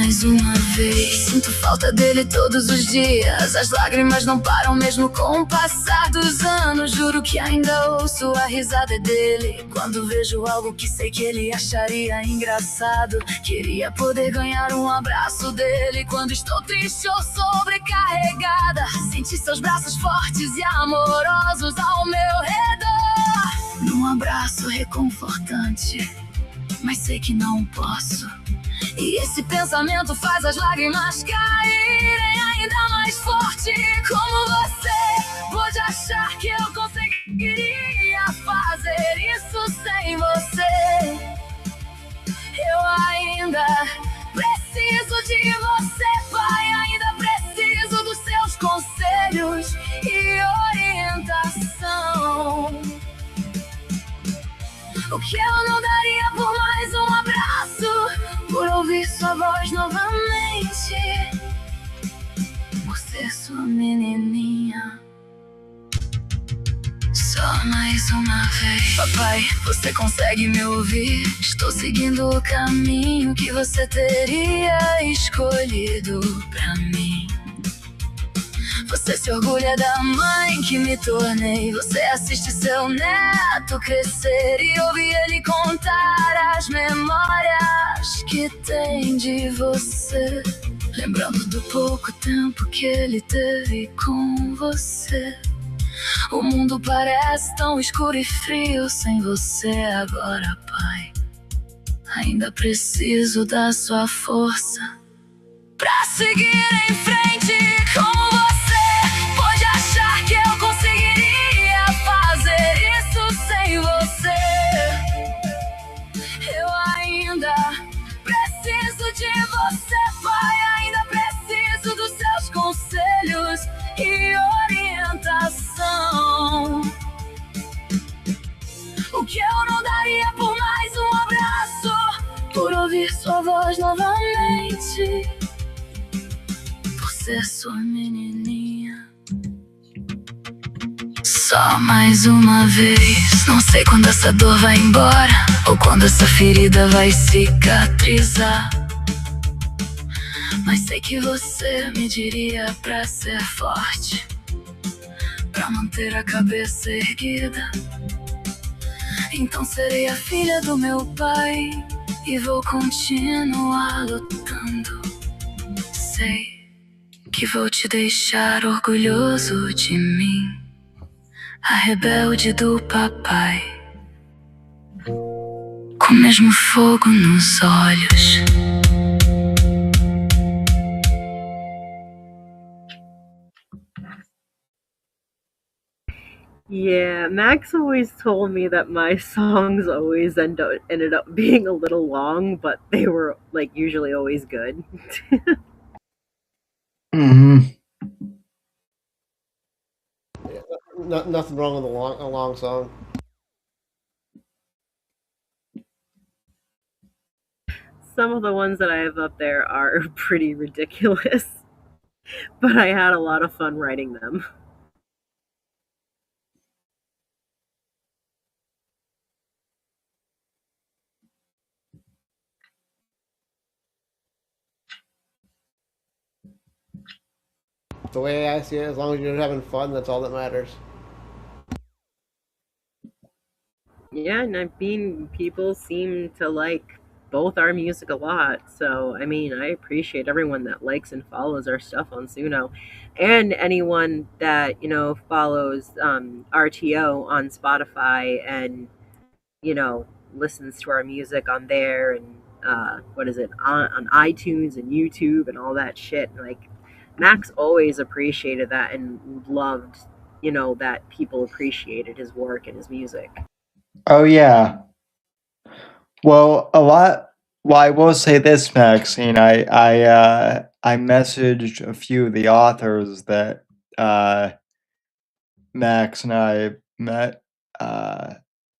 mais uma vez. Sinto falta dele todos os dias. As lágrimas não param mesmo com o passar dos anos. Juro que ainda ouço a risada dele quando vejo algo que sei que ele acharia engraçado. Queria poder ganhar um abraço dele quando estou triste ou sobrecarregada. Sentir seus braços fortes e amorosos ao meu redor. Num abraço reconfortante, mas sei que não posso. E esse pensamento faz as lágrimas caírem ainda mais forte. Como você pode achar que eu conseguiria fazer isso sem você? Eu ainda preciso de você, pai. Ainda preciso dos seus conselhos e orientação. O que eu não daria por mais um abraço, por ouvir sua voz novamente, por ser sua menininha. Só mais uma vez. Papai, você consegue me ouvir? Estou seguindo o caminho que você teria escolhido pra mim. Você se orgulha da mãe que me tornei. Você assiste seu neto crescer e ouve ele contar as memórias que tem de você. Lembrando do pouco tempo que ele teve com você. O mundo parece tão escuro e frio sem você agora, pai. Ainda preciso da sua força pra seguir em frente. Como você pode achar que eu conseguiria fazer isso sem você? Eu ainda preciso de você, pai. Ainda preciso dos seus conselhos e orientação. O que eu não daria por mais um abraço, por ouvir sua voz novamente, por ser sua menininha. Só mais uma vez. Não sei quando essa dor vai embora, ou quando essa ferida vai cicatrizar, mas sei que você me diria pra ser forte, pra manter a cabeça erguida. Então serei a filha do meu pai e vou continuar lutando. Sei que vou te deixar orgulhoso de mim, a rebelde do papai, com o mesmo fogo nos olhos. Yeah, Max always told me that my songs always ended up being a little long, but they were like usually always good. Hmm. Nothing wrong with a long song. Some of the ones that I have up there are pretty ridiculous, but I had a lot of fun writing them. The way I see it, as long as you're having fun, that's all that matters. Yeah, and I mean, people seem to like both our music a lot. So, I mean, I appreciate everyone that likes and follows our stuff on Suno, and anyone that, follows RTO on Spotify and, listens to our music on there and, what is it, on iTunes and YouTube and all that shit. Like, Max always appreciated that and loved, that people appreciated his work and his music. Oh yeah. Well, a lot. Well, I will say this, Maxine. I messaged a few of the authors that Max and I met,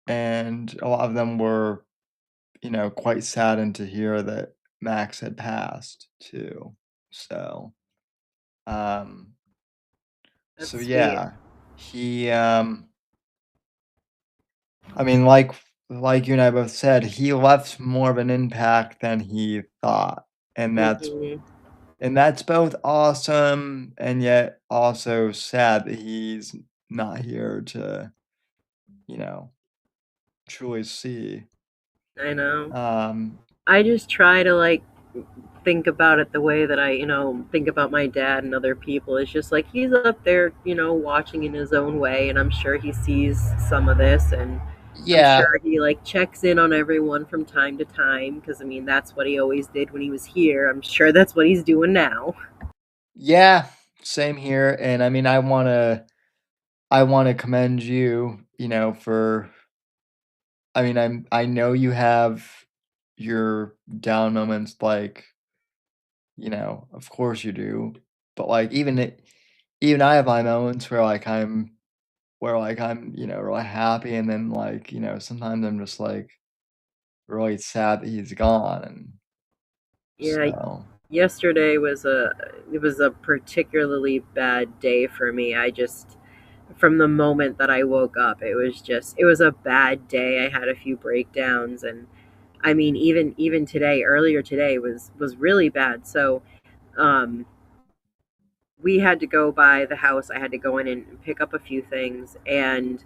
and a lot of them were, quite saddened to hear that Max had passed too. So, um, That's so sweet. yeah, he, I mean, like you and I both said, he left more of an impact than he thought, and Mhm. that's both awesome and yet also sad that he's not here to, you know, truly see. I know. Um, I just try to like think about it the way that I, think about my dad and other people. It's just like he's up there, watching in his own way, and I'm sure he sees some of this, and I'm yeah, sure he like checks in on everyone from time to time because I mean that's what he always did when he was here. I'm sure that's what he's doing now. yeah, same here. And I mean, I wanna commend you, for I mean, I know you have your down moments, like, of course you do, but, like, even I have my moments where, like, I'm, really happy, and then, like, sometimes I'm just, like, really sad that he's gone, and Yeah, so yesterday was a particularly bad day for me. I just from the moment that I woke up, it was a bad day. I had a few breakdowns, and I mean even today, earlier today was really bad. So, um we had to go by the house. I had to go in and pick up a few things, and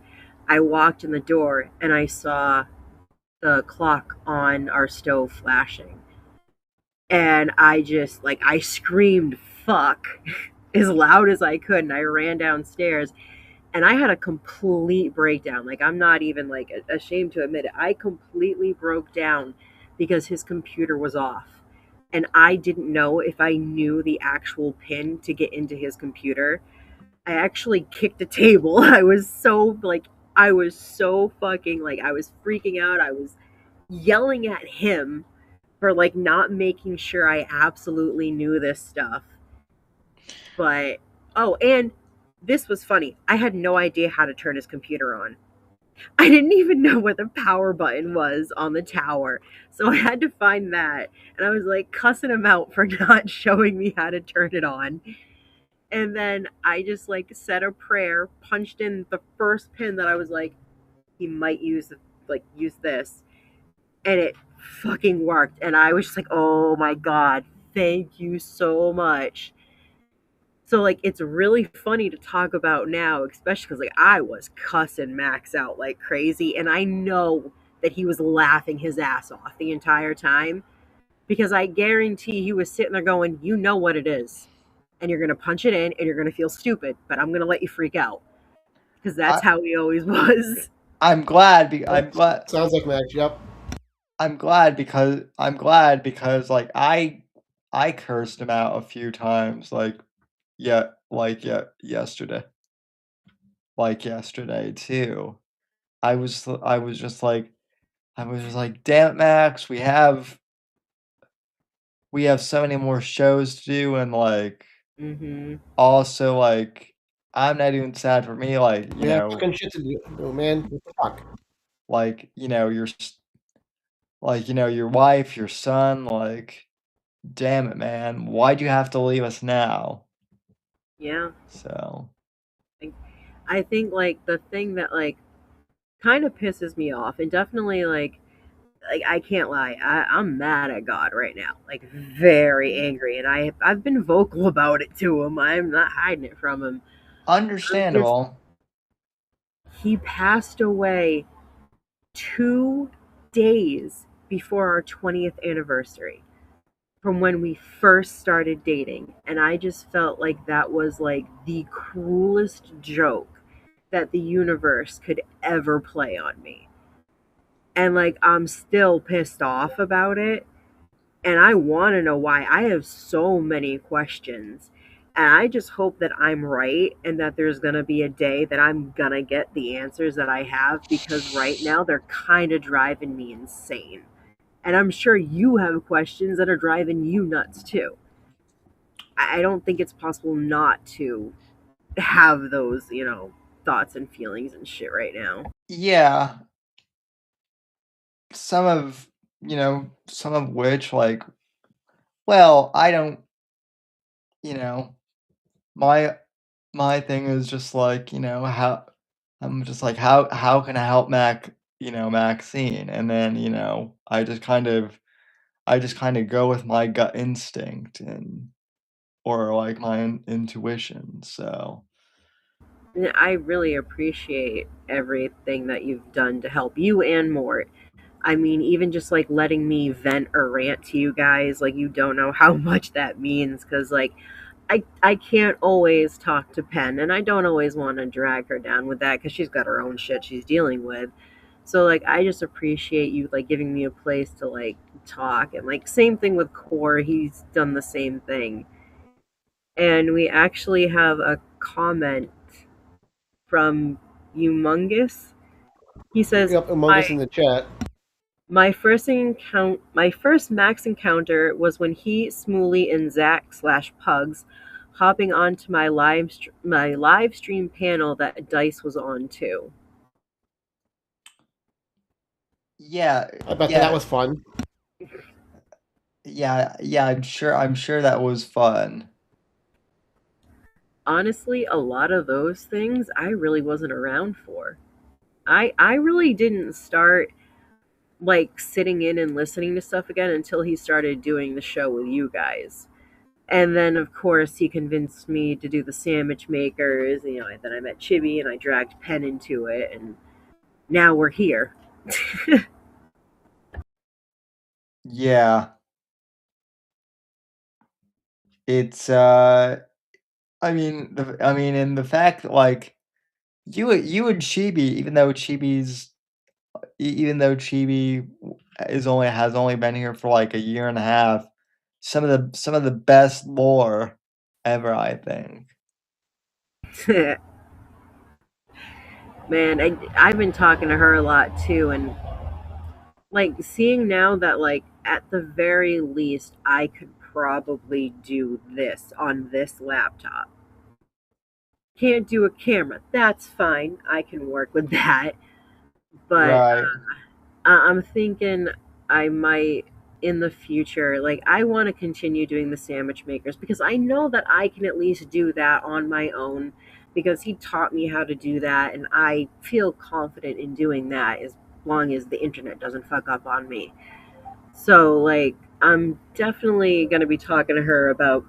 I walked in the door and I saw the clock on our stove flashing. And I just like I screamed fuck as loud as I could, and I ran downstairs and I had a complete breakdown. Like I'm not even like ashamed to admit it. I completely broke down because his computer was off. And I didn't know if I knew the actual pin to get into his computer. I actually kicked the table. I was so fucking like I was freaking out. I was yelling at him for like not making sure I absolutely knew this stuff. But oh, and this was funny. I had no idea how to turn his computer on. I didn't even know where the power button was on the tower. So I had to find that. And I was like cussing him out for not showing me how to turn it on. And then I just like said a prayer, punched in the first pin that I was like, he might use this. And it fucking worked. And I was just like, oh my God, thank you so much. So like it's really funny to talk about now, especially because like I was cussing Max out like crazy, and I know that he was laughing his ass off the entire time because I guarantee he was sitting there going, "You know what it is, and you're gonna punch it in, and you're gonna feel stupid, but I'm gonna let you freak out because that's I how he always was." Sounds like Max. Yep. I'm glad because, like, I cursed him out a few times, yesterday. Like yesterday too. I was just like "Damn it, Max, we have so many more shows to do," and, like, Mm-hmm. also, like, I'm not even sad for me, like, We have fucking shit to do, man. What the fuck? your wife, your son, like, "Damn it, man, why'd you have to leave us now?" Yeah, So I think like the thing that like kind of pisses me off, and definitely like I can't lie, I'm mad at God right now, like very angry, and I've been vocal about it to him. I'm not hiding it from him. I'm just understandable. he passed away 2 days before our 20th anniversary from when we first started dating, and I just felt like that was like the cruelest joke that the universe could ever play on me. And like I'm still pissed off about it, and I want to know why. I have so many questions. And I just hope that I'm right and that there's going to be a day that I'm going to get the answers that I have because right now they're kind of driving me insane. And I'm sure you have questions that are driving you nuts too. I don't think it's possible not to have those, thoughts and feelings and shit right now. Yeah, some of which, like, well, I don't, you know, my thing is just like, how I'm just like, how can I help Maxine? And then, I just kind of I just kind of go with my gut instinct or like my intuition. So I really appreciate everything that you've done to help you and more. I mean, even just like letting me vent or rant to you guys, like you don't know how much that means because like I can't always talk to Penn and I don't always want to drag her down with that cuz she's got her own shit she's dealing with. So like I just appreciate you like giving me a place to like talk and like same thing with Core, he's done the same thing. And we actually have a comment from Humongous. He says, Yep, Among "My Us in the chat. my first Max encounter was when he, Smooly, and Zach slash Pugs hopping onto my live stream panel that Dice was on too." yeah, I bet that yeah, was fun. yeah. I'm sure that was fun. Honestly, a lot of those things I really wasn't around for. I really didn't start like sitting in and listening to stuff again until he started doing the show with you guys. And then, of course, he convinced me to do the sandwich makers. You know, and then I met Chibi and I dragged Penn into it, and now we're here. Yeah, it's I mean, and the fact that like you and Chibi, even though Chibi has only been here for like a year and a half, some of the best lore ever, I think. Man, I've been talking to her a lot too, and like seeing now that, like, at the very least, I could probably do this on this laptop. Can't do a camera. That's fine. I can work with that. But Right. I'm thinking I might in the future, like, I want to continue doing the sandwich makers because I know that I can at least do that on my own because he taught me how to do that and I feel confident in doing that as long as the internet doesn't fuck up on me. So, like, I'm definitely going to be talking to her about,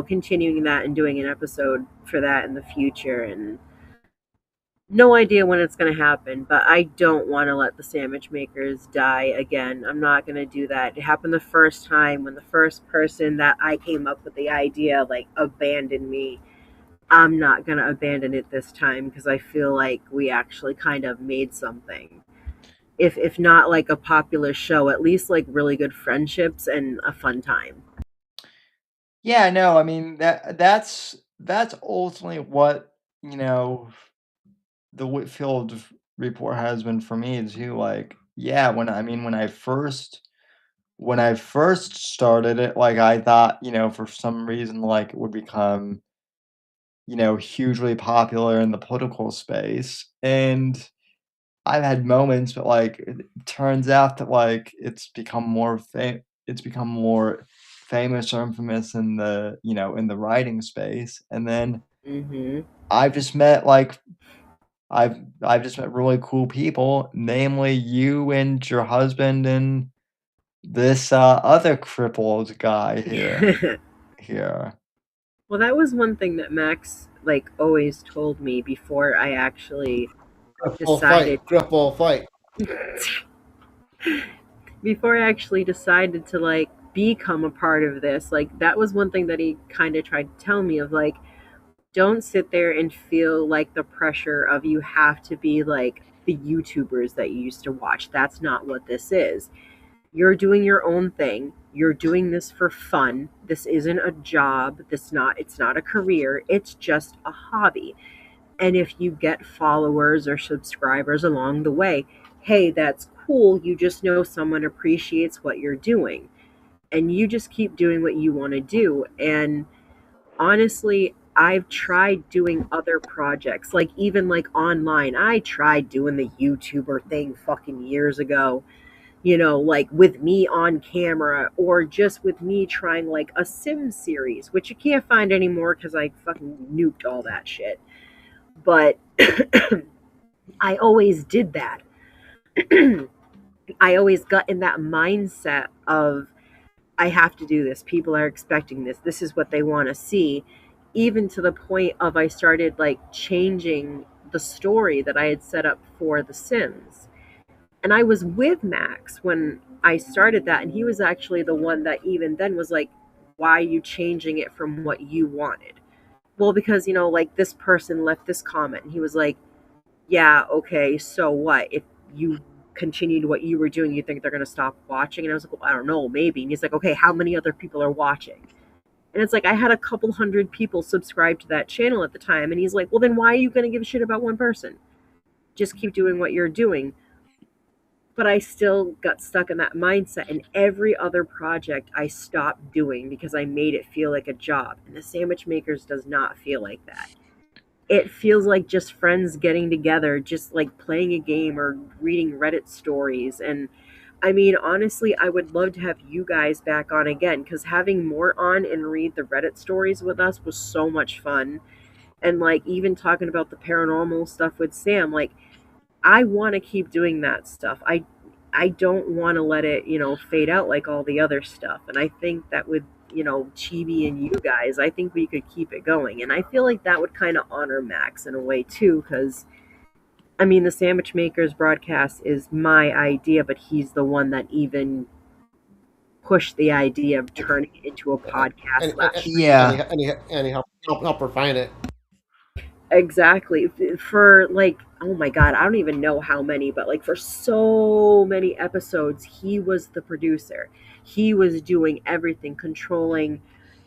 continuing that and doing an episode for that in the future. And no idea when it's going to happen, but I don't want to let the sandwich makers die again. I'm not going to do that. It happened the first time when the first person that I came up with the idea like abandoned me. I'm not going to abandon it this time because I feel like we actually kind of made something. If not like a popular show, at least like really good friendships and a fun time. Yeah, no, I mean that's ultimately what, you know, the Whitfield report has been for me too. Like, yeah, when I first started it, like I thought, you know, for some reason like it would become, you know, hugely popular in the political space. And I've had moments, but like it turns out that like it's become more famous or infamous in the, you know, in the writing space. And then Mm-hmm. I've just met like I've just met really cool people, namely you and your husband and this other crippled guy here. Well, that was one thing that Max like always told me before I actually Gripple decided fight. Gripple fight. before I actually decided to like become a part of this. Like that was one thing that he kind of tried to tell me of like don't sit there and feel like the pressure of you have to be like the YouTubers that you used to watch. That's not what this is. You're doing your own thing. You're doing this for fun. This isn't a job. It's not a career. It's just a hobby. And if you get followers or subscribers along the way, hey, that's cool. You just know someone appreciates what you're doing. And you just keep doing what you want to do. And honestly, I've tried doing other projects, like even like online. I tried doing the YouTuber thing fucking years ago, like with me on camera or just with me trying like a Sim series, which you can't find anymore because I fucking nuked all that shit. But I always did that. I always got in that mindset of I have to do this. People are expecting this. This is what they want to see. Even to the point of I started like changing the story that I had set up for The Sims. And I was with Max when I started that, and he was actually the one that even then was like, why are you changing it from what you wanted? Well, because, like this person left this comment, and he was like, yeah, okay, so what? If you continued what you were doing, you think they're going to stop watching? And I was like, well, I don't know, maybe. And he's like, okay, how many other people are watching? And it's like, I had a couple hundred people subscribe to that channel at the time. And he's like, well, then why are you going to give a shit about one person? Just keep doing what you're doing. But I still got stuck in that mindset. And every other project I stopped doing because I made it feel like a job. And the Sandwich Makers does not feel like that. It feels like just friends getting together, just like playing a game or reading Reddit stories. And I mean, honestly, I would love to have you guys back on again, because having more on and read the Reddit stories with us was so much fun. And like even talking about the paranormal stuff with Sam, like I want to keep doing that stuff. I don't want to let it, fade out like all the other stuff. And I think that with, Chibi and you guys, I think we could keep it going. And I feel like that would kind of honor Max in a way too, because I mean, the Sandwich Makers broadcast is my idea, but he's the one that even pushed the idea of turning it into a podcast last year. Yeah. And he helped refine it. Exactly. For like, oh my God, I don't even know how many, but like for so many episodes, he was the producer. He was doing everything, controlling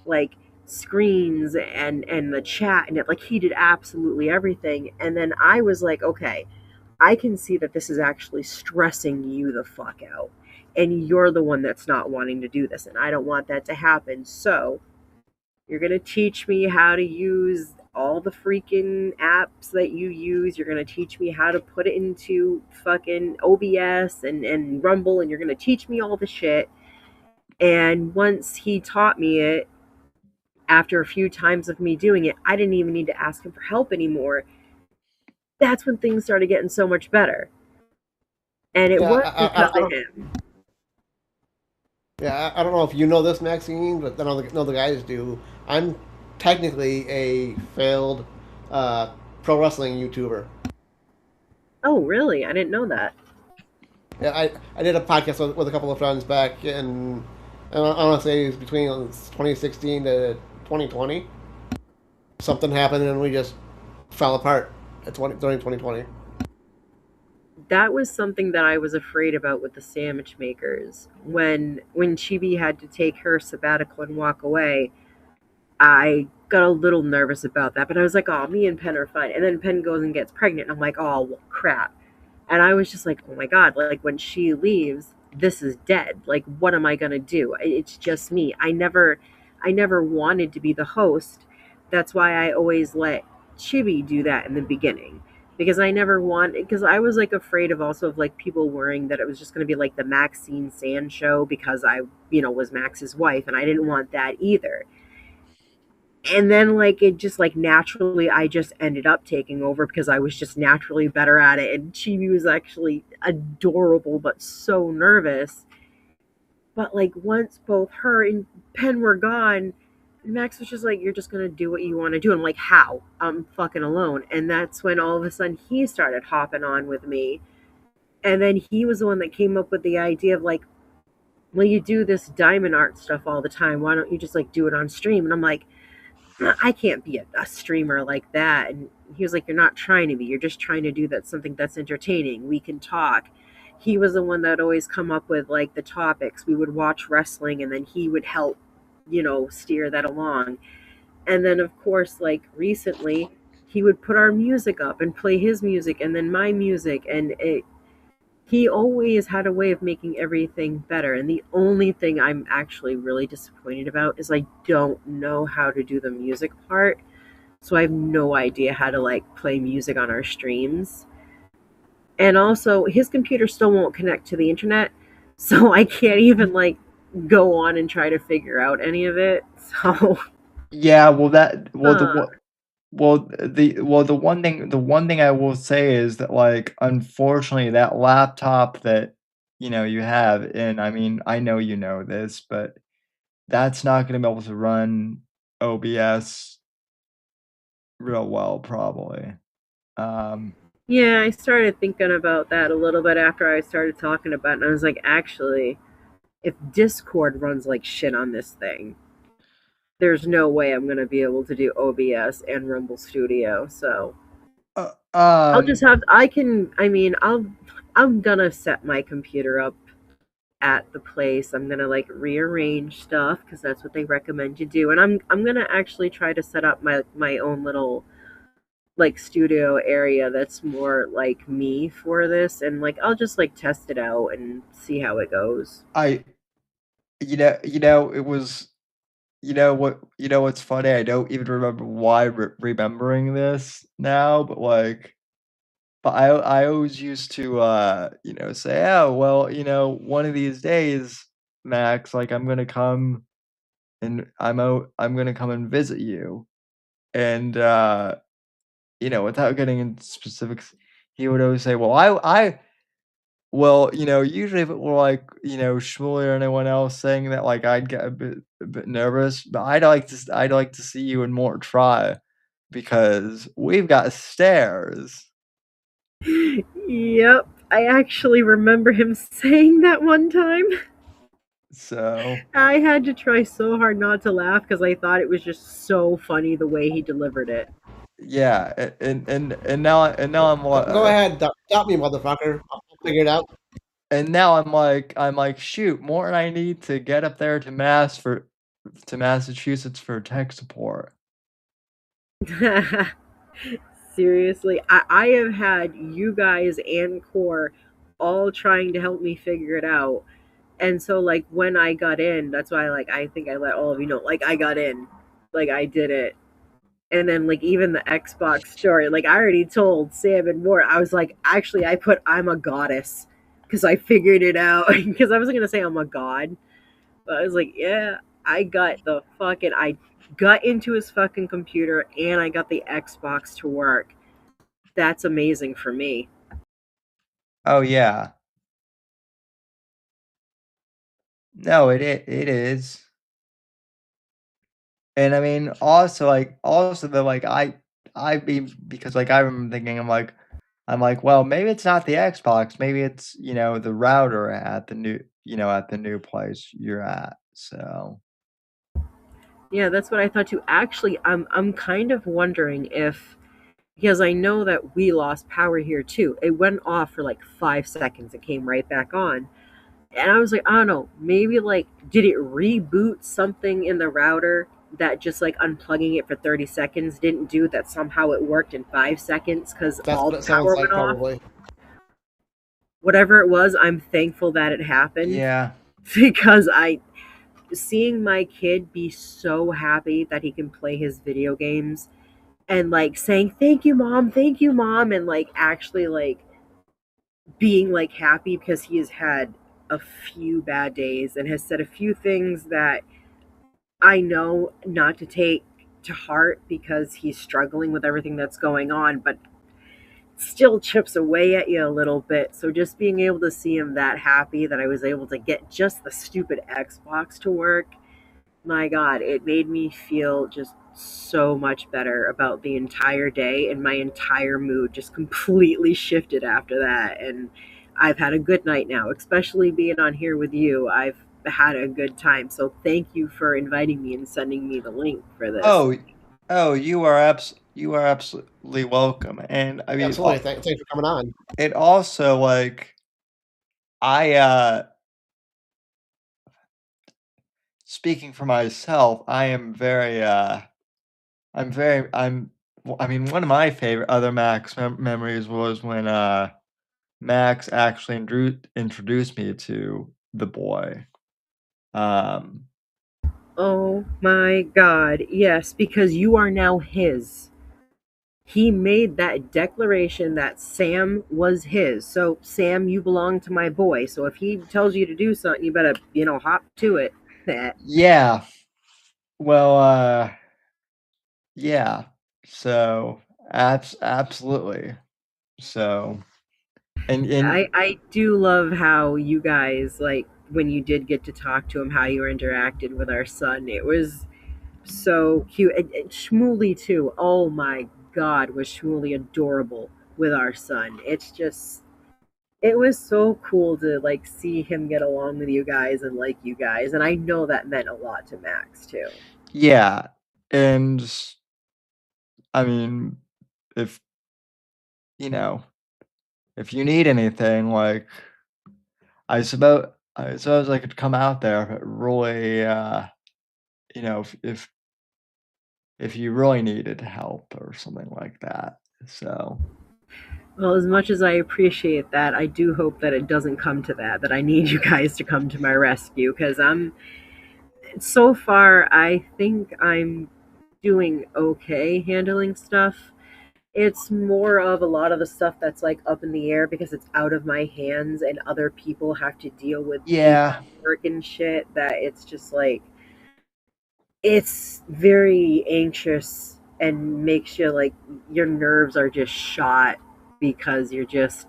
like screens and the chat and it, like he did absolutely everything. And then I was like, okay, I can see that this is actually stressing you the fuck out. And you're the one that's not wanting to do this. And I don't want that to happen. So you're going to teach me how to use all the freaking apps that you use. You're going to teach me how to put it into fucking OBS and Rumble. And you're going to teach me all the shit. And once he taught me it, after a few times of me doing it, I didn't even need to ask him for help anymore. That's when things started getting so much better. And it was because of him. Yeah, I don't know if you know this, Maxine, but I know the guys do. I'm technically a failed pro wrestling YouTuber. Oh, really? I didn't know that. Yeah, I did a podcast with a couple of friends back in, I want to say it was between 2016 to 2020. Something happened and we just fell apart during 2020. That was something that I was afraid about with the Sandwich Makers. When Chibi had to take her sabbatical and walk away, I got a little nervous about that. But I was like, oh, me and Penn are fine. And then Penn goes and gets pregnant. And I'm like, oh, well, crap. And I was just like, oh my God, like when she leaves, this is dead. Like, what am I going to do? It's just me. I never wanted to be the host. That's why I always let Chibi do that in the beginning. Because because I was like afraid of also of like people worrying that it was just going to be like the Maxine Sand show because I, was Max's wife, and I didn't want that either. And then like it just like naturally I just ended up taking over because I was just naturally better at it, and Chibi was actually adorable but so nervous. But like once both her and Penn were gone, Max was just like, you're just gonna do what you want to do. And I'm like, how? I'm fucking alone. And that's when all of a sudden he started hopping on with me. And then he was the one that came up with the idea of like, well, you do this diamond art stuff all the time, why don't you just like do it on stream? And I'm like, I can't be a streamer like that. And he was like, you're not trying to be, you're just trying to do that something that's entertaining. We can talk. He was the one that always come up with like the topics. We would watch wrestling and then he would help, steer that along. And then of course, like recently, he would put our music up and play his music and then my music, and he always had a way of making everything better. And the only thing I'm actually really disappointed about is I don't know how to do the music part. So I have no idea how to like play music on our streams. And also his computer still won't connect to the internet. So I can't even like go on and try to figure out any of it. So yeah, the one thing I will say is that like unfortunately that laptop that you have, and I mean I know you know this, but that's not gonna be able to run OBS real well, probably. Yeah, I started thinking about that a little bit after I started talking about it, and I was like, actually, if Discord runs like shit on this thing, there's no way I'm gonna be able to do OBS and Rumble Studio. So uh, I'll just um, have I'm gonna set my computer up at the place. I'm gonna like rearrange stuff because that's what they recommend you do, and I'm gonna actually try to set up my own little like studio area that's more like me for this, and like I'll just like test it out and see how it goes. I, it was, what's funny? I don't even remember why remembering this now, but like, but I always used to, say, oh, well, one of these days, Max, like I'm gonna come and I'm gonna come and visit you, and without getting into specifics, he would always say, well, well, usually if it were like, Shmuley or anyone else saying that, like, I'd get a bit nervous, but I'd like to see you and Mort try because we've got stairs. Yep, I actually remember him saying that one time. So, I had to try so hard not to laugh because I thought it was just so funny the way he delivered it. yeah, and now I'm Go ahead, stop me, motherfucker. I'll figure it out. and now I'm like, shoot, Mort and I need to get up there to Massachusetts for tech support. Seriously, I have had you guys and Core all trying to help me figure it out. And so like when I got in, that's why like I think I let all of you know, like I got in. Like I did it. And then like even the Xbox story, like I already told Sam and Mort, I was like, actually I put I'm a goddess because I figured it out. Because I wasn't gonna say I'm a god. But I was like, yeah, I got into his fucking computer and I got the Xbox to work. That's amazing for me. Oh yeah. No, it is. And I mean, also though, like I be because like I remember thinking I'm like, well, maybe it's not the Xbox, maybe it's the router at the new place you're at. So Yeah, that's what I thought too. Actually, I'm kind of wondering if because I know that we lost power here too. It went off for like 5 seconds. It came right back on. And I was like, I don't know, maybe like did it reboot something in the router that just like unplugging it for 30 seconds didn't do that somehow it worked in 5 seconds because That's all what the it sounds power like, went off. probably. Whatever it was, I'm thankful that it happened yeah. because I seeing my kid be so happy that he can play his video games and like saying thank you mom and like actually like being like happy because he has had a few bad days and has said a few things that I know not to take to heart because he's struggling with everything that's going on, but still chips away at you a little bit. So just being able to see him that happy that I was able to get just the stupid Xbox to work, my God, it made me feel just so much better about the entire day, and my entire mood just completely shifted after that. And I've had a good night now, especially being on here with you. I've had a good time. So thank you for inviting me and sending me the link for this. Oh, you are absolutely welcome. And I mean, Absolutely. Thanks for coming on. it also like I speaking for myself, I am very I'm very I'm well, I mean, one of my favorite other Max memories was when Max actually introduced me to the boy. Um, Oh my God. Yes, because you are now his. He made that declaration that Sam was his. So, Sam, you belong to my boy. So, if he tells you to do something, you better, hop to it. yeah. Well, yeah. So, absolutely. So, and I do love how you guys, like, when you did get to talk to him, how you interacted with our son. It was so cute. And Shmuley too. Oh my God, was Shmuley adorable with our son. It's just, it was so cool to like see him get along with you guys and like you guys, and I know that meant a lot to Max too. Yeah, and I mean, if you know, if you need anything, like I suppose I could come out there if it really, if you really needed help or something like that. So Well, as much as I appreciate that, I do hope that it doesn't come to that, that I need you guys to come to my rescue, because so far, I think I'm doing okay handling stuff. It's more of a lot of the stuff that's like up in the air because it's out of my hands and other people have to deal with yeah, paperwork and shit, that it's just like, it's very anxious and makes you like, your nerves are just shot because you're just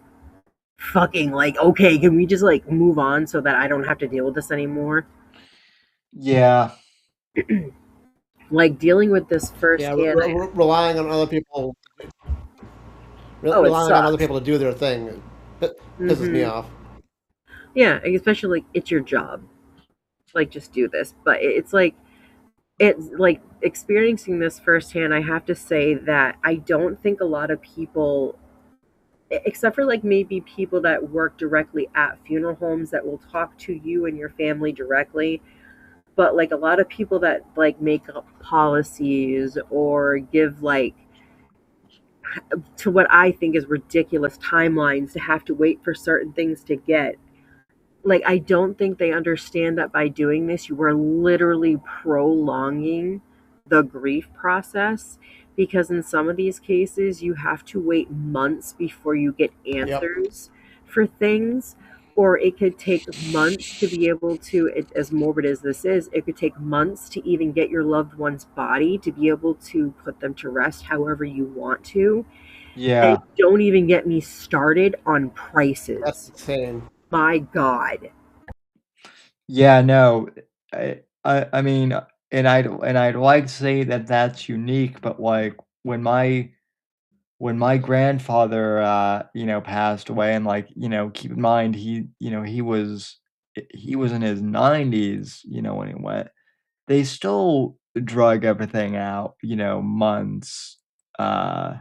fucking like, okay, can we just like move on so that I don't have to deal with this anymore? yeah, Like dealing with this Yeah, firsthand. relying on other people, Oh, it relying on other sucks. people to do their thing, pisses me Hmm. off. Yeah, especially like it's your job. Like just do this, but it's like experiencing this firsthand. I have to say that I don't think a lot of people, except for like maybe people that work directly at funeral homes, that will talk to you and your family directly, but like a lot of people that like make up policies or give like, to what I think is ridiculous timelines to have to wait for certain things to get, like, I don't think they understand that by doing this you are literally prolonging the grief process, because in some of these cases you have to wait months before you get Yep. answers for things, or it could take months to be able to, as morbid as this is, it could take months to even get your loved one's body to be able to put them to rest however you want to. And yeah, don't even get me started on That's prices. insane. My God. yeah. No, I mean, and I'd like to say that that's unique, but like when my grandfather, passed away, and like, keep in mind he was in his 90s, when he went. They still drug everything out, months, uh,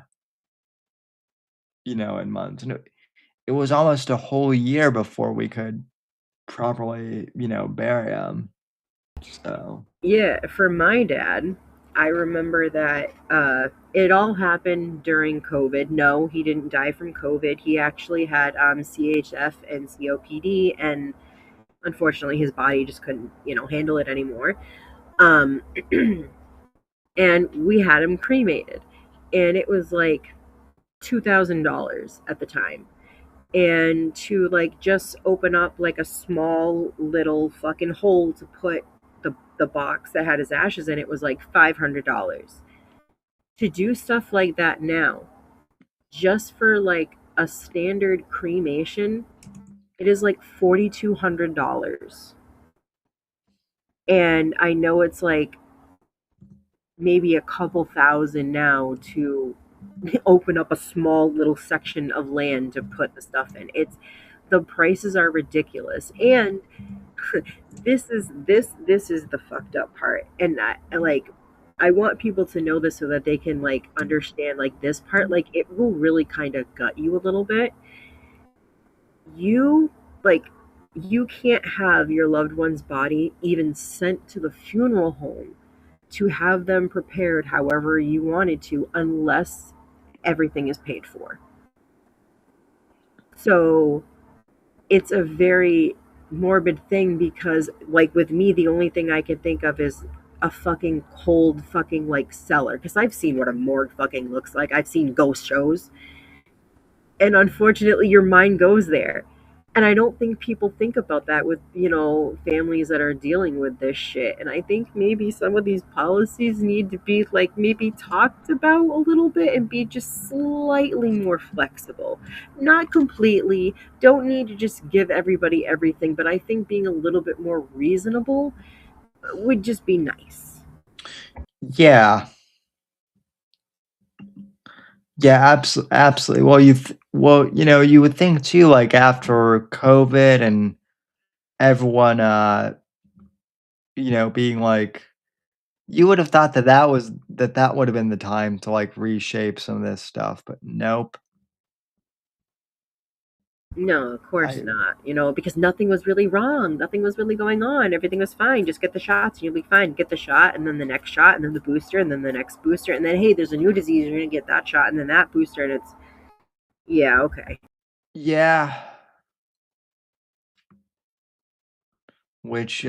and months, and it was almost a whole year before we could properly, bury him. So Yeah, for my dad, I remember that it all happened during COVID. No, he didn't die from COVID. He actually had CHF and COPD, and unfortunately, his body just couldn't, handle it anymore. Um, and we had him cremated, and it was like $2,000 at the time. And to like just open up like a small little fucking hole to put the box that had his ashes in it was like $500. To do stuff like that now, just for like a standard cremation, it is like $4,200. And I know it's like maybe a couple thousand now to open up a small little section of land to put the stuff in. It's, the prices are ridiculous. And this is the fucked up part. And I want people to know this so that they can like understand like this part. Like it will really kind of gut you a little bit. You like, you can't have your loved one's body even sent to the funeral home to have them prepared however you wanted to, unless everything is paid for. So it's a very morbid thing, because like with me, the only thing I can think of is a fucking cold fucking like cellar, because I've seen what a morgue fucking looks like. I've seen ghost shows, and unfortunately your mind goes there. And I don't think people think about that with, families that are dealing with this shit. And I think maybe some of these policies need to be like maybe talked about a little bit and be just slightly more flexible. Not completely, don't need to just give everybody everything, but I think being a little bit more reasonable would just be nice. Yeah. Yeah, absolutely. Well, you would think too, like after COVID and everyone, being like, you would have thought that would have been the time to like reshape some of this stuff, but nope. No, of course I not. Because nothing was really wrong. Nothing was really going on. Everything was fine. Just get the shots and you'll be fine. Get the shot and then the next shot and then the booster and then the next booster. And then, hey, there's a new disease. You're going to get that shot and then that booster. And it's, yeah, okay. Yeah, which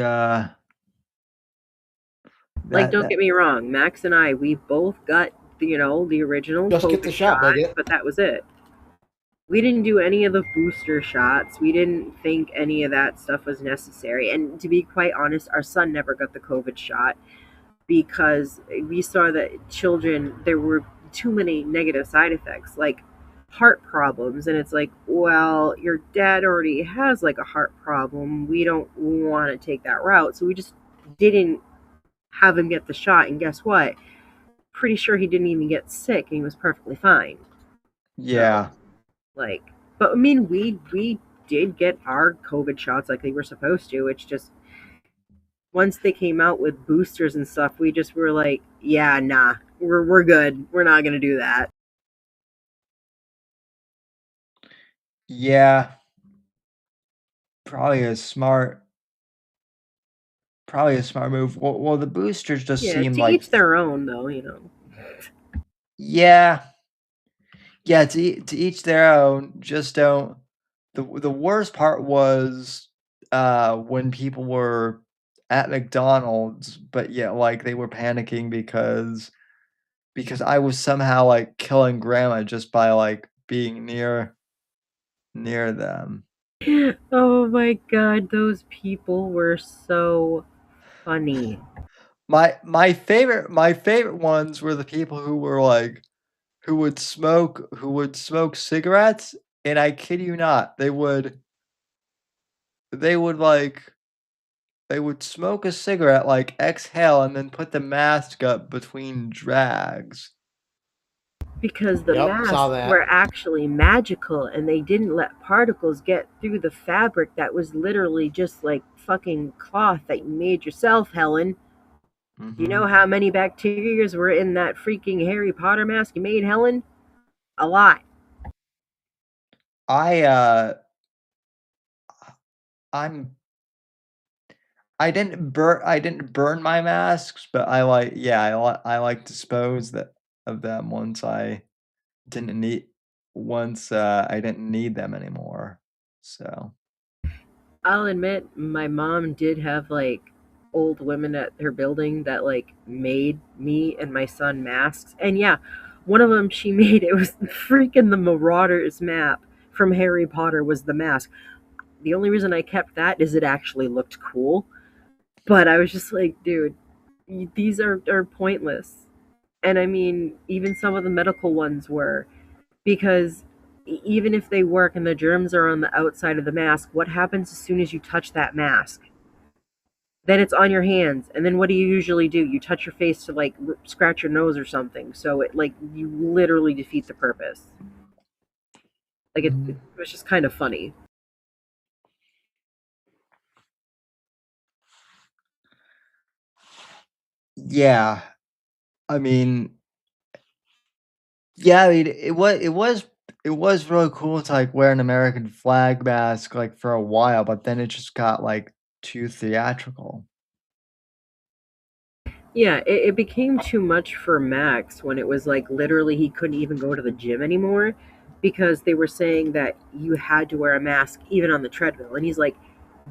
Like, that don't that get me wrong. Max and I, we both got, the original Just get the COVID shot, shot, bigot. but that was it. We didn't do any of the booster shots. We didn't think any of that stuff was necessary. And to be quite honest, our son never got the COVID shot because we saw that children, there were too many negative side effects, like heart problems. And it's like, well, your dad already has like a heart problem. We don't want to take that route. So we just didn't have him get the shot. And guess what? Pretty sure he didn't even get sick and he was perfectly fine. So, yeah. like, but I mean, we did get our COVID shots like they were supposed to. It's just once they came out with boosters and stuff, we just were like, yeah, nah, we're good. We're not gonna do that. Yeah, probably a smart probably a smart move. Well, the boosters just Yeah, seem to like each their own, though. yeah, yeah, to each their own. Just don't the worst part was when people were at McDonald's, but yeah, like they were panicking because I was somehow like killing grandma just by like being near them. Oh my god, those people were so funny. My favorite ones were the people who were like who would smoke cigarettes, and I kid you not, they would like they would smoke a cigarette, like exhale, and then put the mask up between drags. Because the Yep, saw masks that. were actually magical and they didn't let particles get through the fabric that was literally just like fucking cloth that you made yourself, Helen. You know Mhm. how many bacteria were in that freaking Harry Potter mask you made, Helen? A lot. I, I'm I didn't burn my masks, but I like dispose that of them didn't need I didn't need them anymore. So, I'll admit, my mom did have like old women at her building that like made me and my son masks. And yeah, one of them she made, it was freaking the Marauders map from Harry Potter was the mask. The only reason I kept that is it actually looked cool. But I was just like, dude, these are pointless. And I mean, even some of the medical ones were, because even if they work and the germs are on the outside of the mask, what happens as soon as you touch that mask? Then it's on your hands, and then what do you usually do? You touch your face to like scratch your nose or something. So it like you literally defeat the purpose. Like it was just kind of funny. yeah, I mean, yeah, I mean, it was really cool to, like, wear an American flag mask, like, for a while, but then it just got, like, too theatrical. Yeah, it became too much for Max when it was like literally he couldn't even go to the gym anymore because they were saying that you had to wear a mask even on the treadmill. And he's like,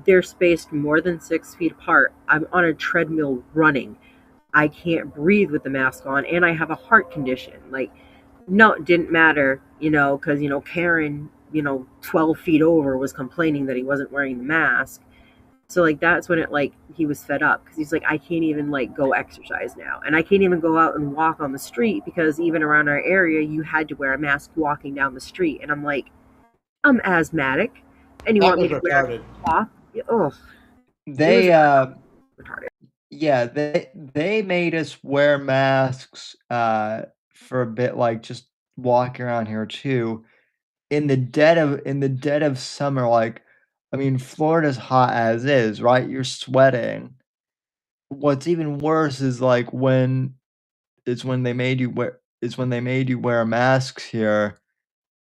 they're spaced more than 6 feet apart. I'm on a treadmill running. I can't breathe with the mask on, and I have a heart condition. Like, no, it didn't matter, because, Karen 12 feet over was complaining that he wasn't wearing the mask. So like that's when it like he was fed up because he's like, I can't even like go exercise now, and I can't even go out and walk on the street because even around our area you had to wear a mask walking down the street, and I'm like, I'm asthmatic, and you That want me was to wear retarded. a cloth? Oh, They retarded. yeah, they made us wear masks for a bit, like just walking around here too. In the dead of summer, like I mean, Florida's hot as is, right? You're sweating. What's even worse is like when they made you wear masks here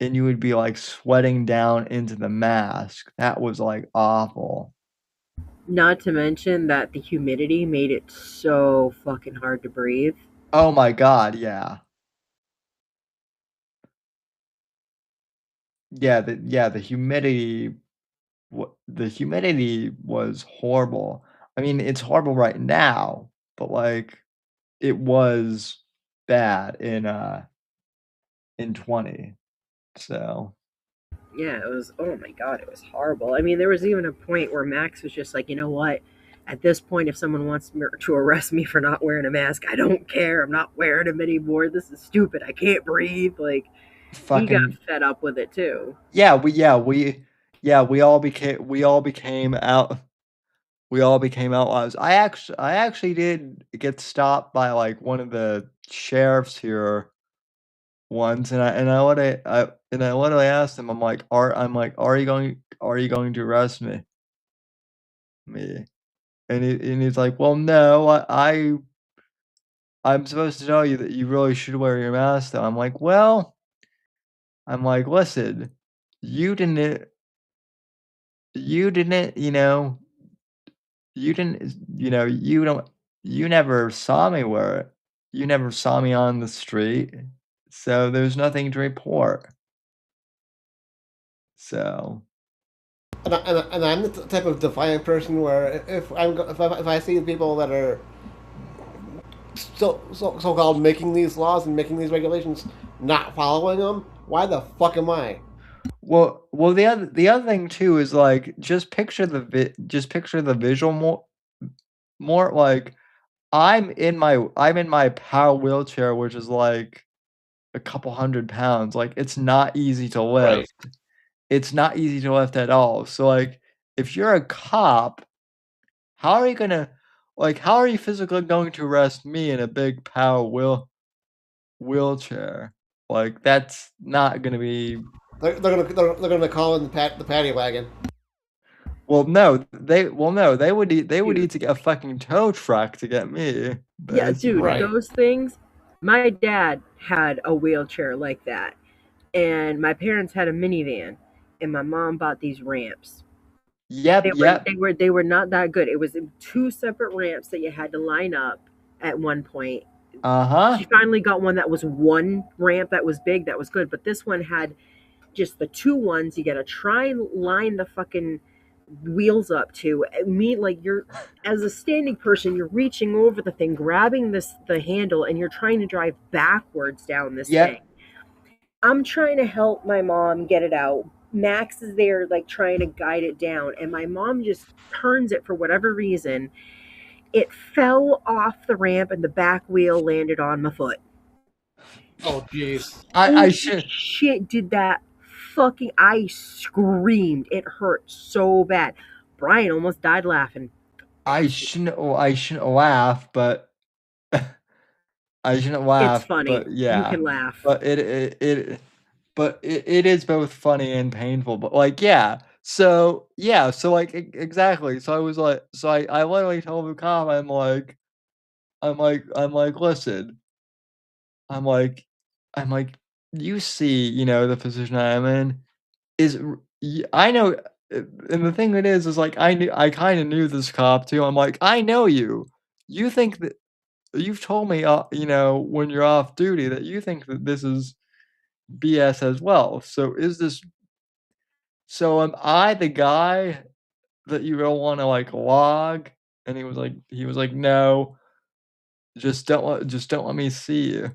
and you would be like sweating down into the mask. That was like awful. Not to mention that the humidity made it so fucking hard to breathe. Oh my god, yeah. The humidity the humidity was horrible. I mean, it's horrible right now, but like it was bad in 20. So, Yeah, it was, oh my god, it was horrible. I mean, there was even a point where Max was just like, you know what? At this point, if someone wants to arrest me for not wearing a mask, I don't care. I'm not wearing them anymore. This is stupid. I can't breathe. Like, he got fucking fed up with it too. we all became outlaws. I actually did get stopped by like one of the sheriffs here once, and I literally asked him. Are you going to arrest me? And he's like, well, no, I'm supposed to tell you that you really should wear your mask. Though I'm like, well, I'm like, listen, you didn't, you didn't, you didn't, you don't, you never saw me wear it. You never saw me on the street, so there's nothing to report. So, And I'm the type of defiant person where if I see people that are so called making these laws and making these regulations, not following them, why the fuck am I? well, the other thing too is like just picture the visual more like I'm in my power wheelchair, which is like a couple 100 pounds. Like it's not easy to Right. lift. It's not easy to lift at all. So like if you're a cop, how are you gonna how are you physically going to arrest me in a big power wheelchair? Like that's not gonna be They're gonna call in the paddy wagon. no, they would Dude, need to get a fucking tow truck to get me, yeah, dude, basically. Right. those things. My dad had a wheelchair like that, and my parents had a minivan, and my mom bought these ramps. Yep, yep. They were not that good. It was two separate ramps that you had to line up at one point. She Uh-huh. finally got one that was one ramp that was big, that was good, but this one had just the two ones you got to try and line the fucking wheels up to. I mean, like, you're, as a standing person, you're reaching over the thing, grabbing the handle, and you're trying to drive backwards down this thing. Yep. I'm trying to help my mom get it out. Max is there, like, trying to guide it down, and my mom just turns it for whatever reason. It fell off the ramp, and the back wheel landed on my foot. Oh jeez. I Holy should shit, did that fucking. I screamed. It hurt so bad. Brian almost died laughing. I shouldn't laugh, but I shouldn't It's laugh, funny. but You yeah. can laugh. But it is both funny and painful. But like so like exactly. So I was like I literally told the cop I'm like listen, I'm like I'm like you see, the position I am in is I know and the thing it is like I kind of knew this cop too. I'm like I know you. You think that you've told me, when you're off duty that you think that this is BS as well. So am I the guy that you don't want to like log? And he was like, no, just don't let me see you.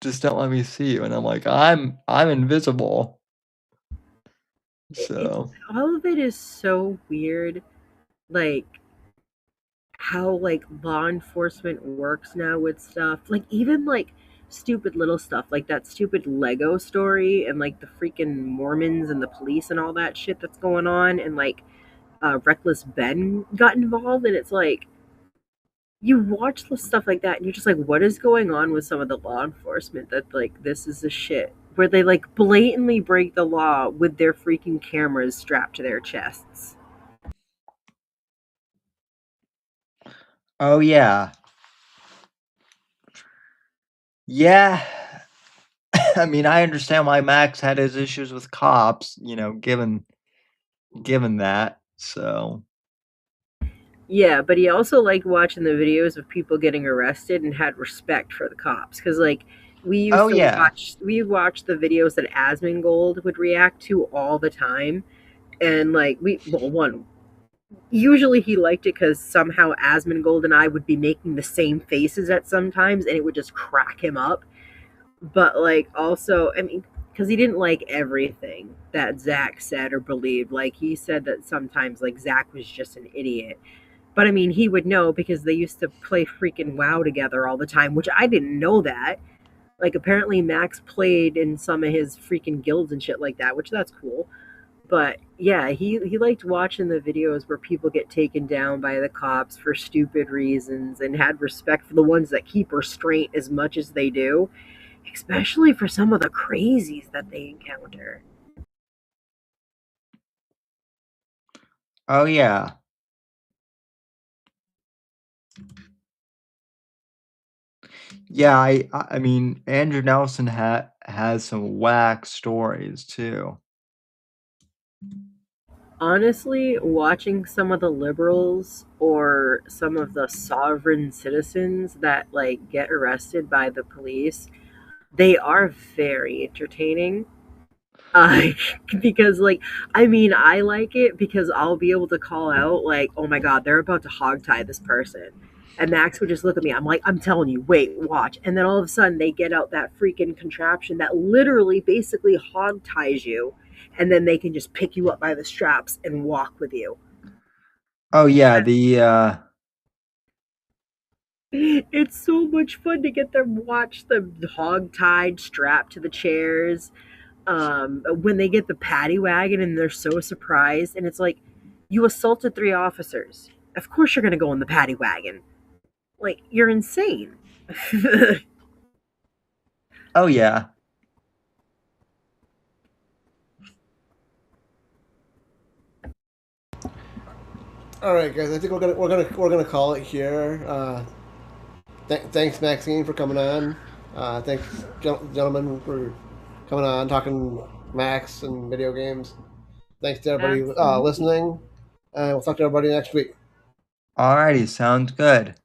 Just don't let me see you. And I'm like, I'm invisible. So All of it is so weird. Like how like law enforcement works now with stuff. Like even like stupid little stuff like that stupid Lego story and like the freaking Mormons and the police and all that shit that's going on and like Reckless Ben got involved and it's like you watch the stuff like that and you're just like what is going on with some of the law enforcement that like this is the shit where they like blatantly break the law with their freaking cameras strapped to their chests. oh yeah. Yeah. I mean, I understand why Max had his issues with cops, given that. So, Yeah, but he also liked watching the videos of people getting arrested and had respect for the cops because like oh yeah. we watched the videos that Asmongold would react to all the time and like we well one usually he liked it because somehow Asmongold and I would be making the same faces at sometimes and it would just crack him up. But like also, I mean, because he didn't like everything that Zach said or believed. Like he said that sometimes like Zach was just an idiot. But I mean, he would know because they used to play freaking WoW together all the time, which I didn't know that. Like apparently Max played in some of his freaking guilds and shit like that, which that's cool. But yeah, he liked watching the videos where people get taken down by the cops for stupid reasons and had respect for the ones that keep restraint as much as they do, especially for some of the crazies that they encounter. Oh yeah. Yeah, I mean, Andrew Nelson has some whack stories too. Honestly, watching some of the liberals or some of the sovereign citizens that like get arrested by the police, they are very entertaining. Uh, because like I mean I like it because I'll be able to call out like, oh my god, they're about to hogtie this person. And Max would just look at me. I'm like, I'm telling you, wait, watch. And then all of a sudden they get out that freaking contraption that literally basically hog ties you. And then they can just pick you up by the straps and walk with you. Oh yeah, It's so much fun to get them watch them hog tied, strapped to the chairs. When they get the paddy wagon and they're so surprised, and it's like, you assaulted 3 officers. Of course you're gonna go in the paddy wagon. Like, you're insane. oh yeah. All right, guys. I think we're gonna call it here. Thanks, Maxine, for coming on. Thanks, gentlemen, for coming on, talking Max and video games. Thanks to everybody Absolutely. listening, and we'll talk to everybody next week. Alrighty, sounds good.